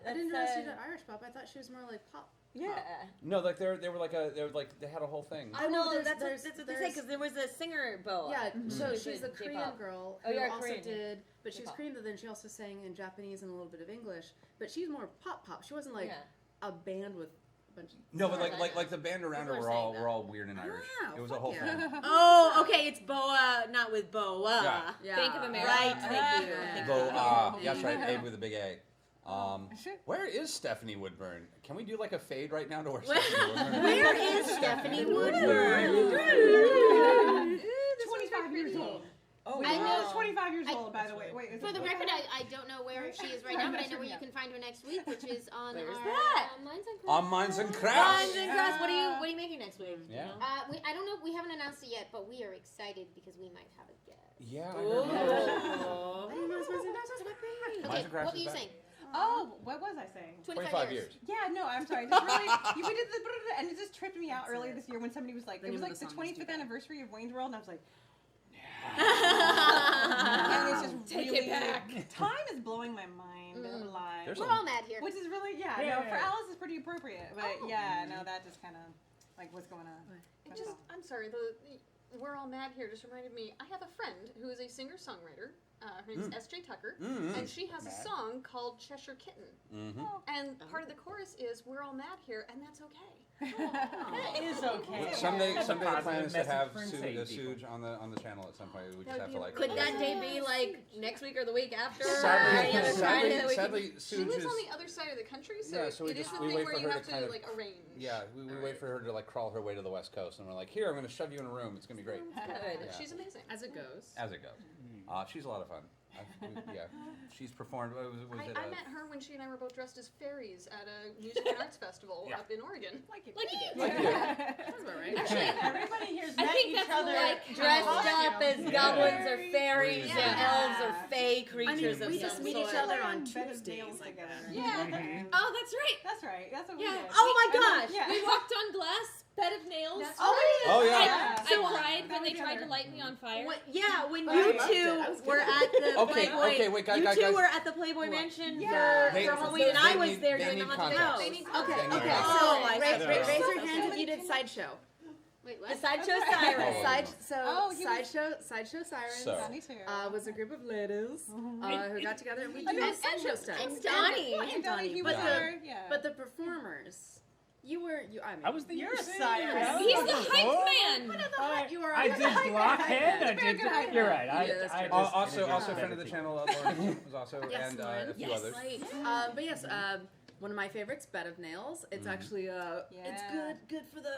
I didn't that's, realize she did Irish pop. I thought she was more like pop. Yeah. No, like they had a whole thing. I know, there's- that's there's- what they say, there's- because there was a singer, Boa. Yeah, so Who's she's a the Korean J-pop. girl Oh, who yeah, also Korean. did, but she's J-pop. Korean, but then she also sang in Japanese and a little bit of English. But she's more pop. She wasn't like Yeah. a band with a bunch of. No, but Sorry, like the band around her People were are all saying were all weird and Irish. Wow, It was a fuck whole yeah. thing. Oh, okay, it's Boa, not with Boa. Yeah. Yeah. Bank of America. Right, thank you. Yeah. Thank Go, you. that's right, A with a big A. Where is Stephanie Woodburn? Can we do like a fade right now to where Stephanie Woodburn? Where is Stephanie Woodburn? 25 years old. Oh, I know. She's 25 years I- old, by the way. Wait, is For it the record, I don't know where she is right now, but I know where you can find her next week, which is on Where's our that? Minds and On Minds and Crafts. Minds and Crafts. What are you making next week? Yeah. I don't know. We haven't announced it yet, but we are excited because we might have a guest. Yeah. Oh. Okay, what were you saying? Oh, what was I saying? 25 years. Yeah, no, I'm sorry. Just really, we did the and it just tripped me out earlier this year when somebody was like, The it was name like of the the song is 25th too bad. anniversary of Wayne's World, and I was like, and it's just Take really, it back. Time is blowing my mind alive. There's We're all mad here. Which is really, no, for Alice is pretty appropriate, but yeah, no, that just kind of. Like, what's going on? I'm sorry, We're All Mad Here just reminded me, I have a friend who is a singer-songwriter. Her name is S.J. Tucker, and she has a song called Cheshire Kitten. And part of the chorus is, we're all mad here, and that's okay. That is okay. Someday the plan is to have Suge on the channel at some point. We just have to like. Could that day be like next week or the week after? Sadly, she Suge lives is. on the other side of the country, so, Yeah, so it is we the thing wait where for you her have to kind to of like arrange. Yeah, we wait for her to like crawl her way to the West Coast, and we're like, here, I'm going to shove you in a room. It's going to be great. Good. Yeah. She's amazing. As it goes. As it goes. She's a lot of fun. Yeah, she's performed. I met her when she and I were both dressed as fairies at a music and arts festival up in Oregon. Like you did. That's about right. Actually, everybody here's met think each that's other like dressed up as goblins or fairies or elves or fey creatures we of just some meet sort. each other on Bed of Tuesdays. nails Like together. Yeah. Oh, that's right. That's right. That's what we Yeah. did. Oh my gosh. Yeah. We walked on glass, bed of nails. Oh yeah. I cried when they tried to light me on fire. When Oh, you I loved it. two I was were good. at the Okay, Playboy, okay, wait, guys, you guys, two guys. were at the Playboy Mansion They- for Halloween, and I was there they doing the need haunted context. house. They need Okay, context. okay. Oh, So I Raise, said, raise your hands if you did sideshow. Wait, the what? sideshow Oh. sirens. Sideshow Sirens So. Me too. was a group of ladies who got together and we And did sideshow stuff. and Donnie. And Donnie, he but was the there. Yeah. but the performers, I was the You're a singer. sire. He's the hype man. you were I did Blockhead. I did. You're right. I just Also, introduced friend of the everything. channel, Lauren was also, Yes, and Lauren. a few Yes. others. But yes, one of my favorites, Bed of Nails. It's actually it's good for the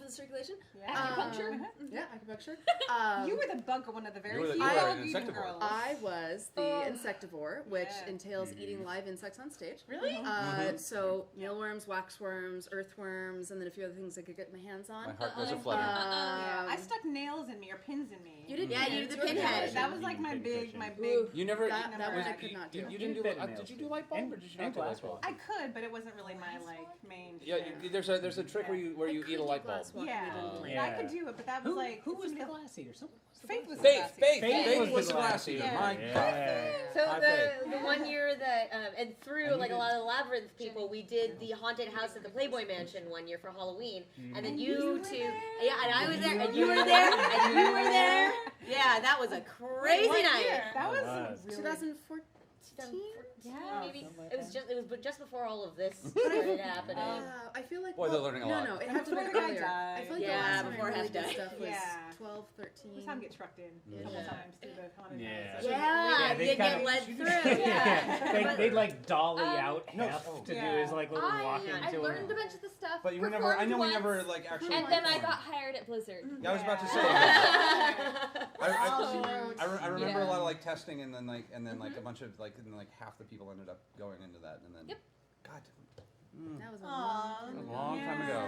circulation. Yeah. Acupuncture. Yeah, acupuncture. You were the bug one of the very You were few an dog-eating insectivore. girls. I was the insectivore, which Yeah. entails eating live insects on stage. Really? So mealworms, waxworms, earthworms, and then a few other things I could get my hands on. My heart goes a flutter. Yeah, I stuck nails in me or pins in me. You did. Yeah, you did the pinhead. That was like my big. You never. That was- I could not do. You didn't do. Did you do light bulb or did you not do light bulb? I could, but it wasn't really my main. Yeah, thing. there's a trick where you eat a light bulb. Yeah, Yeah. I could do it, but that was like Who was the somebody else- glass eater? Someone was the Faith glass was eater. the glass Faith eater. was the glass eater. Yeah. My God. Yeah. So High the 1 year that and through like a lot of Labyrinth people, we did the haunted house at the Playboy Mansion 1 year for Halloween, and then you two, yeah, and I was there, and you were there, and you were there. Yeah, that was a crazy night. That was was. really 2014. Yeah, Oh, maybe something like it was that. just before all of this started happening. I feel like. Boy, they're learning a lot. No, it had to be Before the guy earlier. I feel like Yeah, the last time before I really Half did Died. stuff was Yeah. 12, 13. This time get trucked in a couple Yeah. times through the haunted Yeah. house. Yeah, they you get kinda- led through. Yeah, they'd like dolly out No. half to do Yeah. his like little walk I into learned a bunch of the stuff. But you were never. I know we performed never once, like actually. And then I performed. got hired at Blizzard. Yeah, I was about to say. I remember a lot of like testing and then like a bunch of like and then like half the people ended up going into that and then. Yep. God. That was a A long time ago.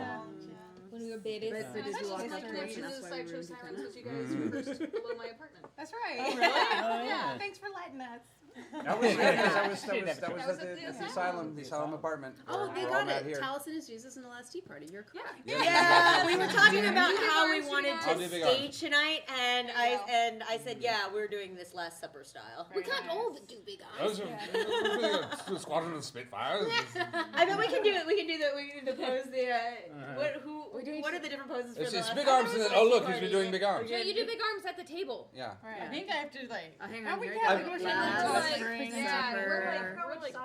When we were babies. But did you walk My up to us connection and to that's the why we Sideshow were Sirens was you Mm. guys first below my apartment. That's right. Oh, really? Oh, Yeah. yeah. Thanks for letting us. That was that was Shit, at that the was asylum apartment. Oh, where they we're all got mad it. here. Taliesin is Jesus in the last tea party. You're correct. Yeah, we were talking about how we wanted I'll to do big arms. stage tonight, and I said, yeah, we're doing this Last Supper style. We can't all do big eyes. Those are the Squadron of Spitfires. I bet we can do it. We can do the pose. What are the different poses for It's the Last big Supper? arms and then oh look, he's been doing big arms. Yeah, you do big arms at the table. Yeah. I think I have to like. Hang Oh, on. we here can. we go. We're Last like- Supper. we're like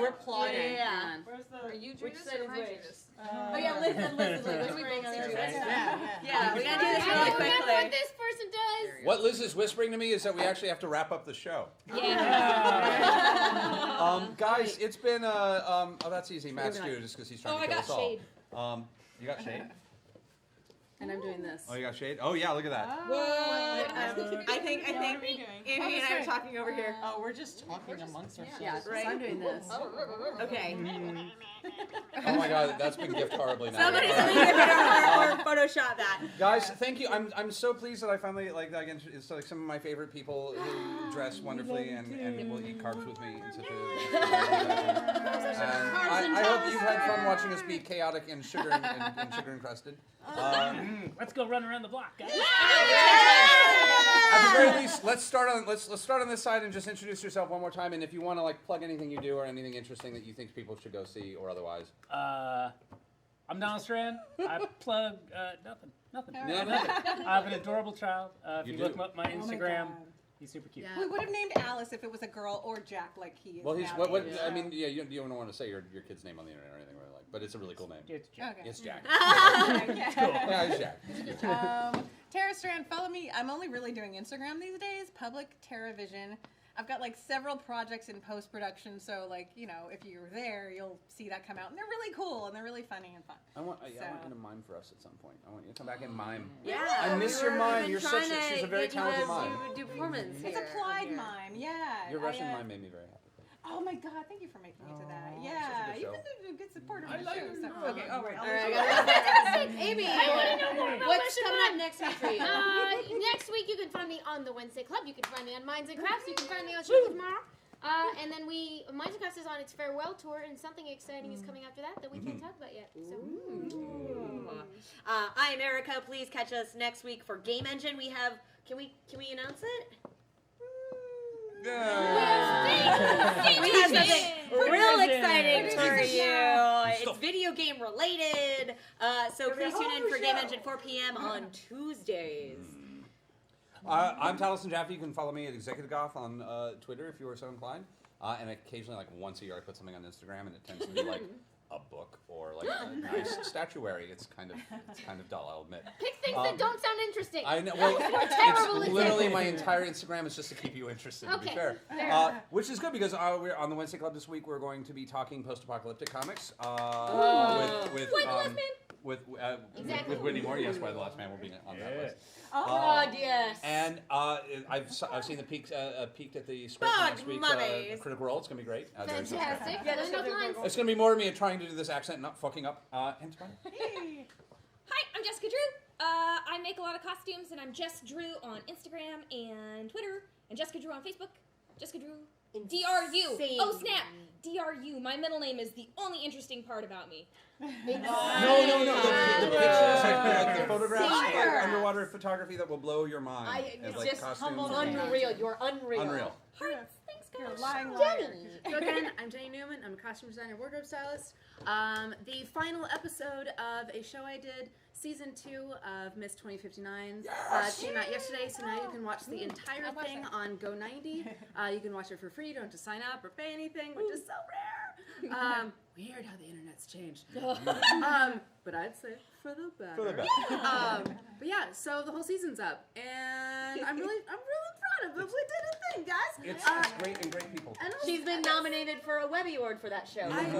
We're plotting. Yeah. Where's the? Are you Which Judas side or is am I which? Judas? Oh yeah, listen, like whispering on the Judas. Yeah, we gotta do this I really don't remember what quickly. this person does. What Liz is whispering to me is that we actually have to wrap up the show. Yeah. Guys, it's been oh that's easy. Matt's due just because he's trying Oh, to I kill got us all. shade. You got shade? And I'm doing this. Oh, you got shade? Oh yeah, look at that. I think What are we doing? Amy and I are talking over here. Oh, we're just talking amongst ourselves. Yeah, so I'm doing this. Okay. Oh my God, that's been gift horribly now. Somebody give it or Photoshop that. Guys, thank you. I'm so pleased that I finally like again. It's like some of my favorite people who dress wonderfully and will eat carbs with me in such a. And I hope you've had fun watching us be chaotic and sugar encrusted. Let's go run around the block, guys. At the very least, let's start on this side and just introduce yourself one more time. And if you want to like plug anything you do or anything interesting that you think people should go see or otherwise. I'm Donald Strand. I plug nothing. Yeah. Nothing. I have an adorable child. If You you do? look up my Instagram, God. he's super cute. We would have named Alice if it was a girl or Jack like he is. Well, he's now. what I mean, yeah, you don't want to say your kid's name on the internet or anything like, but it's a really cool name. It's Jack. Okay. It's Jack. Okay. Cool. Yeah, it's Jack. Tara Strand, follow me. I'm only really doing Instagram these days. Public Tara Vision. I've got like several projects in post production, so like if you're there, you'll see that come out, and they're really cool and they're really funny and fun. I want you to mime for us at some point. I want you to come back and mime. Yeah, I miss your mime. You're such. She's a very talented mime. Do performance. It's applied mime, yeah. Your Russian mime made me very happy. Oh my God! Thank you for making me to that. Such a Yeah, good you've show. been a good supporter of I the like show. it. So. Okay, all right. Fantastic. Amy, I want to know more about what's Russian coming up mime. next week for you? Next week you can find me on the Wednesday Club. You can find me on Minds and Crafts. You can find me on Show Tomorrow. And then Minds and Crafts is on its farewell tour, and something exciting is coming after that we can't talk about yet. So. I'm Erica. Please catch us next week for Game Engine. We have. Can we announce it? We have something real exciting for you. It's video game related. So please tune in for Game Engine 4 p.m. on Tuesdays. I'm Taliesin Jaffe. You can follow me at Executive Goth on Twitter if you are so inclined. And occasionally, like once a year, I put something on Instagram, and it tends to be like a book or like a nice statuary. It's kind of dull, I'll admit. Pick things that don't sound interesting. I know. Well, it's literally my entire Instagram is just to keep you interested. To be fair, which is good because we're on the Wednesday Club this week. We're going to be talking post-apocalyptic comics with Whitney Moore. Yes, Why the Last Man will be on that list. Oh God, yes. And I've seen the peeked at the script next week. Critical Role. It's gonna be great. Fantastic. It's gonna be more of me trying to do this accent and not fucking up. Hi, I'm Jessica Drew. I make a lot of costumes, and I'm Jess Drew on Instagram and Twitter, and Jessica Drew on Facebook. Jessica Drew. DRU. Oh snap! DRU. My middle name is the only interesting part about me. No. The pictures, like the photographs, like underwater photography that will blow your mind. It's just unreal. You're unreal. Unreal. Hearts. Thanks, guys. You're a lying liar. So again, I'm Jenny Newman. I'm a costume designer, wardrobe stylist. The final episode of a show I did, season 2 of Miss 2059, came out yesterday. So now you can watch the entire thing on Go90. You can watch it for free. You don't have to sign up or pay anything, which is so rare. Weird how the internet's changed. But I'd say for the better. For the better. But yeah, so the whole season's up, and I'm really proud of it. We did a thing, guys. It's great and great people. And she's been nominated for a Webby Award for that show. I was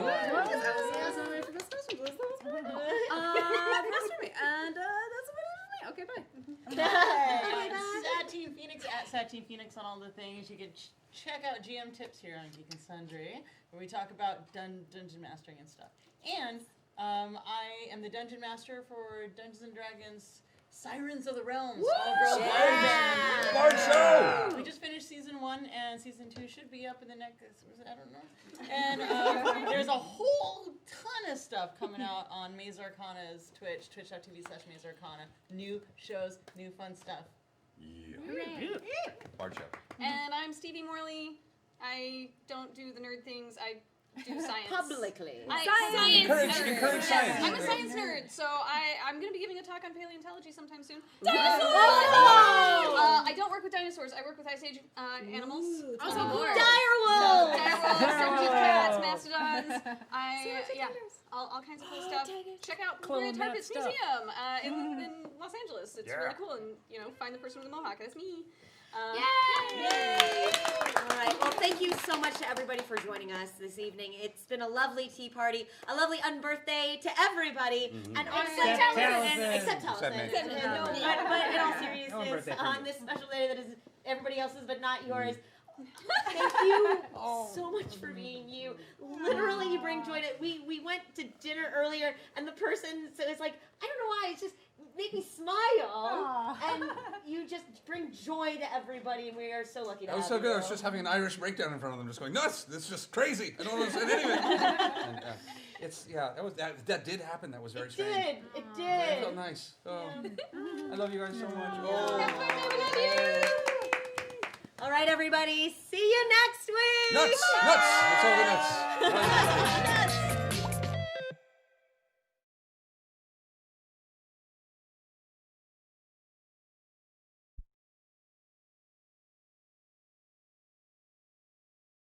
nominated for Best Costume. So that was that's for me, and that's about it for me. Okay, bye. Sad Team Phoenix at Sad Team Phoenix on all the things. You can check out GM Tips here on Geek and Sundry, where we talk about dungeon mastering and stuff. And I am the dungeon master for Dungeons and Dragons Sirens of the Realms, all-girl Bard show! We just finished season 1, and season 2 should be up in the next, I don't know. And there's a whole ton of stuff coming out on Maze Arcana's Twitch, twitch.tv/Maze Arcana. New shows, new fun stuff. Yeah. Bard show. And I'm Stevie Morley. I don't do the nerd things. I do science. Publicly. Science nerd. Encourage science. I'm a science nerd, so I'm going to be giving a talk on paleontology sometime soon. Dinosaurs! I don't work with dinosaurs. I work with Ice Age animals. Also, direwolves, direwolves, cats, mastodons. All kinds of cool stuff. Check out Gloria Tarpit's museum in Los Angeles. It's really cool, and find the person with the mohawk. That's me. Yay! All right. Well, thank you so much to everybody for joining us this evening. It's been a lovely tea party, a lovely unbirthday to everybody, and honestly, except Taliesin. But in all seriousness, on this special day that is everybody else's but not yours. Thank you so much for being you. Literally, you bring joy to. We went to dinner earlier, and the person was like, I don't know why, it's just made me smile, and you just bring joy to everybody, and we are so lucky to have you. That was so good. I was just having an Irish breakdown in front of them, just going nuts. This is just crazy. I don't understand any of it. That did happen. That was very strange. It did. It felt nice. I love you guys so much. All right, everybody. See you next week. Nuts. Let's all go nuts.